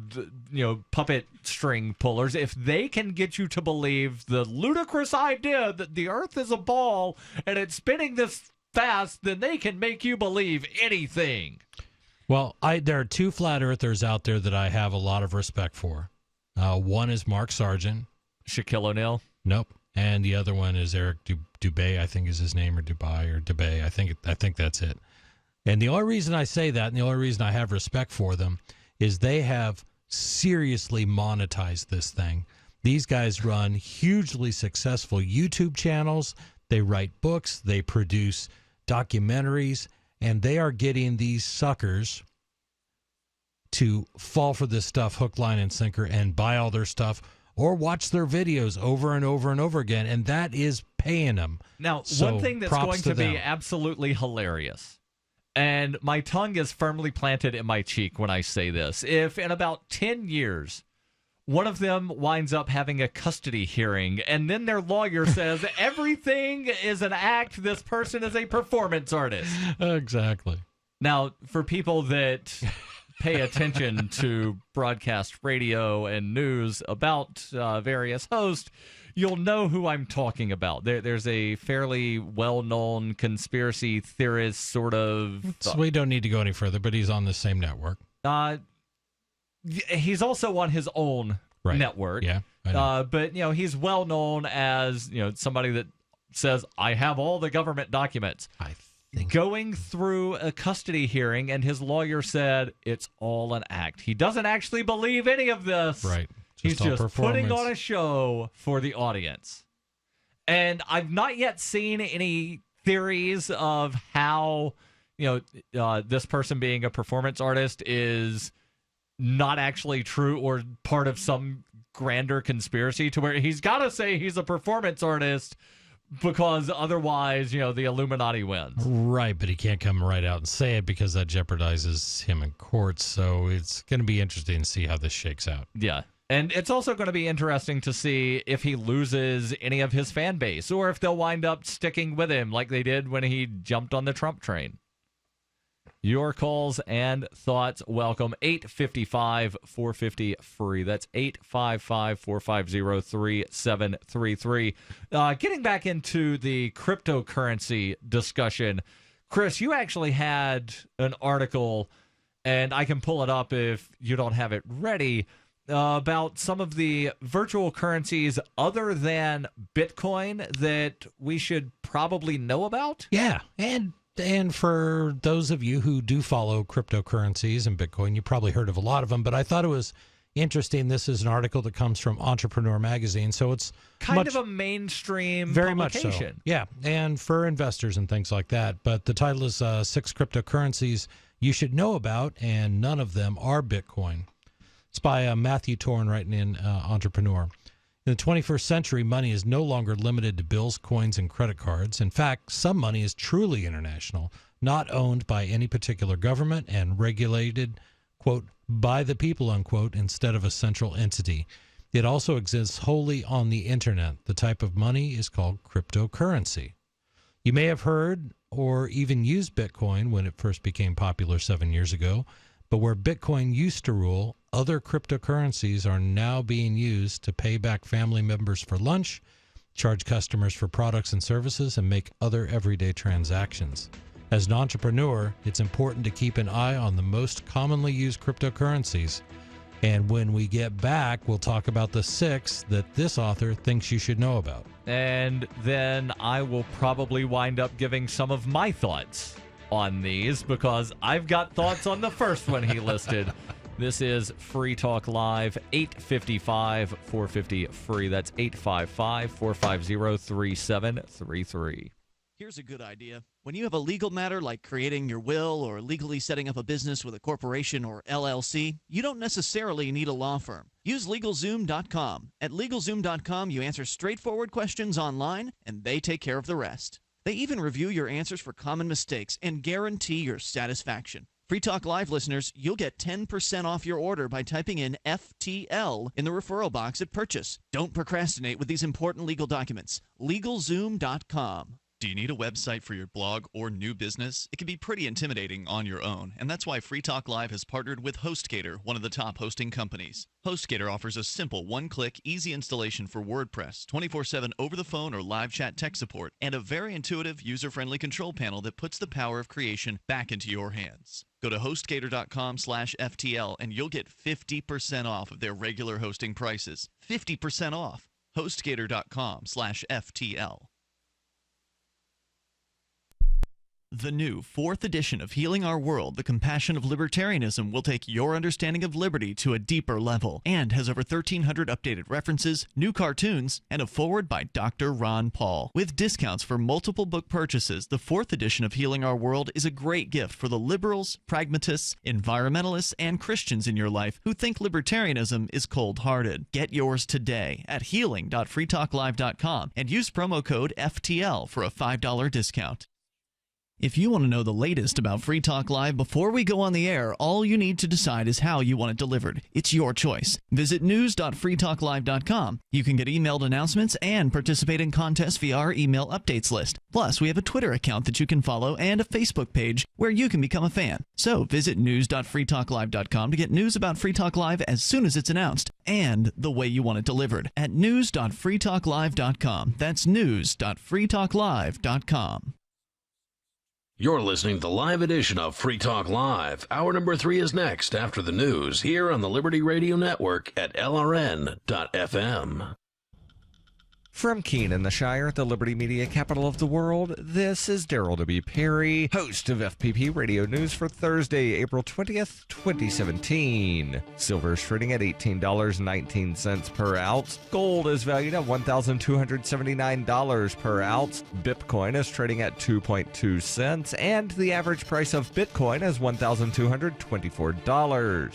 puppet string pullers, if they can get you to believe the ludicrous idea that the Earth is a ball and it's spinning this fast, then they can make you believe anything. Well, there are two flat earthers out there that I have a lot of respect for. One is Mark Sargent. Shaquille O'Neal? Nope. And the other one is Eric Dubay, I think is his name, or Dubai, or Dubay. I think that's it. And the only reason I say that, and the only reason I have respect for them, is they have seriously monetized this thing. These guys run hugely successful YouTube channels. They write books. They produce documentaries. And they are getting these suckers to fall for this stuff hook, line, and sinker and buy all their stuff or watch their videos over and over and over again. And that is paying them. Now, one thing that's going to be absolutely hilarious, and my tongue is firmly planted in my cheek when I say this, if in about 10 years, one of them winds up having a custody hearing, and then their lawyer says everything is an act, this person is a performance artist. Exactly. Now, for people that pay attention to broadcast radio and news about various hosts, you'll know who I'm talking about. There's a fairly well-known conspiracy theorist sort of... So we don't need to go any further, but he's on the same network. He's also on his own network. Yeah, I know. But, he's well-known as, somebody that says, I have all the government documents. Going through a custody hearing, and his lawyer said it's all an act. He doesn't actually believe any of this. Right. He's just putting on a show for the audience. And I've not yet seen any theories of how, this person being a performance artist is not actually true or part of some grander conspiracy to where he's got to say he's a performance artist because otherwise, the Illuminati wins. Right, but he can't come right out and say it because that jeopardizes him in court. So it's going to be interesting to see how this shakes out. Yeah. And it's also going to be interesting to see if he loses any of his fan base or if they'll wind up sticking with him like they did when he jumped on the Trump train. Your calls and thoughts welcome. 855-450-FREE. That's 855-450-3733. Getting back into the cryptocurrency discussion, Chris, you actually had an article, and I can pull it up if you don't have it ready, about some of the virtual currencies other than Bitcoin that we should probably know about? Yeah, and for those of you who do follow cryptocurrencies and Bitcoin, you probably heard of a lot of them, but I thought it was interesting. This is an article that comes from Entrepreneur Magazine, so it's kind of a mainstream very publication. Much so. Yeah, and for investors and things like that. But the title is 6 Cryptocurrencies You Should Know About, and none of them are Bitcoin. It's by Matthew Torn, writing in Entrepreneur. In the 21st century, money is no longer limited to bills, coins, and credit cards. In fact, some money is truly international, not owned by any particular government and regulated, quote, by the people, unquote, instead of a central entity. It also exists wholly on the internet. The type of money is called cryptocurrency. You may have heard or even used Bitcoin when it first became popular 7 years ago, but where Bitcoin used to rule, other cryptocurrencies are now being used to pay back family members for lunch, charge customers for products and services, and make other everyday transactions. As an entrepreneur, it's important to keep an eye on the most commonly used cryptocurrencies. And when we get back, we'll talk about the 6 that this author thinks you should know about. And then I will probably wind up giving some of my thoughts on these because I've got thoughts on the first one he listed. This is Free Talk Live, 855-450-FREE. That's 855-450-3733. Here's a good idea. When you have a legal matter like creating your will or legally setting up a business with a corporation or LLC, you don't necessarily need a law firm. Use LegalZoom.com. At LegalZoom.com, you answer straightforward questions online, and they take care of the rest. They even review your answers for common mistakes and guarantee your satisfaction. Free Talk Live listeners, you'll get 10% off your order by typing in FTL in the referral box at purchase. Don't procrastinate with these important legal documents. LegalZoom.com. Do you need a website for your blog or new business? It can be pretty intimidating on your own, and that's why Free Talk Live has partnered with HostGator, one of the top hosting companies. HostGator offers a simple one-click, easy installation for WordPress, 24/7 over-the-phone or live chat tech support, and a very intuitive, user-friendly control panel that puts the power of creation back into your hands. Go to HostGator.com/FTL and you'll get 50% off of their regular hosting prices. 50% off. HostGator.com/FTL. The new 4th edition of Healing Our World, The Compassion of Libertarianism, will take your understanding of liberty to a deeper level and has over 1,300 updated references, new cartoons, and a foreword by Dr. Ron Paul. With discounts for multiple book purchases, the 4th edition of Healing Our World is a great gift for the liberals, pragmatists, environmentalists, and Christians in your life who think libertarianism is cold-hearted. Get yours today at healing.freetalklive.com and use promo code FTL for a $5 discount. If you want to know the latest about Free Talk Live before we go on the air, all you need to decide is how you want it delivered. It's your choice. Visit news.freetalklive.com. You can get emailed announcements and participate in contests via our email updates list. Plus, we have a Twitter account that you can follow and a Facebook page where you can become a fan. So visit news.freetalklive.com to get news about Free Talk Live as soon as it's announced and the way you want it delivered at news.freetalklive.com. That's news.freetalklive.com. You're listening to the live edition of Free Talk Live. Hour number 3 is next after the news here on the Liberty Radio Network at LRN.FM. From Keene in the Shire, the Liberty Media capital of the world, this is Darryl W. Perry, host of FPP Radio News for Thursday, April 20th, 2017. Silver is trading at $18.19 per ounce. Gold is valued at $1,279 per ounce. Bitcoin is trading at 2.2 cents, and the average price of Bitcoin is $1,224.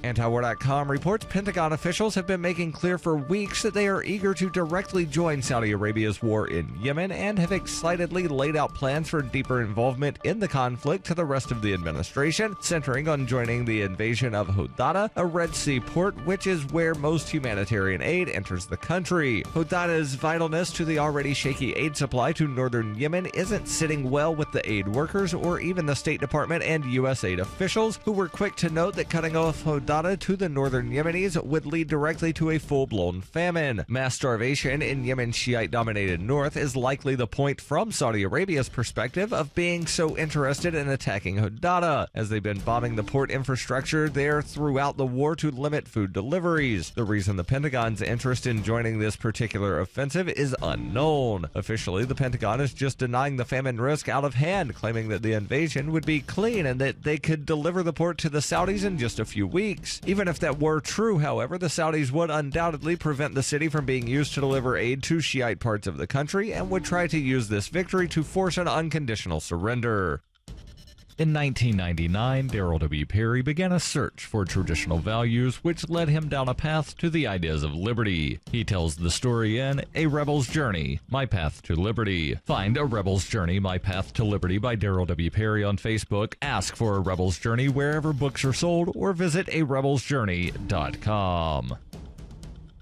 Antiwar.com reports Pentagon officials have been making clear for weeks that they are eager to directly join Saudi Arabia's war in Yemen and have excitedly laid out plans for deeper involvement in the conflict to the rest of the administration, centering on joining the invasion of Hodeidah, a Red Sea port which is where most humanitarian aid enters the country. Hodeidah's vitalness to the already shaky aid supply to northern Yemen isn't sitting well with the aid workers or even the State Department and U.S. aid officials, who were quick to note that cutting off Hodeidah to the northern Yemenis would lead directly to a full-blown famine. Mass starvation in Yemen's Shiite-dominated north is likely the point from Saudi Arabia's perspective of being so interested in attacking Hodeidah, as they've been bombing the port infrastructure there throughout the war to limit food deliveries. The reason the Pentagon's interest in joining this particular offensive is unknown. Officially, the Pentagon is just denying the famine risk out of hand, claiming that the invasion would be clean and that they could deliver the port to the Saudis in just a few weeks. Even if that were true, however, the Saudis would undoubtedly prevent the city from being used to deliver aid to Shiite parts of the country and would try to use this victory to force an unconditional surrender. In 1999, Darryl W. Perry began a search for traditional values, which led him down a path to the ideas of liberty. He tells the story in A Rebel's Journey, My Path to Liberty. Find A Rebel's Journey, My Path to Liberty by Darryl W. Perry on Facebook, ask for A Rebel's Journey wherever books are sold, or visit arebelsjourney.com.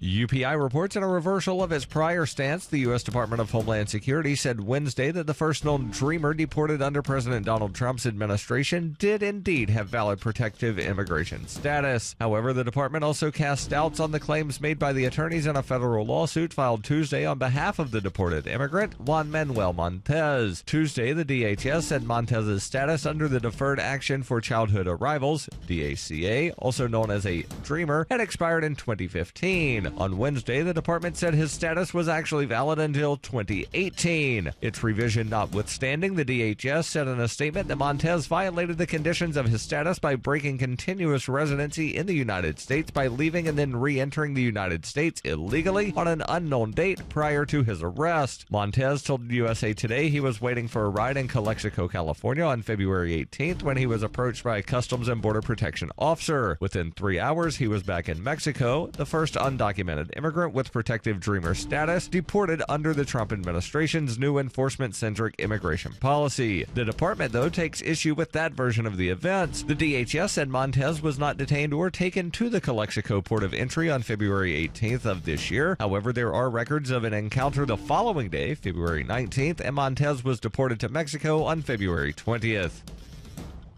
UPI reports in a reversal of its prior stance. The U.S. Department of Homeland Security said Wednesday that the first known dreamer deported under President Donald Trump's administration did indeed have valid protective immigration status. However, the department also cast doubts on the claims made by the attorneys in a federal lawsuit filed Tuesday on behalf of the deported immigrant, Juan Manuel Montez. Tuesday, the DHS said Montez's status under the Deferred Action for Childhood Arrivals, DACA, also known as a dreamer, had expired in 2015. On Wednesday, the department said his status was actually valid until 2018. Its revision notwithstanding, the DHS said in a statement that Montez violated the conditions of his status by breaking continuous residency in the United States by leaving and then re-entering the United States illegally on an unknown date prior to his arrest. Montez told USA Today he was waiting for a ride in Calexico, California on February 18th when he was approached by a Customs and Border Protection officer. Within 3 hours, he was back in Mexico, the first undocumented immigrant with protective dreamer status deported under the Trump administration's new enforcement-centric immigration policy. The department, though, takes issue with that version of the events. The DHS said Montez was not detained or taken to the Calexico port of entry on February 18th of this year. However, there are records of an encounter the following day, February 19th, and Montez was deported to Mexico on February 20th.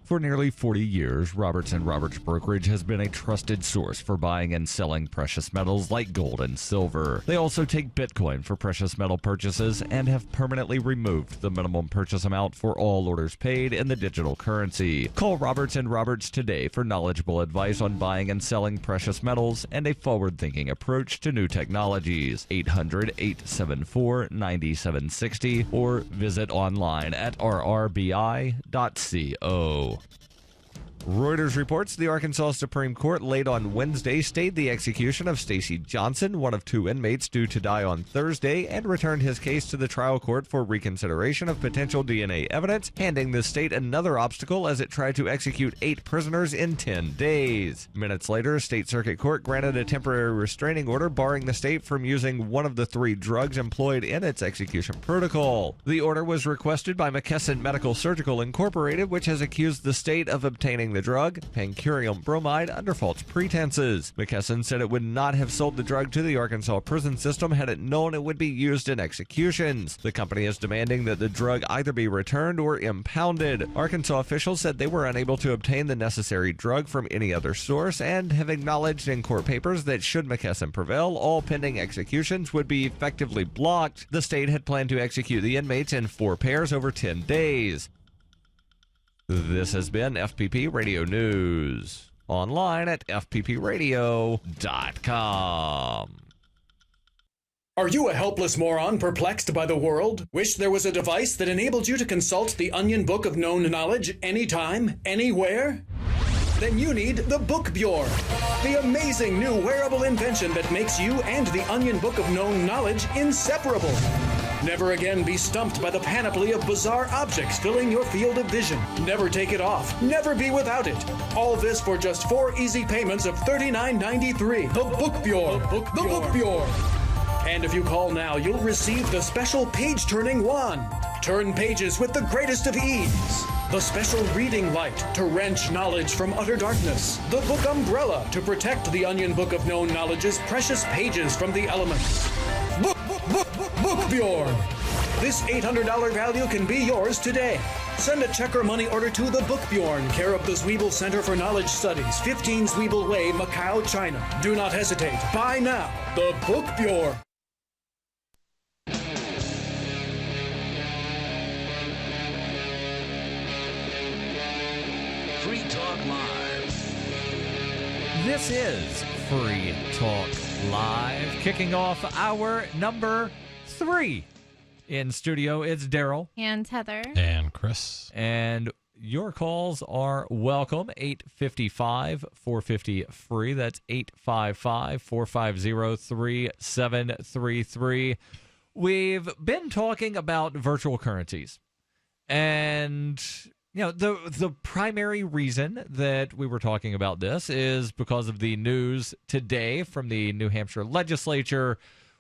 For nearly 40 years, Roberts & Roberts Brokerage has been a trusted source for buying and selling precious metals like gold and silver. They also take Bitcoin for precious metal purchases and have permanently removed the minimum purchase amount for all orders paid in the digital currency. Call Roberts & Roberts today for knowledgeable advice on buying and selling precious metals and a forward-thinking approach to new technologies. 800-874-9760 or visit online at rrbi.co. Reuters reports the Arkansas Supreme Court late on Wednesday stayed the execution of Stacey Johnson, one of 2 inmates due to die on Thursday, and returned his case to the trial court for reconsideration of potential DNA evidence, handing the state another obstacle as it tried to execute 8 prisoners in 10 days. Minutes later, State Circuit Court granted a temporary restraining order barring the state from using one of the 3 drugs employed in its execution protocol. The order was requested by McKesson Medical Surgical Incorporated, which has accused the state of obtaining the drug, pancurium bromide, under false pretenses. McKesson said it would not have sold the drug to the Arkansas prison system had it known it would be used in executions. The company is demanding that the drug either be returned or impounded. Arkansas officials said they were unable to obtain the necessary drug from any other source and have acknowledged in court papers that should McKesson prevail, all pending executions would be effectively blocked. The state had planned to execute the inmates in 4 pairs over 10 days. This has been FPP Radio News. Online at fppradio.com. Are you a helpless moron perplexed by the world? Wish there was a device that enabled you to consult the Onion Book of Known Knowledge anytime, anywhere? Then you need the Book Bjorn, the amazing new wearable invention that makes you and the Onion Book of Known Knowledge inseparable. Never again be stumped by the panoply of bizarre objects filling your field of vision. Never take it off. Never be without it. All this for just 4 easy payments of $39.93. The Book Bjorn. The Book Bjorn. And if you call now, you'll receive the special page-turning wand. Turn pages with the greatest of ease. The special reading light to wrench knowledge from utter darkness. The book umbrella to protect the Onion Book of Known Knowledge's precious pages from the elements. Book Bjorn. This $800 value can be yours today. Send a check or money order to the Book Bjorn, care of the Zwiebel Center for Knowledge Studies, 15 Zwiebel Way, Macau, China. Do not hesitate. Buy now. The Book Bjorn. Free Talk Live. This is Free Talk Live, kicking off hour number 3. In studio, it's Darryl. And Heather. And Chris. And your calls are welcome. 855-450-FREE. That's 855-450-3733. We've been talking about virtual currencies. And, you know, the primary reason that we were talking about this is because of the news today from the New Hampshire legislature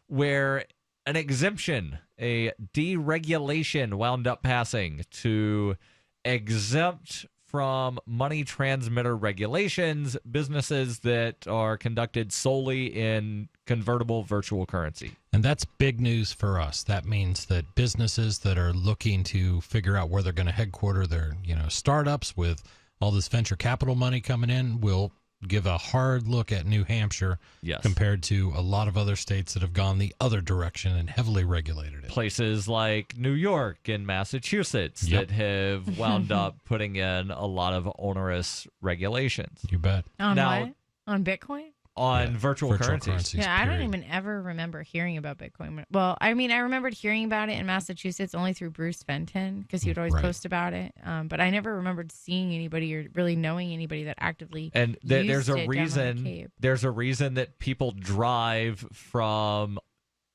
where an exemption, a deregulation wound up passing to exempt from money transmitter regulations businesses that are conducted solely in convertible virtual currency. And that's big news for us. That means that businesses that are looking to figure out where they're going to headquarter their, startups with all this venture capital money coming in will give a hard look at New Hampshire compared to a lot of other states that have gone the other direction and heavily regulated it. Places like New York and Massachusetts that have wound up putting in a lot of onerous regulations. You bet. On what? On Bitcoin? On virtual currencies. Yeah, I don't even ever remember hearing about Bitcoin. Well, I mean, I remembered hearing about it in Massachusetts only through Bruce Fenton because he would always post about it. But I never remembered seeing anybody or really knowing anybody that actively and there's a reason. the There's a reason that people drive from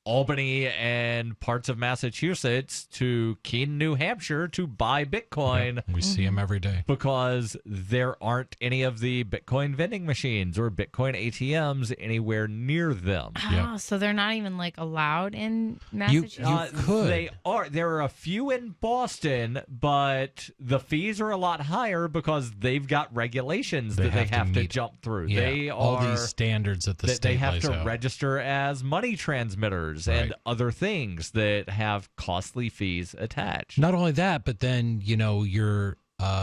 Albany and parts of Massachusetts to Keene, New Hampshire to buy Bitcoin. Yeah, we see them every day. Because there aren't any of the Bitcoin vending machines or Bitcoin ATMs anywhere near them. Oh, so they're not even allowed in Massachusetts? You could. They are. There are a few in Boston, but the fees are a lot higher because they've got regulations that they have to jump through. Yeah, They are all these standards at the state they have lays to out. register as money transmitters and other things that have costly fees attached. Not only that, but then, you're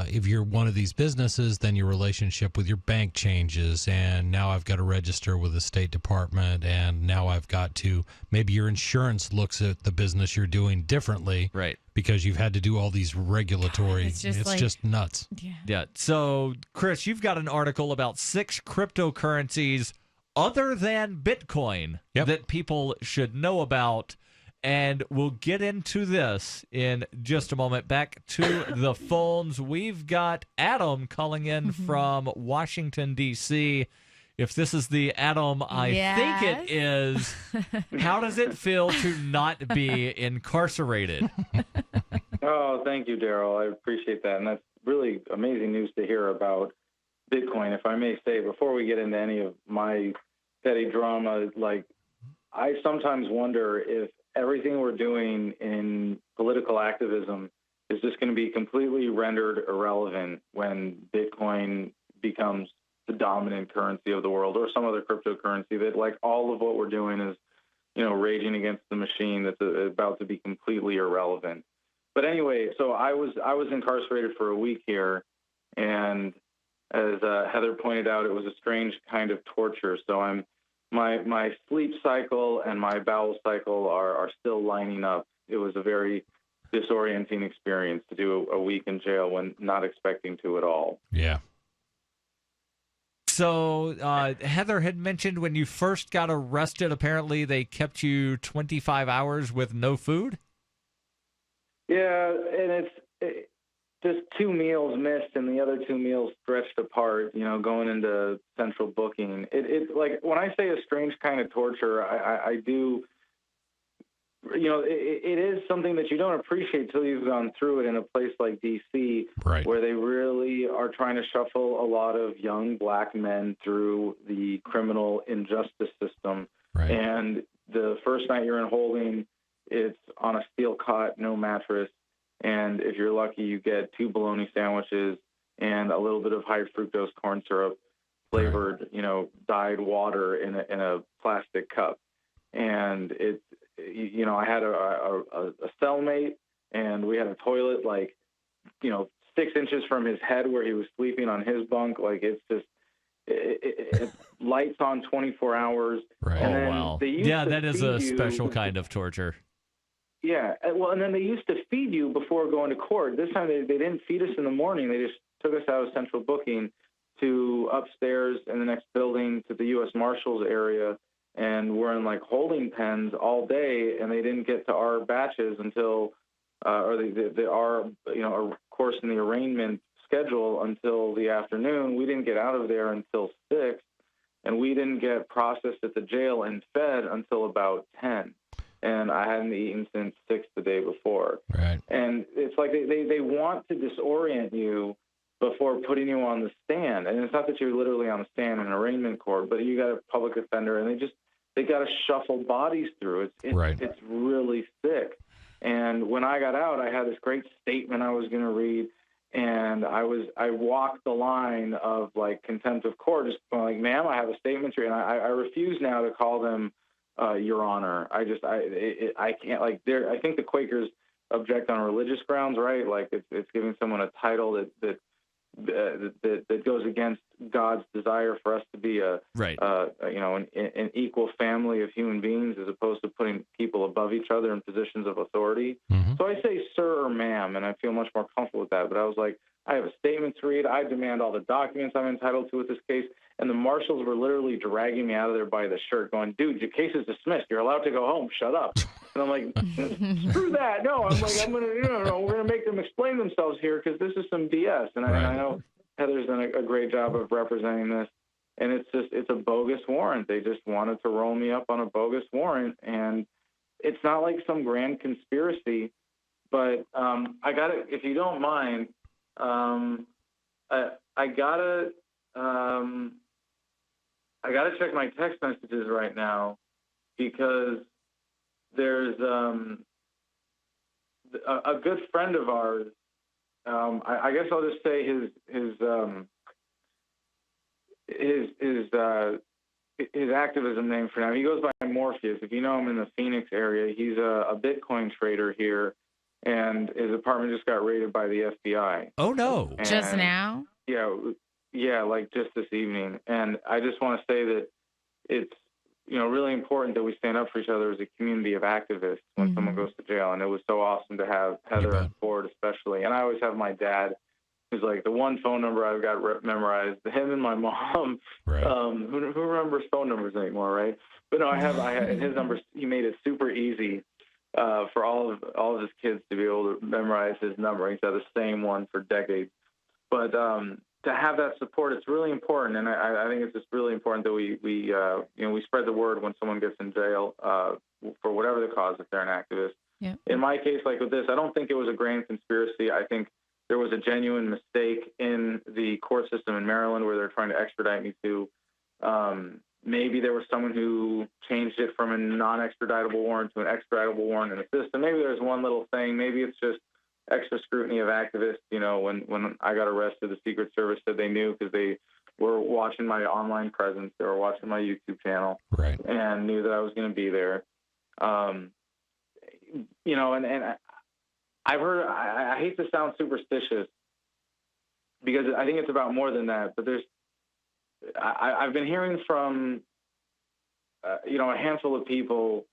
if you're one of these businesses, then your relationship with your bank changes. And now I've got to register with the State Department. And now I've got to, maybe your insurance looks at the business you're doing differently. Right. Because you've had to do all these regulatory. It's just just nuts. Yeah. So, Chris, you've got an article about 6 cryptocurrencies other than Bitcoin that people should know about. And we'll get into this in just a moment. Back to the phones. We've got Adam calling in from Washington, D.C. If this is the Adam I think it is, how does it feel to not be incarcerated? Oh, thank you, Darryl. I appreciate that. And that's really amazing news to hear about Bitcoin. If I may say, before we get into any of my petty drama, I sometimes wonder if everything we're doing in political activism is just going to be completely rendered irrelevant when Bitcoin becomes the dominant currency of the world, or some other cryptocurrency that, all of what we're doing is, raging against the machine that's about to be completely irrelevant. But anyway, so I was incarcerated for a week here, and as Heather pointed out, it was a strange kind of torture. So my sleep cycle and my bowel cycle are still lining up. It was a very disorienting experience to do a week in jail when not expecting to at all. Yeah. So Heather had mentioned when you first got arrested, apparently they kept you 25 hours with no food? Yeah, and it's just 2 meals missed and the other 2 meals stretched apart, going into central booking. It like, when I say a strange kind of torture, I do, it is something that you don't appreciate till you've gone through it in a place like D.C., right, where they really are trying to shuffle a lot of young black men through the criminal injustice system. Right. And the first night you're in holding, it's on a steel cot, no mattress. And if you're lucky, you get 2 bologna sandwiches and a little bit of high fructose corn syrup flavored, dyed water in a plastic cup. And it's, I had a cellmate, and we had a toilet 6 inches from his head where he was sleeping on his bunk. Like, it's just, it's lights on 24 hours. Right. And Oh, then wow. they used Yeah, to that is feed a you- special kind of torture. Yeah, well, and then they used to feed you before going to court. This time they didn't feed us in the morning. They just took us out of central booking to upstairs in the next building to the U.S. Marshals area, and we're in holding pens all day, and they didn't get to our batches until, our course in the arraignment schedule until the afternoon. We didn't get out of there until 6, and we didn't get processed at the jail and fed until about 10. And I hadn't eaten since 6 the day before. Right. And it's like they want to disorient you before putting you on the stand. And it's not that you're literally on the stand in an arraignment court, but you got a public defender, and they got to shuffle bodies through. It's really sick. And when I got out, I had this great statement I was going to read, and I walked the line of contempt of court, just going ma'am, I have a statement to read. And I refuse now to call them Your Honor. I can't, I think the Quakers object on religious grounds, right? It's giving someone a title that goes against God's desire for us to be an equal family of human beings, as opposed to putting people above each other in positions of authority. Mm-hmm. So I say sir or ma'am, and I feel much more comfortable with that. But I was like, I have a statement to read. I demand all the documents I'm entitled to with this case. And the marshals were literally dragging me out of there by the shirt, going, dude, your case is dismissed. You're allowed to go home. Shut up. And I'm like, screw that. No, we're going to make them explain themselves here, because this is some BS. And I know Heather's done a great job of representing this. And it's a bogus warrant. They just wanted to roll me up on a bogus warrant. And it's not like some grand conspiracy. But I got to, if you don't mind, I gotta check my text messages right now, because there's a good friend of ours. I guess I'll just say his activism name for now. He goes by Morpheus. If you know him in the Phoenix area, he's a Bitcoin trader here, and his apartment just got raided by the FBI. Oh no! And just now? Yeah, just this evening. And I just want to say that it's really important that we stand up for each other as a community of activists when someone goes to jail. And it was so awesome to have Heather on board, especially. And I always have my dad, who's the one phone number I've got memorized. Him and my mom, right. Who remembers phone numbers anymore, right? But no, I have his numbers. He made it super easy for all of his kids to be able to memorize his number. He's had the same one for decades. But to have that support, it's really important, and I think it's just really important that we spread the word when someone gets in jail for whatever the cause, if they're an activist. Yeah. In my case, like with this, I don't think it was a grand conspiracy. I think there was a genuine mistake in the court system in Maryland where they're trying to extradite me to. Maybe there was someone who changed it from a non-extraditable warrant to an extraditable warrant in the system. Maybe there's one little thing. Maybe it's just extra scrutiny of activists. When I got arrested, the Secret Service said they knew because they were watching my online presence. They were watching my YouTube channel, right, and knew that I was going to be there. And I've heard, I hate to sound superstitious because I think it's about more than that, but I've been hearing from, a handful of people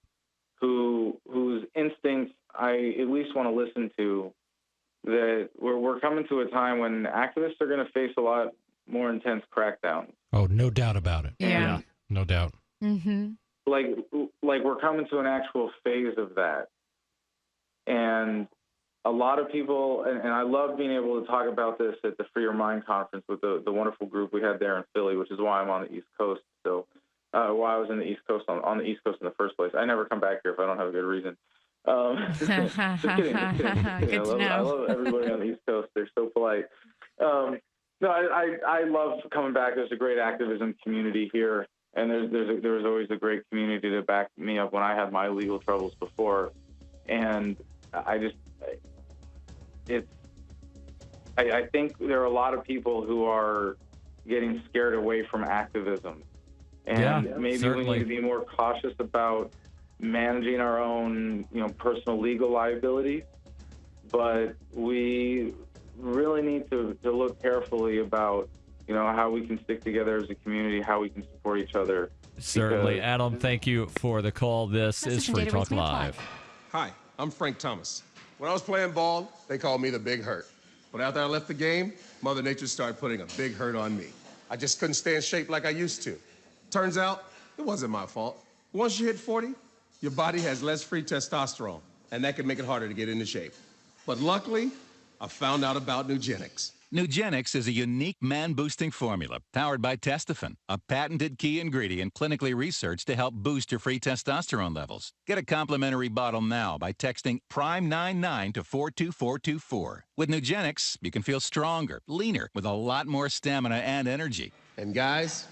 whose instincts I at least want to listen to, that we're coming to a time when activists are going to face a lot more intense crackdowns. Oh, no doubt about it. Yeah. No doubt. Mm-hmm. Like we're coming to an actual phase of that. And a lot of people, and I love being able to talk about this at the Free Your Mind conference with the wonderful group we had there in Philly, which is why I'm on the East Coast. So why I was in the East Coast, on the East Coast in the first place. I never come back here if I don't have a good reason. Just kidding. Good to know. I love everybody on the East Coast. They're so polite. No, I love coming back. There's a great activism community here, and there's always a great community to back me up when I had my legal troubles before. And I think there are a lot of people who are getting scared away from activism. And maybe certainly. we need to be more cautious about managing our own, personal legal liabilities. But we really need to look carefully about, how we can stick together as a community, how we can support each other. Certainly. Adam, thank you for the call. This is Free Talk Live. Hi, I'm Frank Thomas. When I was playing ball, they called me the Big Hurt. But after I left the game, Mother Nature started putting a big hurt on me. I just couldn't stay in shape like I used to. Turns out, it wasn't my fault. Once you hit 40, your body has less free testosterone, and that can make it harder to get into shape. But luckily, I found out about Nugenics. Nugenics is a unique man-boosting formula powered by Testofen, a patented key ingredient clinically researched to help boost your free testosterone levels. Get a complimentary bottle now by texting PRIME99 to 42424. With Nugenics, you can feel stronger, leaner, with a lot more stamina and energy. And guys,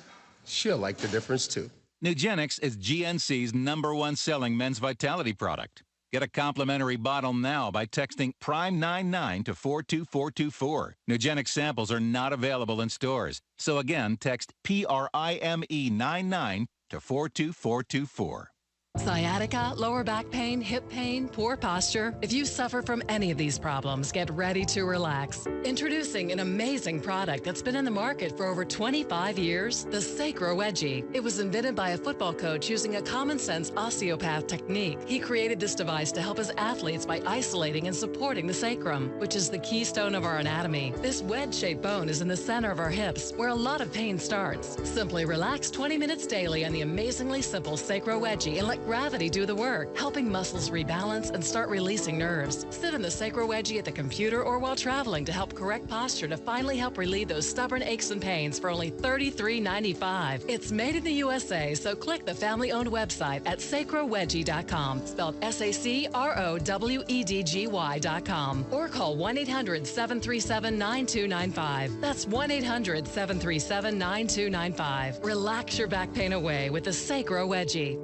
she'll like the difference too. Nugenics is GNC's #1 selling men's vitality product. Get a complimentary bottle now by texting PRIME99 to 42424. Nugenics samples are not available in stores. So again, text PRIME99 to 42424. Sciatica, lower back pain, hip pain, poor posture. If you suffer from any of these problems, get ready to relax. Introducing an amazing product that's been in the market for over 25 years, the Sacro Wedgie. It was invented by a football coach using a common sense osteopath technique. He created this device to help his athletes by isolating and supporting the sacrum, which is the keystone of our anatomy. This wedge-shaped bone is in the center of our hips, where a lot of pain starts. Simply relax 20 minutes daily on the amazingly simple Sacro Wedgie and let gravity do the work, helping muscles rebalance and start releasing nerves. Sit in the Sacro Wedgie at the computer or while traveling to help correct posture to finally help relieve those stubborn aches and pains for only $33.95. It's made in the USA, so click the family-owned website at sacrowedgie.com, spelled SACROWEDGY.com, or call 1-800-737-9295. That's 1-800-737-9295. Relax your back pain away with the Sacro Wedgie.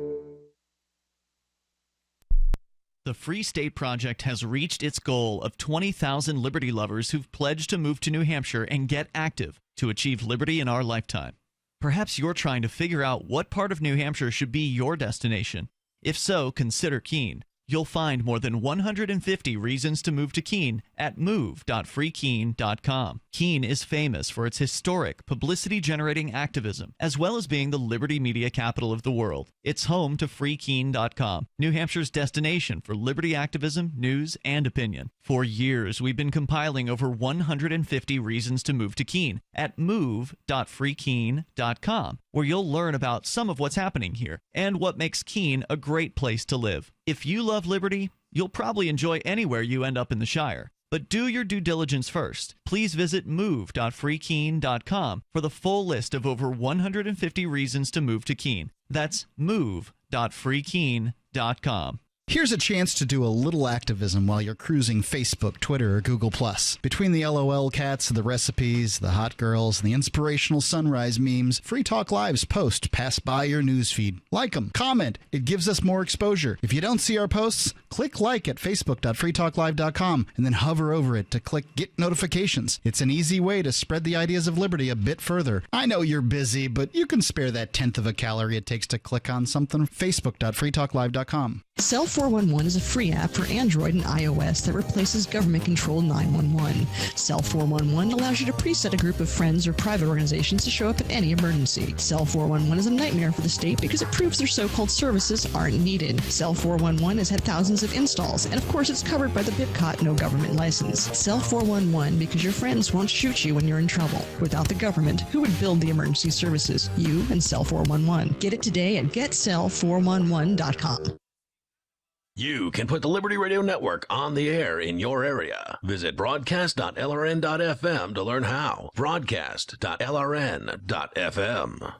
The Free State Project has reached its goal of 20,000 liberty lovers who've pledged to move to New Hampshire and get active to achieve liberty in our lifetime. Perhaps you're trying to figure out what part of New Hampshire should be your destination. If so, consider Keene. You'll find more than 150 reasons to move to Keene at move.freekeene.com. Keene is famous for its historic, publicity-generating activism, as well as being the liberty media capital of the world. It's home to freekeene.com, New Hampshire's destination for liberty activism, news, and opinion. For years, we've been compiling over 150 reasons to move to Keene at move.freekeene.com, where you'll learn about some of what's happening here and what makes Keene a great place to live. If you love liberty, you'll probably enjoy anywhere you end up in the Shire. But do your due diligence first. Please visit move.freekeene.com for the full list of over 150 reasons to move to Keene. That's move.freekeene.com. Here's a chance to do a little activism while you're cruising Facebook, Twitter, or Google+. Between the LOL cats, the recipes, the hot girls, and the inspirational sunrise memes, Free Talk Live's posts pass by your newsfeed. Like them, comment. It gives us more exposure. If you don't see our posts, click like at facebook.freetalklive.com and then hover over it to click Get Notifications. It's an easy way to spread the ideas of liberty a bit further. I know you're busy, but you can spare that tenth of a calorie it takes to click on something. Facebook.freetalklive.com. Cell 411 is a free app for Android and iOS that replaces government-controlled 911. Cell 411 allows you to preset a group of friends or private organizations to show up at any emergency. Cell 411 is a nightmare for the state because it proves their so-called services aren't needed. Cell 411 has had thousands of installs, and of course it's covered by the BIPCOT no government license. Cell 411 because your friends won't shoot you when you're in trouble. Without the government, who would build the emergency services? You and Cell 411. Get it today at getcell411.com. You can put the Liberty Radio Network on the air in your area. Visit broadcast.lrn.fm to learn how. Broadcast.lrn.fm.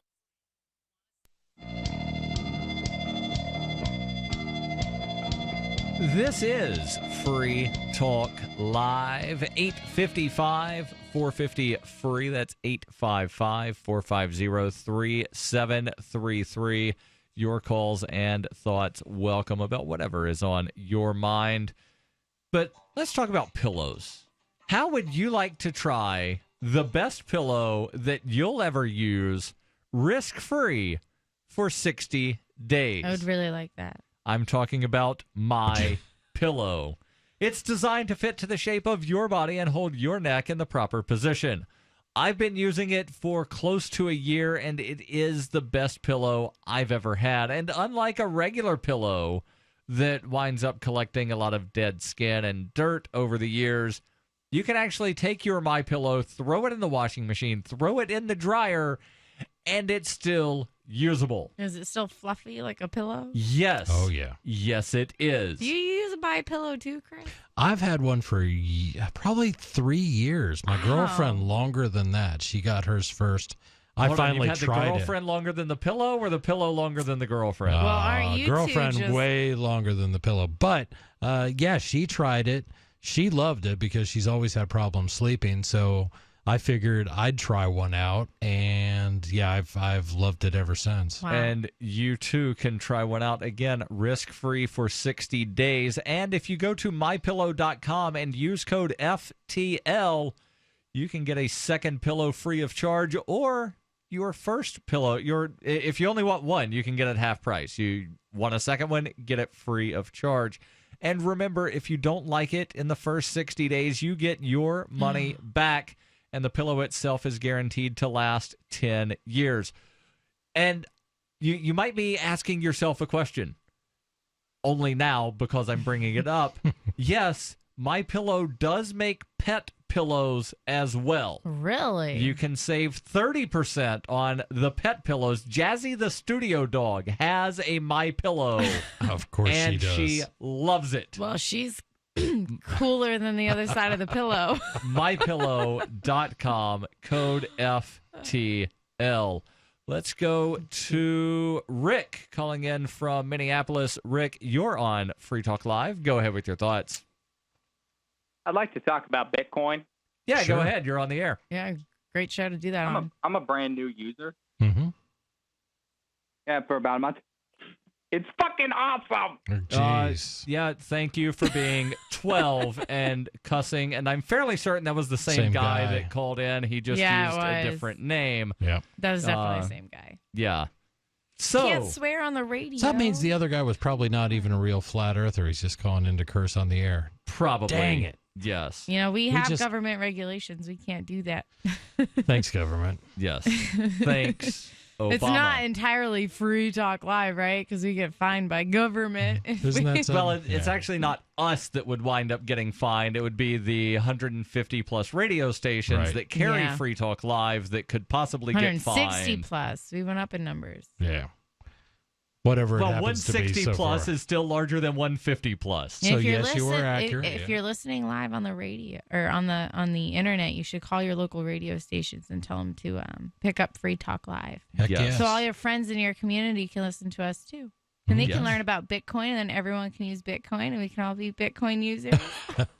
This is Free Talk Live, 855-450-FREE. That's 855-450-3733. Your calls and thoughts welcome about whatever is on your mind. But let's talk about pillows. How would you like to try the best pillow that you'll ever use risk-free for 60 days? I would really like that. I'm talking about My Pillow. It's designed to fit to the shape of your body and hold your neck in the proper position. I've been using it for close to a year, and it is the best pillow I've ever had. And unlike a regular pillow that winds up collecting a lot of dead skin and dirt over the years, you can actually take your My Pillow, throw it in the washing machine, throw it in the dryer, and it's still usable. Is it still fluffy like a pillow? Yes. Oh, yeah. Yes, it is. Do you use a My Pillow too, Chris? I've had one for probably 3 years. My girlfriend longer than that. She got hers first. I finally you've had tried the girlfriend longer than the pillow, or the pillow longer than the girlfriend? Well, aren't you girlfriend two just... way longer than the pillow. But yeah, she tried it. She loved it because she's always had problems sleeping. So I figured I'd try one out, and yeah, I've loved it ever since. Wow. And you too can try one out, again, risk-free for 60 days. And if you go to mypillow.com and use code FTL, you can get a second pillow free of charge, or your first pillow. If you only want one, you can get it half price. You want a second one, get it free of charge. And remember, if you don't like it in the first 60 days, you get your money back. And the pillow itself is guaranteed to last 10 years. And you might be asking yourself a question. Only now, because I'm bringing it up. Yes, My Pillow does make pet pillows as well. Really? You can save 30% on the pet pillows. Jazzy the studio dog has a My Pillow. Of course she does. And she loves it. Well, she's cooler than the other side of the pillow. mypillow.com, code FTL. Let's go to Rick calling in from Minneapolis. Rick, you're on Free Talk Live. Go ahead with your thoughts. I'd like to talk about Bitcoin. Yeah, Sure. Go ahead. You're on the air. Yeah, great show to do that on. I'm a brand new user. Mm-hmm. Yeah, for about a month. It's fucking awesome. Jeez. Yeah, thank you for being 12 and cussing. And I'm fairly certain that was the same guy that called in. He just used a different name. Yeah. That was definitely the same guy. Yeah. So Can't swear on the radio. So that means the other guy was probably not even a real flat earther. He's just calling in to curse on the air. Probably. Dang it. Yes. You know, we have government regulations. We can't do that. Thanks, government. Yes. Thanks, Obama. It's not entirely Free Talk Live, right? Because we get fined by government. Isn't that something? Well, it's actually not us that would wind up getting fined. It would be the 150 plus radio stations that carry Free Talk Live that could possibly get fined. 160 plus. We went up in numbers. Yeah. Whatever it well, happens to be 160 so plus far. is still larger than 150 plus. So yes, you were accurate. If you're listening live on the radio or on the internet, you should call your local radio stations and tell them to pick up Free Talk Live. Heck yes. So all your friends in your community can listen to us too. And they can learn about Bitcoin, and then everyone can use Bitcoin, and we can all be Bitcoin users.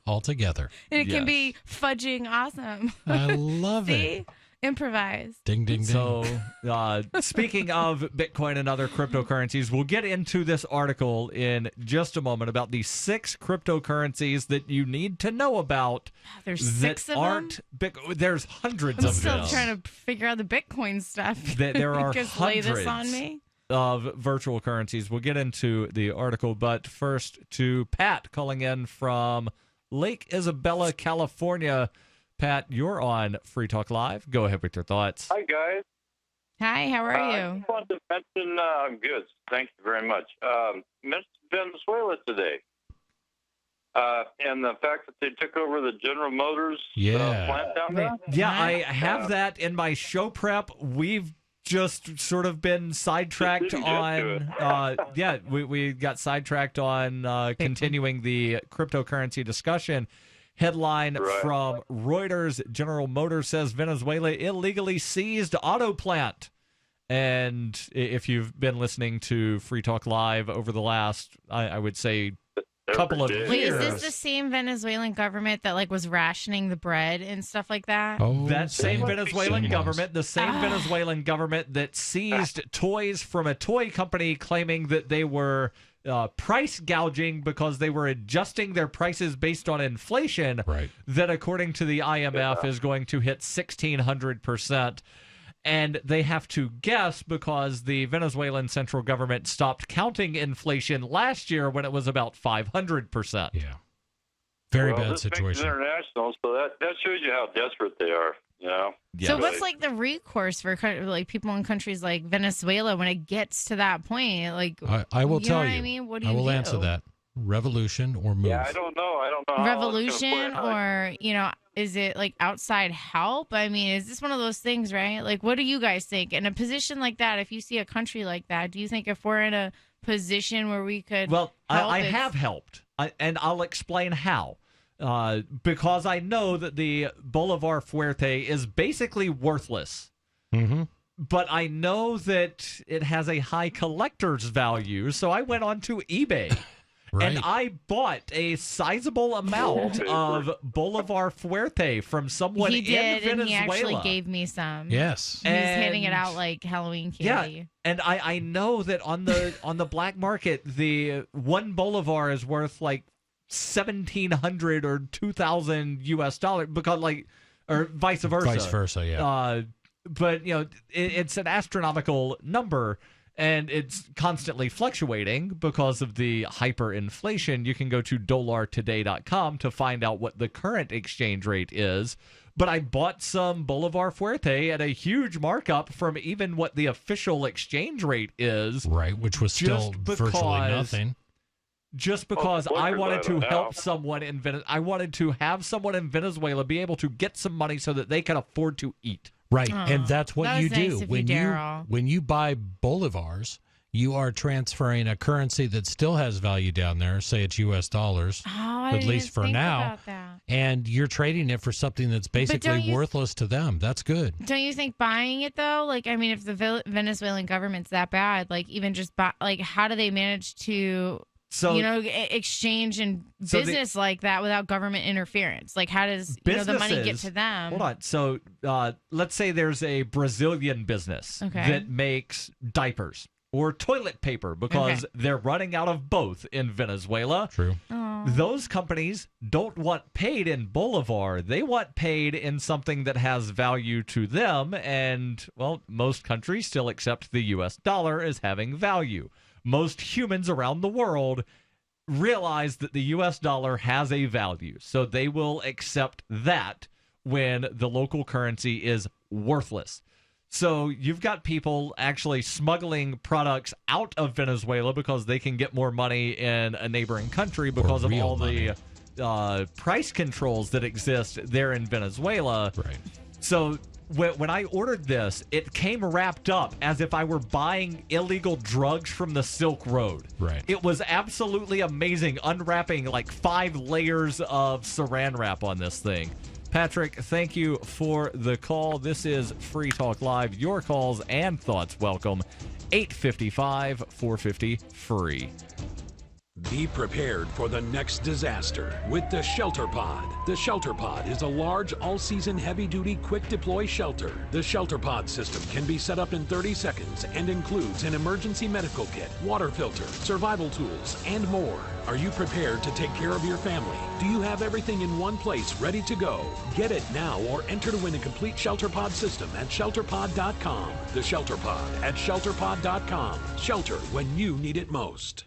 All together. And it can be fudging awesome. I love it. Improvise. Ding, ding, ding. So, speaking of Bitcoin and other cryptocurrencies, we'll get into this article in just a moment about the 6 cryptocurrencies that you need to know about. There's 6 of them? There's hundreds I'm of them. still trying to figure out the Bitcoin stuff. There are Just hundreds lay this on me. of virtual currencies. We'll get into the article, but first to Pat calling in from Lake Isabella, California. Pat, you're on Free Talk Live. Go ahead with your thoughts. Hi, guys. Hi, how are you? I just wanted to mention, I'm good. Thank you very much. Venezuela today. And the fact that they took over the General Motors plant down there. Yeah, I have that in my show prep. We've just sort of been sidetracked on we got sidetracked on continuing the cryptocurrency discussion. Headline from Reuters: General Motors says Venezuela illegally seized auto plant. And if you've been listening to Free Talk Live over the last, I would say, couple of years. Wait, is this the same Venezuelan government that was rationing the bread and stuff like that? Oh, that same Venezuelan government, the same Venezuelan government that seized toys from a toy company, claiming that they were price gouging because they were adjusting their prices based on inflation. Right. That, according to the IMF, is going to hit 1,600%. And they have to guess because the Venezuelan central government stopped counting inflation last year when it was about 500%. Yeah. Very bad this situation. Makes it international, so that shows you how desperate they are, you know? Yeah. So what's the recourse for people in countries like Venezuela when it gets to that point? I will tell you. What I mean? What do I you will do? answer that. Revolution or move? Yeah, I don't know. How Revolution or, is it outside help? I mean, is this one of those things, right? What do you guys think? In a position like that, if you see a country like that, do you think if we're in a position where we could Well, I have helped, and I'll explain how. Because I know that the Bolivar Fuerte is basically worthless. Mm-hmm. But I know that it has a high collector's value, so I went onto eBay. Right. And I bought a sizable amount of Bolivar Fuerte from someone in Venezuela. And he actually gave me some. Yes. He's handing it out like Halloween candy. Yeah, and I know that on the black market, the one Bolivar is worth $1,700 or $2,000 US because or vice versa. Vice versa, yeah. But it's an astronomical number. And it's constantly fluctuating because of the hyperinflation. You can go to dollartoday.com to find out what the current exchange rate is. But I bought some Bolivar Fuerte at a huge markup from even what the official exchange rate is. Right, which was still virtually nothing. Just because I wanted to help someone in Venezuela. I wanted to have someone in Venezuela be able to get some money so that they can afford to eat. Right, and that's what you do. Nice When you buy Bolivars, you are transferring a currency that still has value down there, say it's U.S. dollars, at least for now, and you're trading it for something that's basically worthless to them. That's good. Don't you think buying it, though, if the Venezuelan government's that bad, even just buy, how do they manage to... exchange and business like that without government interference? How does the money get to them? Hold on. So let's say there's a Brazilian business that makes diapers or toilet paper because they're running out of both in Venezuela. True. Those companies don't want paid in Bolivar. They want paid in something that has value to them. And, most countries still accept the U.S. dollar as having value. Most humans around the world realize that the U.S. dollar has a value, so they will accept that when the local currency is worthless. So you've got people actually smuggling products out of Venezuela because they can get more money in a neighboring country because of all the price controls that exist there in Venezuela. Right. So... When I ordered this, it came wrapped up as if I were buying illegal drugs from the Silk Road. Right. It was absolutely amazing, unwrapping 5 layers of saran wrap on this thing. Patrick, thank you for the call. This is Free Talk Live. Your calls and thoughts welcome. 855-450-FREE. Be prepared for the next disaster with the Shelter Pod. The Shelter Pod is a large, all-season, heavy-duty, quick-deploy shelter. The Shelter Pod system can be set up in 30 seconds and includes an emergency medical kit, water filter, survival tools, and more. Are you prepared to take care of your family? Do you have everything in one place ready to go? Get it now or enter to win a complete Shelter Pod system at shelterpod.com. The Shelter Pod at shelterpod.com. Shelter when you need it most.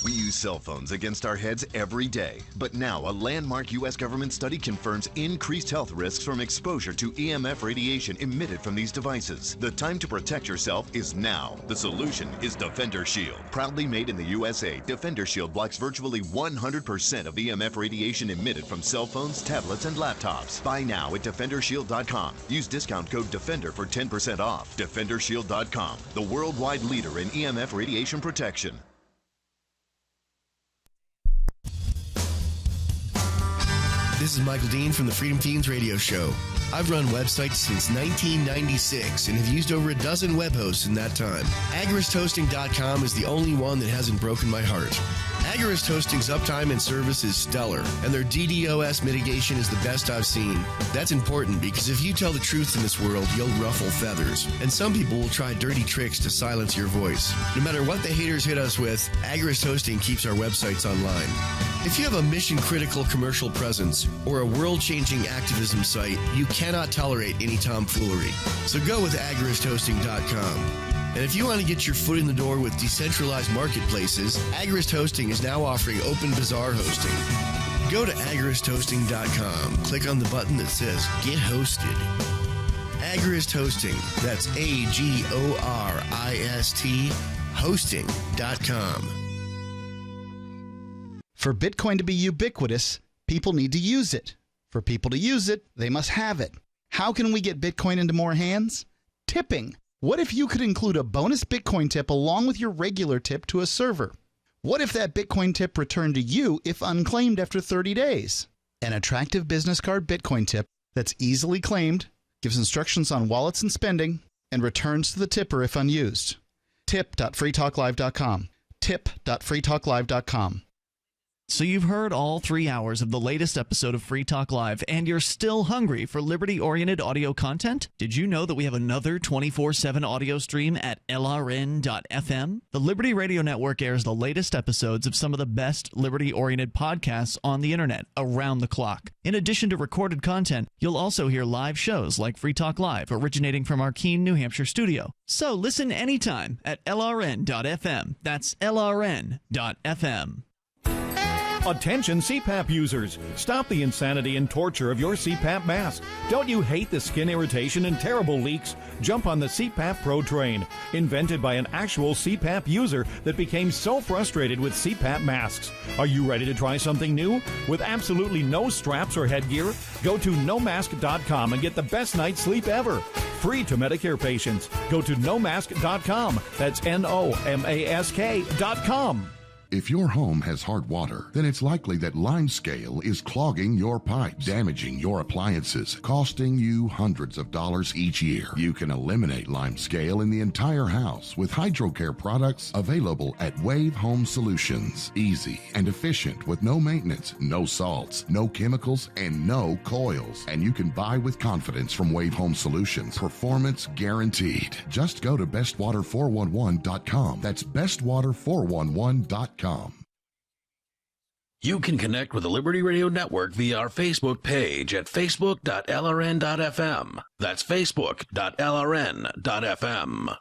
We use cell phones against our heads every day, but now a landmark U.S. government study confirms increased health risks from exposure to EMF radiation emitted from these devices. The time to protect yourself is now. The solution is Defender Shield. Proudly made in the USA, Defender Shield blocks virtually 100% of EMF radiation emitted from cell phones, tablets, and laptops. Buy now at DefenderShield.com. Use discount code DEFENDER for 10% off. DefenderShield.com, the worldwide leader in EMF radiation protection. This is Michael Dean from the Freedom Teens radio show. I've run websites since 1996 and have used over a dozen web hosts in that time. AgoristHosting.com is the only one that hasn't broken my heart. Agorist Hosting's uptime and service is stellar, and their DDoS mitigation is the best I've seen. That's important because if you tell the truth in this world, you'll ruffle feathers. And some people will try dirty tricks to silence your voice. No matter what the haters hit us with, Agorist Hosting keeps our websites online. If you have a mission-critical commercial presence or a world-changing activism site, you cannot tolerate any tomfoolery. So go with AgoristHosting.com. And if you want to get your foot in the door with decentralized marketplaces, Agorist Hosting is now offering Open Bazaar hosting. Go to AgoristHosting.com. Click on the button that says Get Hosted. Agorist Hosting. That's AGORIST hosting.com. For Bitcoin to be ubiquitous, people need to use it. For people to use it, they must have it. How can we get Bitcoin into more hands? Tipping. What if you could include a bonus Bitcoin tip along with your regular tip to a server? What if that Bitcoin tip returned to you if unclaimed after 30 days? An attractive business card Bitcoin tip that's easily claimed, gives instructions on wallets and spending, and returns to the tipper if unused. Tip.freetalklive.com. Tip.freetalklive.com. So you've heard all 3 hours of the latest episode of Free Talk Live, and you're still hungry for liberty-oriented audio content? Did you know that we have another 24/7 audio stream at LRN.FM? The Liberty Radio Network airs the latest episodes of some of the best liberty-oriented podcasts on the internet around the clock. In addition to recorded content, you'll also hear live shows like Free Talk Live, originating from our Keene, New Hampshire studio. So listen anytime at LRN.FM. That's LRN.FM. Attention CPAP users, stop the insanity and torture of your CPAP mask. Don't you hate the skin irritation and terrible leaks? Jump on the CPAP Pro train, invented by an actual CPAP user that became so frustrated with CPAP masks. Are you ready to try something new? With absolutely no straps or headgear? Go to nomask.com and get the best night's sleep ever. Free to Medicare patients. Go to nomask.com. That's NOMASK.com. If your home has hard water, then it's likely that limescale is clogging your pipes, damaging your appliances, costing you hundreds of dollars each year. You can eliminate limescale in the entire house with HydroCare products available at Wave Home Solutions. Easy and efficient with no maintenance, no salts, no chemicals, and no coils. And you can buy with confidence from Wave Home Solutions. Performance guaranteed. Just go to bestwater411.com. That's bestwater411.com. You can connect with the Liberty Radio Network via our Facebook page at facebook.lrn.fm. That's facebook.lrn.fm.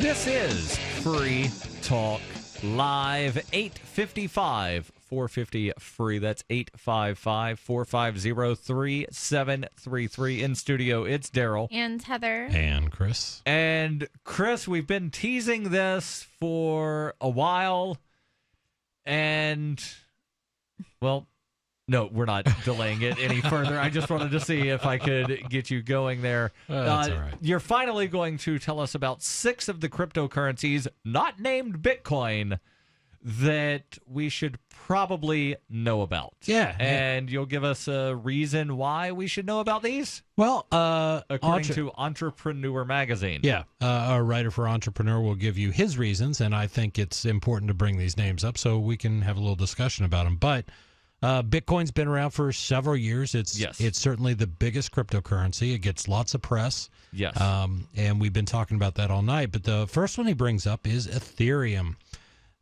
This is Free Talk Live, 855 450 free. That's 855-450-3733. In studio, it's Darryl. And Heather. And Chris. And Chris, we've been teasing this for a while. And, well, no, we're not delaying it any further. I just wanted to see if I could get you going there. That's all right. You're finally going to tell us about 6 of the cryptocurrencies not named Bitcoin that we should probably know about. Yeah. And you'll give us a reason why we should know about these? Well, according to Entrepreneur Magazine. Yeah, a writer for Entrepreneur will give you his reasons, and I think it's important to bring these names up so we can have a little discussion about them. But Bitcoin's been around for several years. It's certainly the biggest cryptocurrency. It gets lots of press. Yes. And we've been talking about that all night. But the first one he brings up is Ethereum.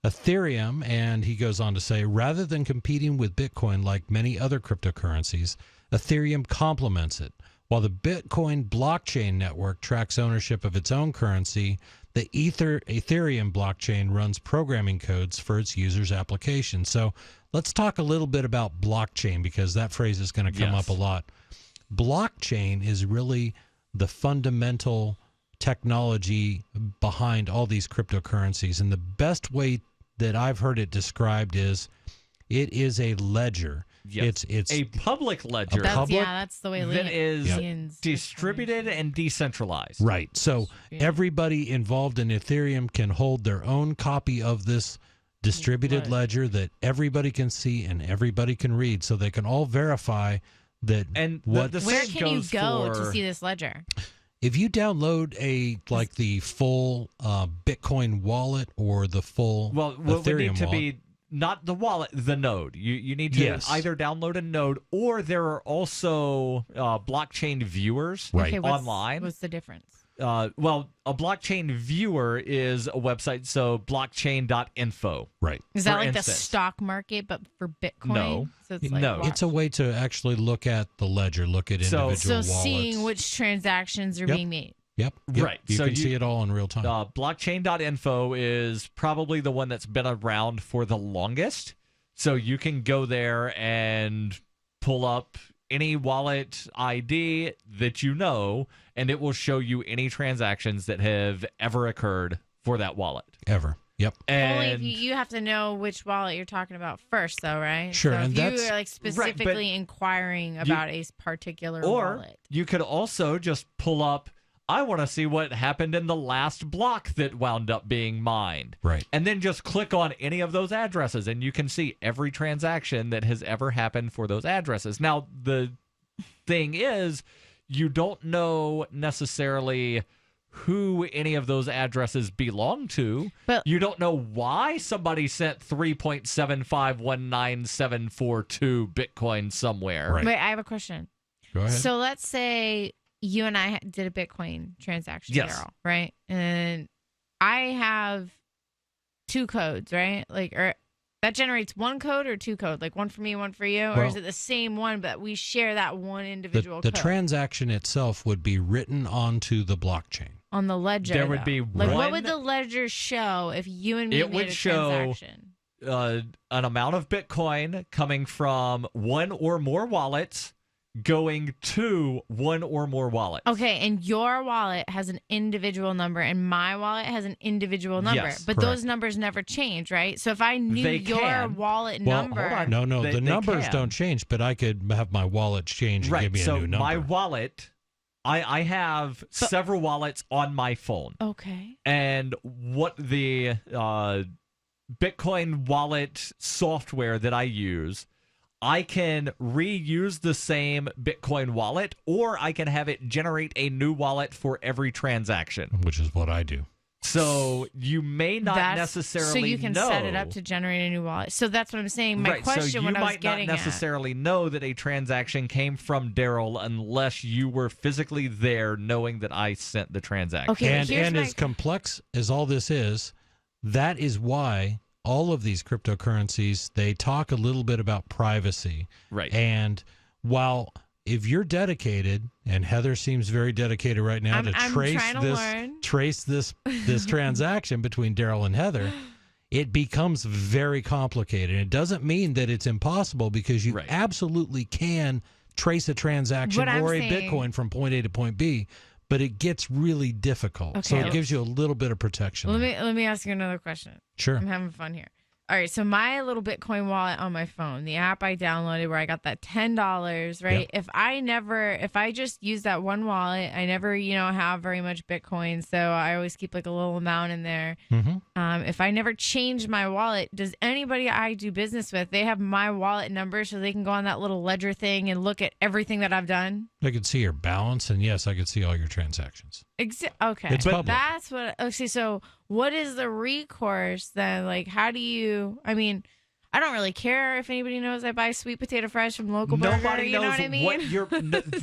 Ethereum, and he goes on to say, rather than competing with Bitcoin like many other cryptocurrencies, Ethereum complements it. While the Bitcoin blockchain network tracks ownership of its own currency, the Ethereum blockchain runs programming codes for its users' applications. So let's talk a little bit about blockchain, because that phrase is going to come up a lot. Blockchain is really the fundamental technology behind all these cryptocurrencies. And the best way that I've heard it described is it is a ledger. Yes. It's a public ledger. That's the way that is distributed and decentralized. Right. So everybody involved in Ethereum can hold their own copy of this distributed ledger that everybody can see and everybody can read, so they can all verify that. And where can you go to see this ledger? If you download the full Bitcoin wallet or the full Ethereum would need to wallet, be not the wallet, the node. You need to either download a node, or there are also blockchain viewers online. What's the difference? Well, a blockchain viewer is a website, so blockchain.info. Right. Is that like the stock market, but for Bitcoin? No. So it's like it's a way to actually look at the ledger, look at individual wallets. So seeing which transactions are being made. Yep. Right. You can see it all in real time. Blockchain.info is probably the one that's been around for the longest. So you can go there and pull up any wallet ID that you know, and it will show you any transactions that have ever occurred for that wallet. Ever. Yep. Only if you have to know which wallet you're talking about first, though, right? Sure. So and if that's you are like specifically inquiring about a particular wallet. You could also just pull up, I want to see what happened in the last block that wound up being mined. Right. And then just click on any of those addresses, and you can see every transaction that has ever happened for those addresses. Now, the thing is, you don't know necessarily who any of those addresses belong to. But you don't know why somebody sent 3.7519742 Bitcoin somewhere. Right. Wait, I have a question. Go ahead. So let's say you and I did a Bitcoin transaction, Darryl, right? And I have two codes, right? Or that generates one code or two code, like one for me, one for you, or is it the same one, but we share that one individual the code? transaction itself would be written onto the blockchain. On the ledger, there would be what would the ledger show if you and me made a transaction? An amount of Bitcoin coming from one or more wallets going to one or more wallets. Okay, and your wallet has an individual number and my wallet has an individual number. Yes, but correct. those numbers never change, right? So if I knew your wallet number... Hold on. No, They the numbers can. don't change, but I could have my wallet change and give me a new number. My wallet, I have several wallets on my phone. Okay. And what the Bitcoin wallet software that I use, I can reuse the same Bitcoin wallet, or I can have it generate a new wallet for every transaction. Which is what I do. So you may not necessarily know. So you can set it up to generate a new wallet. So that's what I'm saying. My question, what I was getting you might not necessarily know that a transaction came from Darryl unless you were physically there knowing that I sent the transaction. Okay, and as complex as all this is, that is why all of these cryptocurrencies, they talk a little bit about privacy. Right. And while if you're dedicated, and Heather seems very dedicated right now to trace this transaction between Darryl and Heather, it becomes very complicated. And it doesn't mean that it's impossible, because you absolutely can trace a transaction or a Bitcoin from point A to point B, but it gets really difficult. Okay. So it gives you a little bit of protection. Let me ask you another question. Sure. I'm having fun here. all right, so my little Bitcoin wallet on my phone, the app I downloaded where I got that $10, right? Yep. If I just use that one wallet, I never, have very much Bitcoin, so I always keep like a little amount in there. If I never change my wallet, does anybody I do business with, they have my wallet number so they can go on that little ledger thing and look at everything that I've done? I could see your balance, and yes, I could see all your transactions. Okay. It's public. That's what. Okay, so what is the recourse then? Like, how do you? I mean, I don't really care if anybody knows I buy sweet potato fries from local burger. Nobody knows know what I mean? what you're.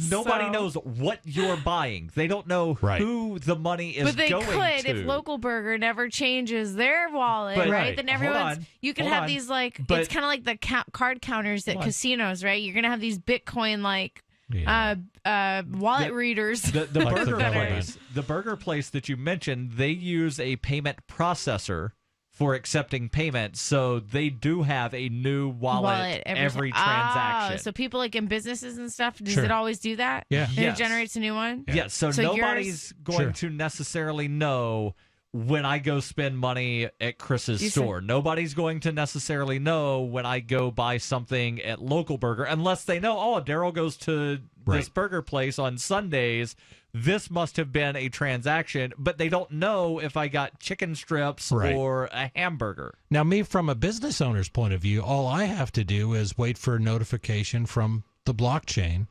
Nobody knows what you're buying. They don't know who the money is going to. But they could if local burger never changes their wallet, right? Then everyone's. You can have these like. It's kind of like the card counters at casinos, right? You're gonna have these Bitcoin like. Wallet readers. The burger place that you mentioned, they use a payment processor for accepting payments, so they do have a new wallet every transaction. So people like in businesses and stuff, does it always do that? Yeah. And it generates a new one? Yes, so nobody's going to necessarily know when I go spend money at Chris's store. Nobody's going to necessarily know when I go buy something at local burger unless they know, Darryl goes to this burger place on Sundays. This must have been a transaction, but they don't know if I got chicken strips or a hamburger. Now, me, from a business owner's point of view, all I have to do is wait for a notification from the blockchain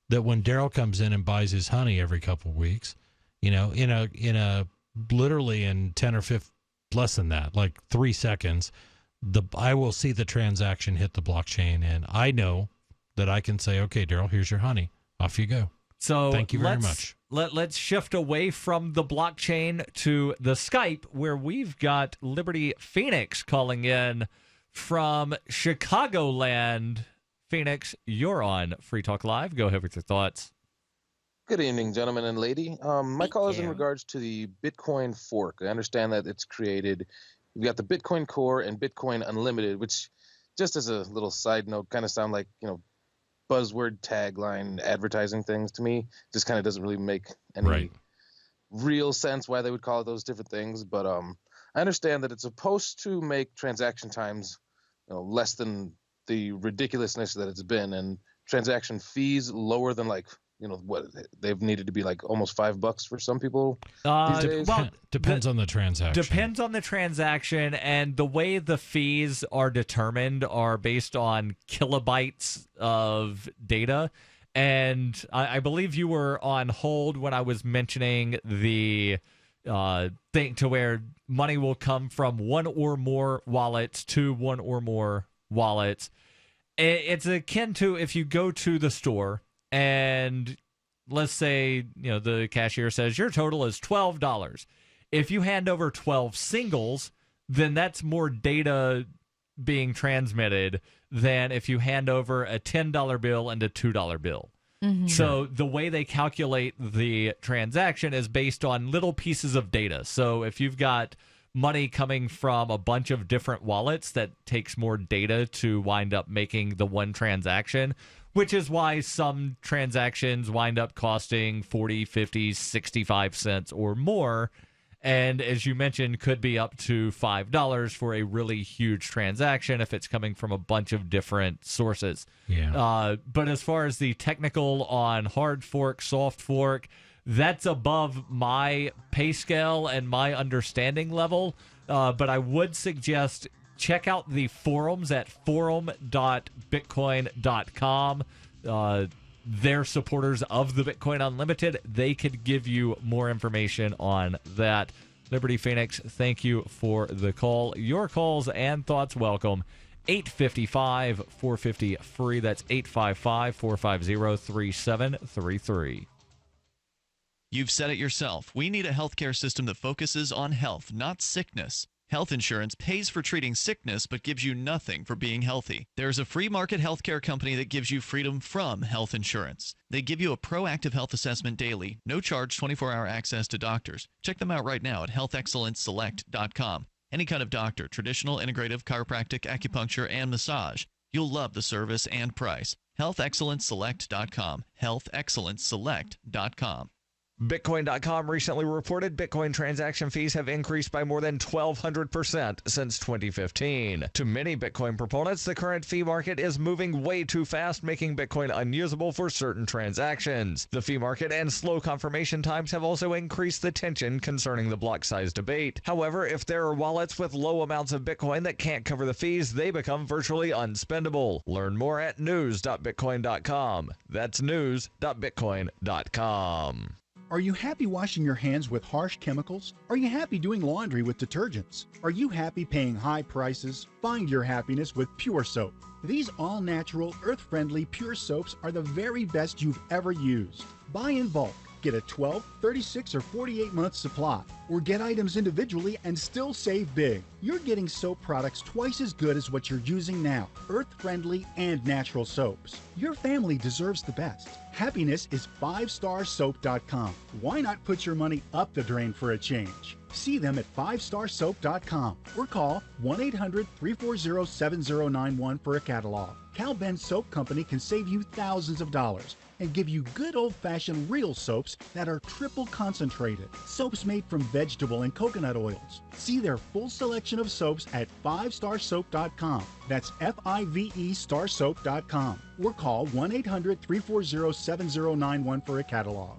that when Darryl comes in and buys his honey every couple of weeks, in a literally in 10 or 15, less than that, like 3 seconds, I will see the transaction hit the blockchain, and I know that I can say, okay, Darryl, here's your honey. Off you go. So thank you very much. Let's shift away from the blockchain to the Skype, where we've got Liberty Phoenix calling in from Chicagoland. Phoenix, you're on Free Talk Live. Go ahead with your thoughts. Good evening, gentlemen and lady. My call is in regards to the Bitcoin fork. I understand that it's created. You've got the Bitcoin Core and Bitcoin Unlimited, which, just as a little side note, kind of sound like, buzzword tagline advertising things to me. Just kind of doesn't really make any real sense why they would call it those different things. But I understand that it's supposed to make transaction times less than the ridiculousness that it's been, and transaction fees lower than what they've needed to be like almost $5 for some people these days. Well, depends on the transaction. Depends on the transaction, and the way the fees are determined are based on kilobytes of data. And I believe you were on hold when I was mentioning the thing to where money will come from one or more wallets to one or more wallets. It's akin to if you go to the store and let's say, the cashier says your total is $12. If you hand over 12 singles, then that's more data being transmitted than if you hand over a $10 bill and a $2 bill. Mm-hmm. So the way they calculate the transaction is based on little pieces of data. So if you've got money coming from a bunch of different wallets, that takes more data to wind up making the one transaction, which is why some transactions wind up costing 40, 50, 65 cents or more. And as you mentioned, could be up to $5 for a really huge transaction if it's coming from a bunch of different sources. Yeah. But as far as the technical on hard fork, soft fork, that's above my pay scale and my understanding level. But I would suggest check out the forums at forum.bitcoin.com. They're supporters of the Bitcoin Unlimited. They could give you more information on that. Liberty Phoenix, thank you for the call. Your calls and thoughts welcome. 855-450-FREE. That's 855-450-3733. You've said it yourself. We need a healthcare system that focuses on health, not sickness. Health insurance pays for treating sickness but gives you nothing for being healthy. There's a free market healthcare company that gives you freedom from health insurance. They give you a proactive health assessment daily, no charge 24-hour access to doctors. Check them out right now at healthexcellenceselect.com. Any kind of doctor, traditional, integrative, chiropractic, acupuncture, and massage. You'll love the service and price. healthexcellenceselect.com. healthexcellenceselect.com. Bitcoin.com recently reported Bitcoin transaction fees have increased by more than 1,200% since 2015. To many Bitcoin proponents, the current fee market is moving way too fast, making Bitcoin unusable for certain transactions. The fee market and slow confirmation times have also increased the tension concerning the block size debate. However, if there are wallets with low amounts of Bitcoin that can't cover the fees, they become virtually unspendable. Learn more at news.bitcoin.com. That's news.bitcoin.com. Are you happy washing your hands with harsh chemicals? Are you happy doing laundry with detergents? Are you happy paying high prices? Find your happiness with Pure Soap. These all-natural, earth-friendly Pure Soaps are the very best you've ever used. Buy in bulk. Get a 12, 36, or 48-month supply, or get items individually and still save big. You're getting soap products twice as good as what you're using now, earth-friendly and natural soaps. Your family deserves the best. Happiness is 5starsoap.com. Why not put your money up the drain for a change? See them at 5starsoap.com or call 1-800-340-7091 for a catalog. Cal Ben Soap Company can save you thousands of dollars and give you good old-fashioned real soaps that are triple concentrated. Soaps made from vegetable and coconut oils. See their full selection of soaps at 5starsoap.com. That's F-I-V-E starsoap.com. Or call 1-800-340-7091 for a catalog.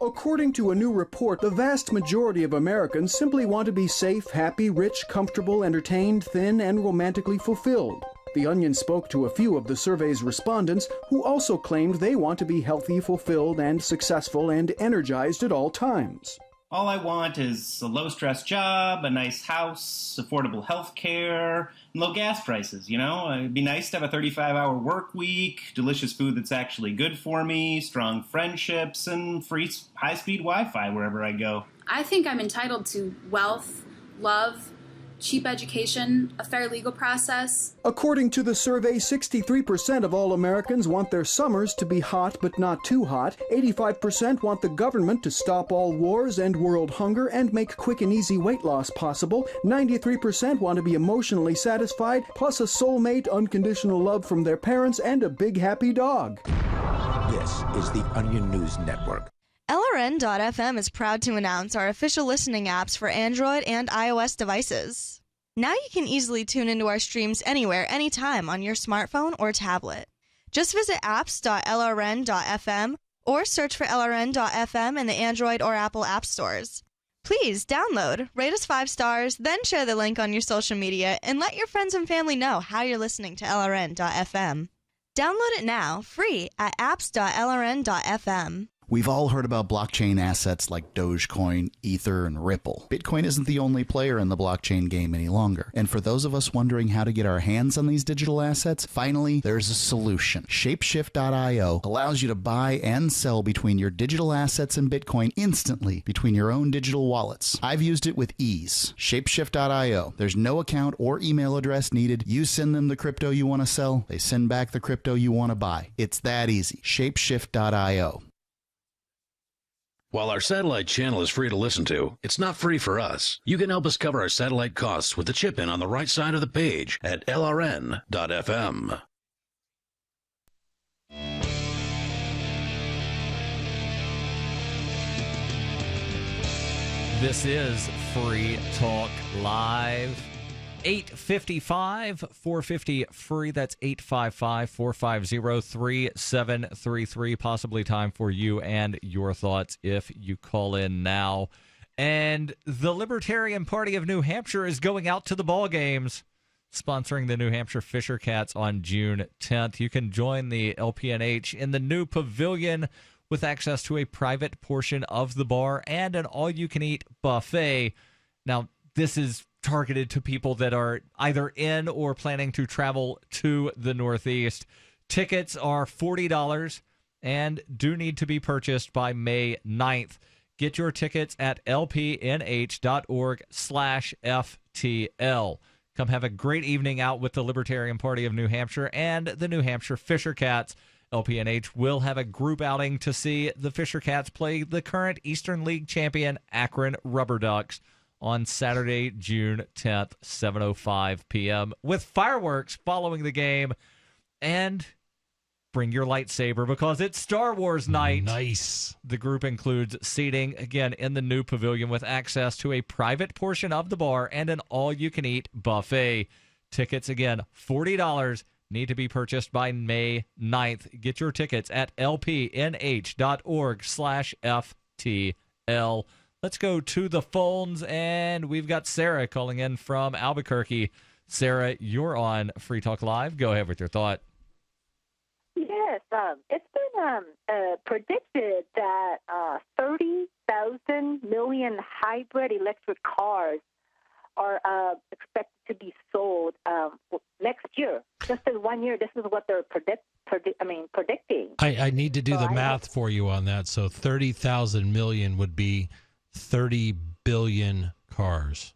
According to a new report, the vast majority of Americans simply want to be safe, happy, rich, comfortable, entertained, thin, and romantically fulfilled. The Onion spoke to a few of the survey's respondents who also claimed they want to be healthy, fulfilled, and successful and energized at all times. All I want is a low-stress job, a nice house, affordable health care, and low gas prices, you know? It'd be nice to have a 35-hour work week, delicious food that's actually good for me, strong friendships, and free high-speed Wi-Fi wherever I go. I think I'm entitled to wealth, love, cheap education, a fair legal process. According to the survey, 63% of all Americans want their summers to be hot but not too hot. 85% want the government to stop all wars, end world hunger, and make quick and easy weight loss possible. 93% want to be emotionally satisfied, plus a soulmate, unconditional love from their parents, and a big happy dog. This is the Onion News Network. LRN.FM is proud to announce our official listening apps for Android and iOS devices. Now you can easily tune into our streams anywhere, anytime on your smartphone or tablet. Just visit apps.lrn.fm or search for LRN.FM in the Android or Apple app stores. Please download, rate us 5 stars, then share the link on your social media and let your friends and family know how you're listening to LRN.FM. Download it now, free at apps.lrn.fm. We've all heard about blockchain assets like Dogecoin, Ether, and Ripple. Bitcoin isn't the only player in the blockchain game any longer. And for those of us wondering how to get our hands on these digital assets, finally, there's a solution. Shapeshift.io allows you to buy and sell between your digital assets and Bitcoin instantly between your own digital wallets. I've used it with ease. Shapeshift.io. There's no account or email address needed. You send them the crypto you want to sell. They send back the crypto you want to buy. It's that easy. Shapeshift.io. While our satellite channel is free to listen to, it's not free for us. You can help us cover our satellite costs with the chip-in on the right side of the page at lrn.fm. This is Free Talk Live. 855-450-FREE. That's 855-450-3733. Possibly time for you and your thoughts if you call in now. And the Libertarian Party of New Hampshire is going out to the ball games, sponsoring the New Hampshire Fisher Cats on June 10th. You can join the LPNH in the new pavilion with access to a private portion of the bar and an all-you-can-eat buffet. Now, this is targeted to people that are either in or planning to travel to the Northeast. Tickets are $40 and do need to be purchased by May 9th. Get your tickets at lpnh.org/FTL. Come have a great evening out with the Libertarian Party of New Hampshire and the New Hampshire Fisher Cats. LPNH will have a group outing to see the Fisher Cats play the current Eastern League champion Akron Rubber Ducks on Saturday, June 10th, 7:05 p.m., with fireworks following the game. And Bring your lightsaber because it's Star Wars night. Nice. The group includes seating, again, in the new pavilion with access to a private portion of the bar and an all-you-can-eat buffet. Tickets, again, $40, need to be purchased by May 9th. Get your tickets at lpnh.org/FTL. Let's go to the phones, and we've got Sarah calling in from Albuquerque. Sarah, you're on Free Talk Live. Go ahead with your thought. Yes, it's been predicted that 30,000 million hybrid electric cars are expected to be sold next year. Just in 1 year, this is what they're predicting. I need to do the math for you on that. So 30,000 million would be 30 billion cars.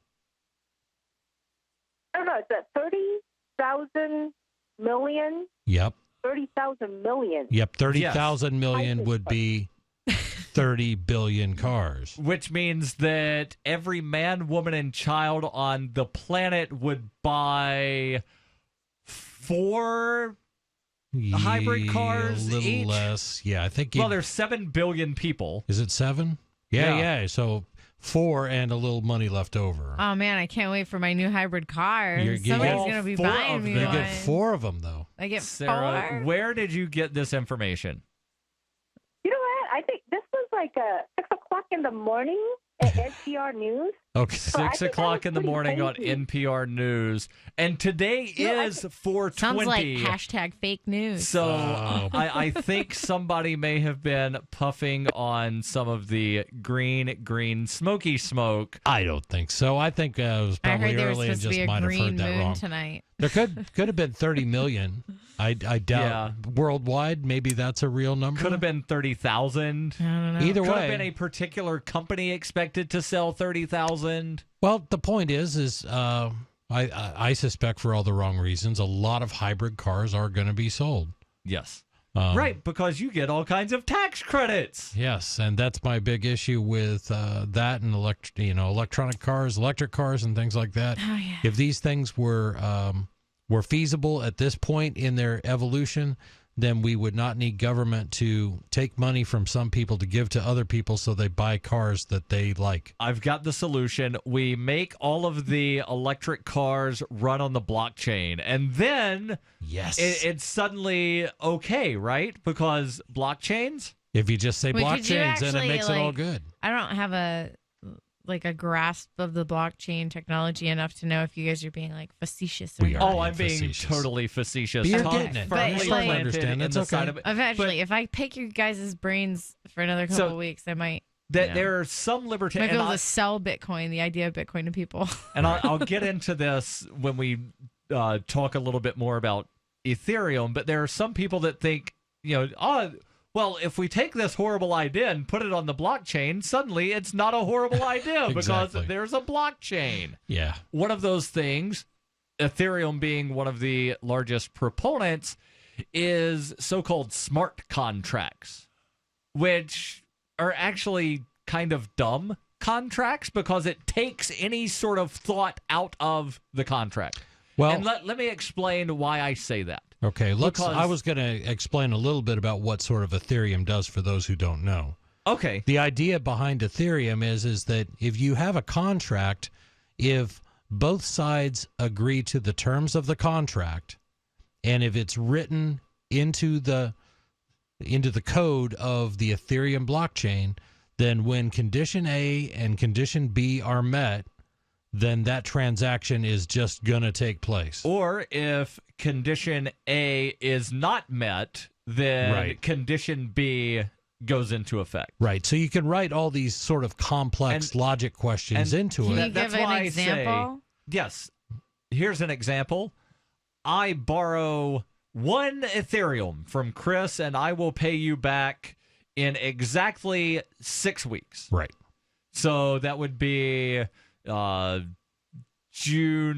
No, it's at 30,000 million. Yep. 30,000 million. Yep, 30,000 million would be 30 billion cars. Which means that every man, woman, and child on the planet would buy 4 hybrid cars a little each? less. Yeah, I think. Well, there's 7 billion people. Is it 7? Yeah. So 4 and a little money left over. Oh, man, I can't wait for my new hybrid car. You Somebody's going to be buying me You one. get 4 of them, though. I get Sarah, 4? where did you get this information? You know what? I think this was like 6 o'clock in the morning at NPR News. Okay. 6 o'clock in the morning on NPR News. And today is 420. Sounds like hashtag fake news. So I think somebody may have been puffing on some of the green smoky smoke. I don't think so. I think it was probably early and just might have heard that wrong. Tonight. There could have been 30 million. I doubt worldwide. Maybe that's a real number. Could have been 30,000. I don't know. Either Could way, have been a particular company expected to sell 30,000. Well, the point is I suspect for all the wrong reasons, a lot of hybrid cars are going to be sold. Yes. Right, because you get all kinds of tax credits. Yes, and that's my big issue with that and electronic cars, electric cars, and things like that. Oh, yeah. If these things were feasible at this point in their evolution, then we would not need government to take money from some people to give to other people so they buy cars that they like. I've got the solution. We make all of the electric cars run on the blockchain, and then it's suddenly okay, right? Because blockchains? If you just say blockchains, then it makes it all good. I don't have a grasp of the blockchain technology enough to know if you guys are being facetious or not. I'm being totally facetious. But you're getting it. I understand. That's okay. Eventually, if I pick your guys' brains for another couple of weeks, I might. There are some libertarians. I might be able to sell Bitcoin, the idea of Bitcoin to people. And I'll get into this when we talk a little bit more about Ethereum. But there are some people that think, well, if we take this horrible idea and put it on the blockchain, suddenly it's not a horrible idea because there's a blockchain. Yeah. One of those things, Ethereum being one of the largest proponents, is so-called smart contracts, which are actually kind of dumb contracts because it takes any sort of thought out of the contract. Well, and let me explain why I say that. Okay, I was going to explain a little bit about what sort of Ethereum does for those who don't know. Okay. The idea behind Ethereum is that if you have a contract, if both sides agree to the terms of the contract, and if it's written into the code of the Ethereum blockchain, then when condition A and condition B are met, then that transaction is just going to take place. Or if condition A is not met, then condition B goes into effect. Right. So you can write all these sort of complex logic questions into it. Can you give an example? Yes. Here's an example. I borrow 1 Ethereum from Chris, and I will pay you back in exactly 6 weeks. Right. So that would be June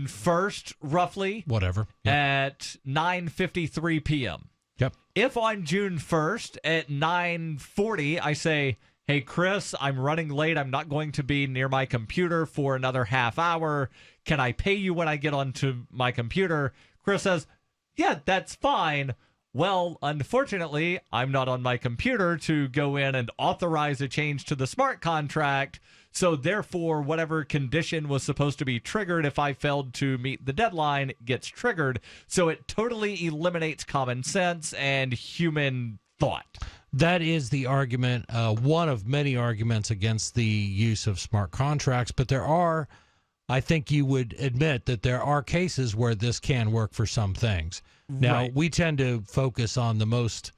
1st, roughly. Whatever. Yep. At 9:53 p.m. Yep. If on June 1st at 9:40 I say, hey, Chris, I'm running late. I'm not going to be near my computer for another half hour. Can I pay you when I get onto my computer? Chris says, yeah, that's fine. well, unfortunately, I'm not on my computer to go in and authorize a change to the smart contract. So therefore, whatever condition was supposed to be triggered if I failed to meet the deadline gets triggered. So it totally eliminates common sense and human thought. That is the argument, one of many arguments against the use of smart contracts. But there are, I think you would admit that there are cases where this can work for some things. Now, Right. we tend to focus on the most,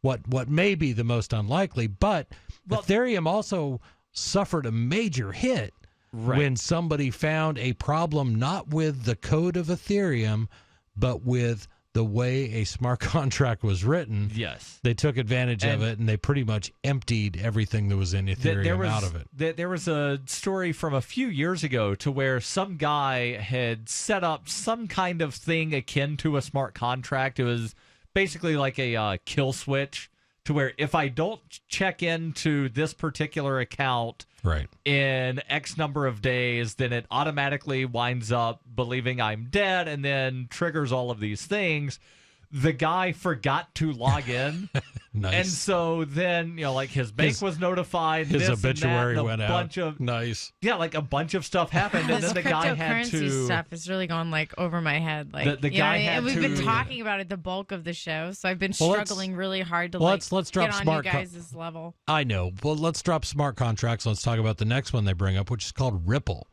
what may be the most unlikely, but Ethereum also suffered a major hit when somebody found a problem not with the code of Ethereum, but with the way a smart contract was written. Yes. They took advantage of it, and they pretty much emptied everything that was in Ethereum out of it. There was a story from a few years ago to where some guy had set up some kind of thing akin to a smart contract. It was basically like a kill switch, to where if I don't check into this particular account in X number of days, then it automatically winds up believing I'm dead and then triggers all of these things. The guy forgot to log in. Nice. And so then, like his bank was notified. His this obituary and that, and went a out. bunch of, nice. Yeah, like a bunch of stuff happened. And This then the guy had cryptocurrency to. stuff is really going over my head. Like The guy had and we've been to- talking about it the bulk of the show, so I've been Well, let's- struggling really hard to let's drop get on smart you guys' level. I know. Well, let's drop smart contracts. Let's talk about the next one they bring up, which is called Ripple.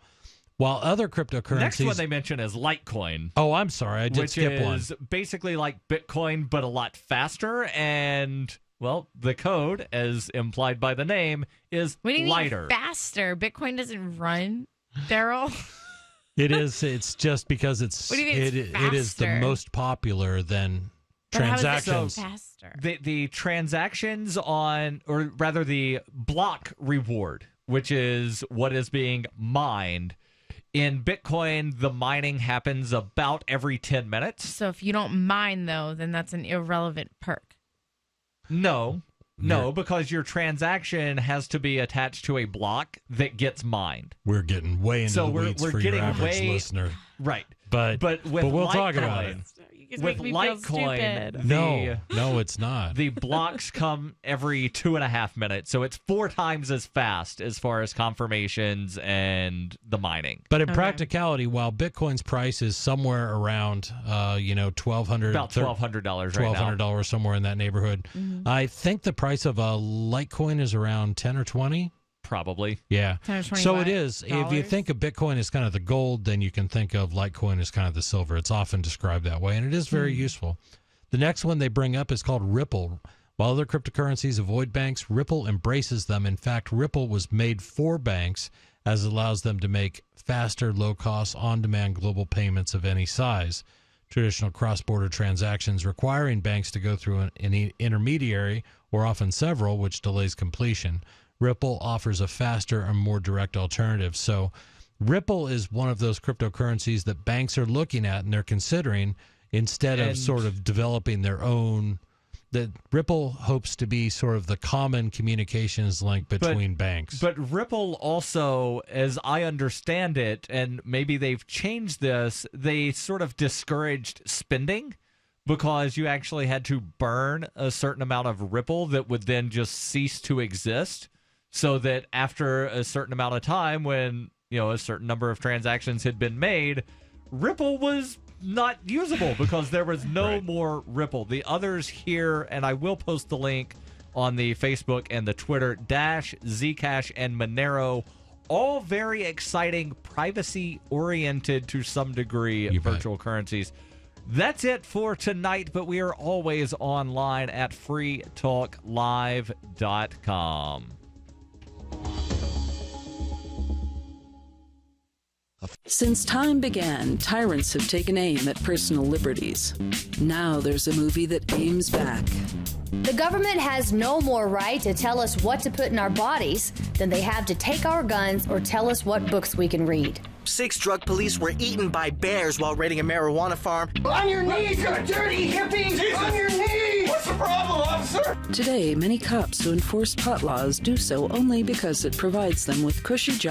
While other cryptocurrencies... Next one they mention is Litecoin. Oh, I'm sorry. I did skip one. Which is basically like Bitcoin, but a lot faster. And, well, the code, as implied by the name, is What do you lighter. mean faster? Bitcoin doesn't run, Darryl. It is. It's just because it's What do you mean it's it is the faster? most popular than But how is it transactions. so faster? The transactions on, or rather the block reward, which is what is being mined. In Bitcoin, the mining happens about every 10 minutes. So if you don't mine, though, then that's an irrelevant perk. No, because your transaction has to be attached to a block that gets mined. We're getting way into So the we're weeds for getting your average way- listener. Right. But we'll talk about it. guys With make me feel Litecoin, stupid. No, it's not. The blocks come every 2.5 minutes, so it's 4 times as fast as far as confirmations and the mining. But in practicality, while Bitcoin's price is somewhere around, $1,200, About $1,200 right now. $1,200 somewhere in that neighborhood, I think the price of a Litecoin is around 10 or 20. Probably. Yeah. 10 or 20 So it is. If you dollars? think of Bitcoin as kind of the gold, then you can think of Litecoin as kind of the silver. It's often described that way, and it is very useful. The next one they bring up is called Ripple. While other cryptocurrencies avoid banks, Ripple embraces them. In fact, Ripple was made for banks, as it allows them to make faster, low-cost, on-demand global payments of any size. Traditional cross-border transactions requiring banks to go through an intermediary, or often several, which delays completion. Ripple offers a faster and more direct alternative. So Ripple is one of those cryptocurrencies that banks are looking at and they're considering, instead of sort of developing their own. That Ripple hopes to be sort of the common communications link between banks. But Ripple also, as I understand it, and maybe they've changed this, they sort of discouraged spending, because you actually had to burn a certain amount of Ripple that would then just cease to exist, so that after a certain amount of time, when a certain number of transactions had been made, Ripple was not usable because there was no more Ripple. The others here, and I will post the link on the Facebook and the Twitter, Dash, Zcash, and Monero, all very exciting, privacy-oriented to some degree virtual currencies. That's it for tonight, but we are always online at freetalklive.com. Since time began, tyrants have taken aim at personal liberties. Now there's a movie that aims back. The government has no more right to tell us what to put in our bodies than they have to take our guns or tell us what books we can read. 6 drug police were eaten by bears while raiding a marijuana farm. On your knees, you dirty hippie! Jesus. On your knees! What's the problem, officer? Today, many cops who enforce pot laws do so only because it provides them with cushy jobs.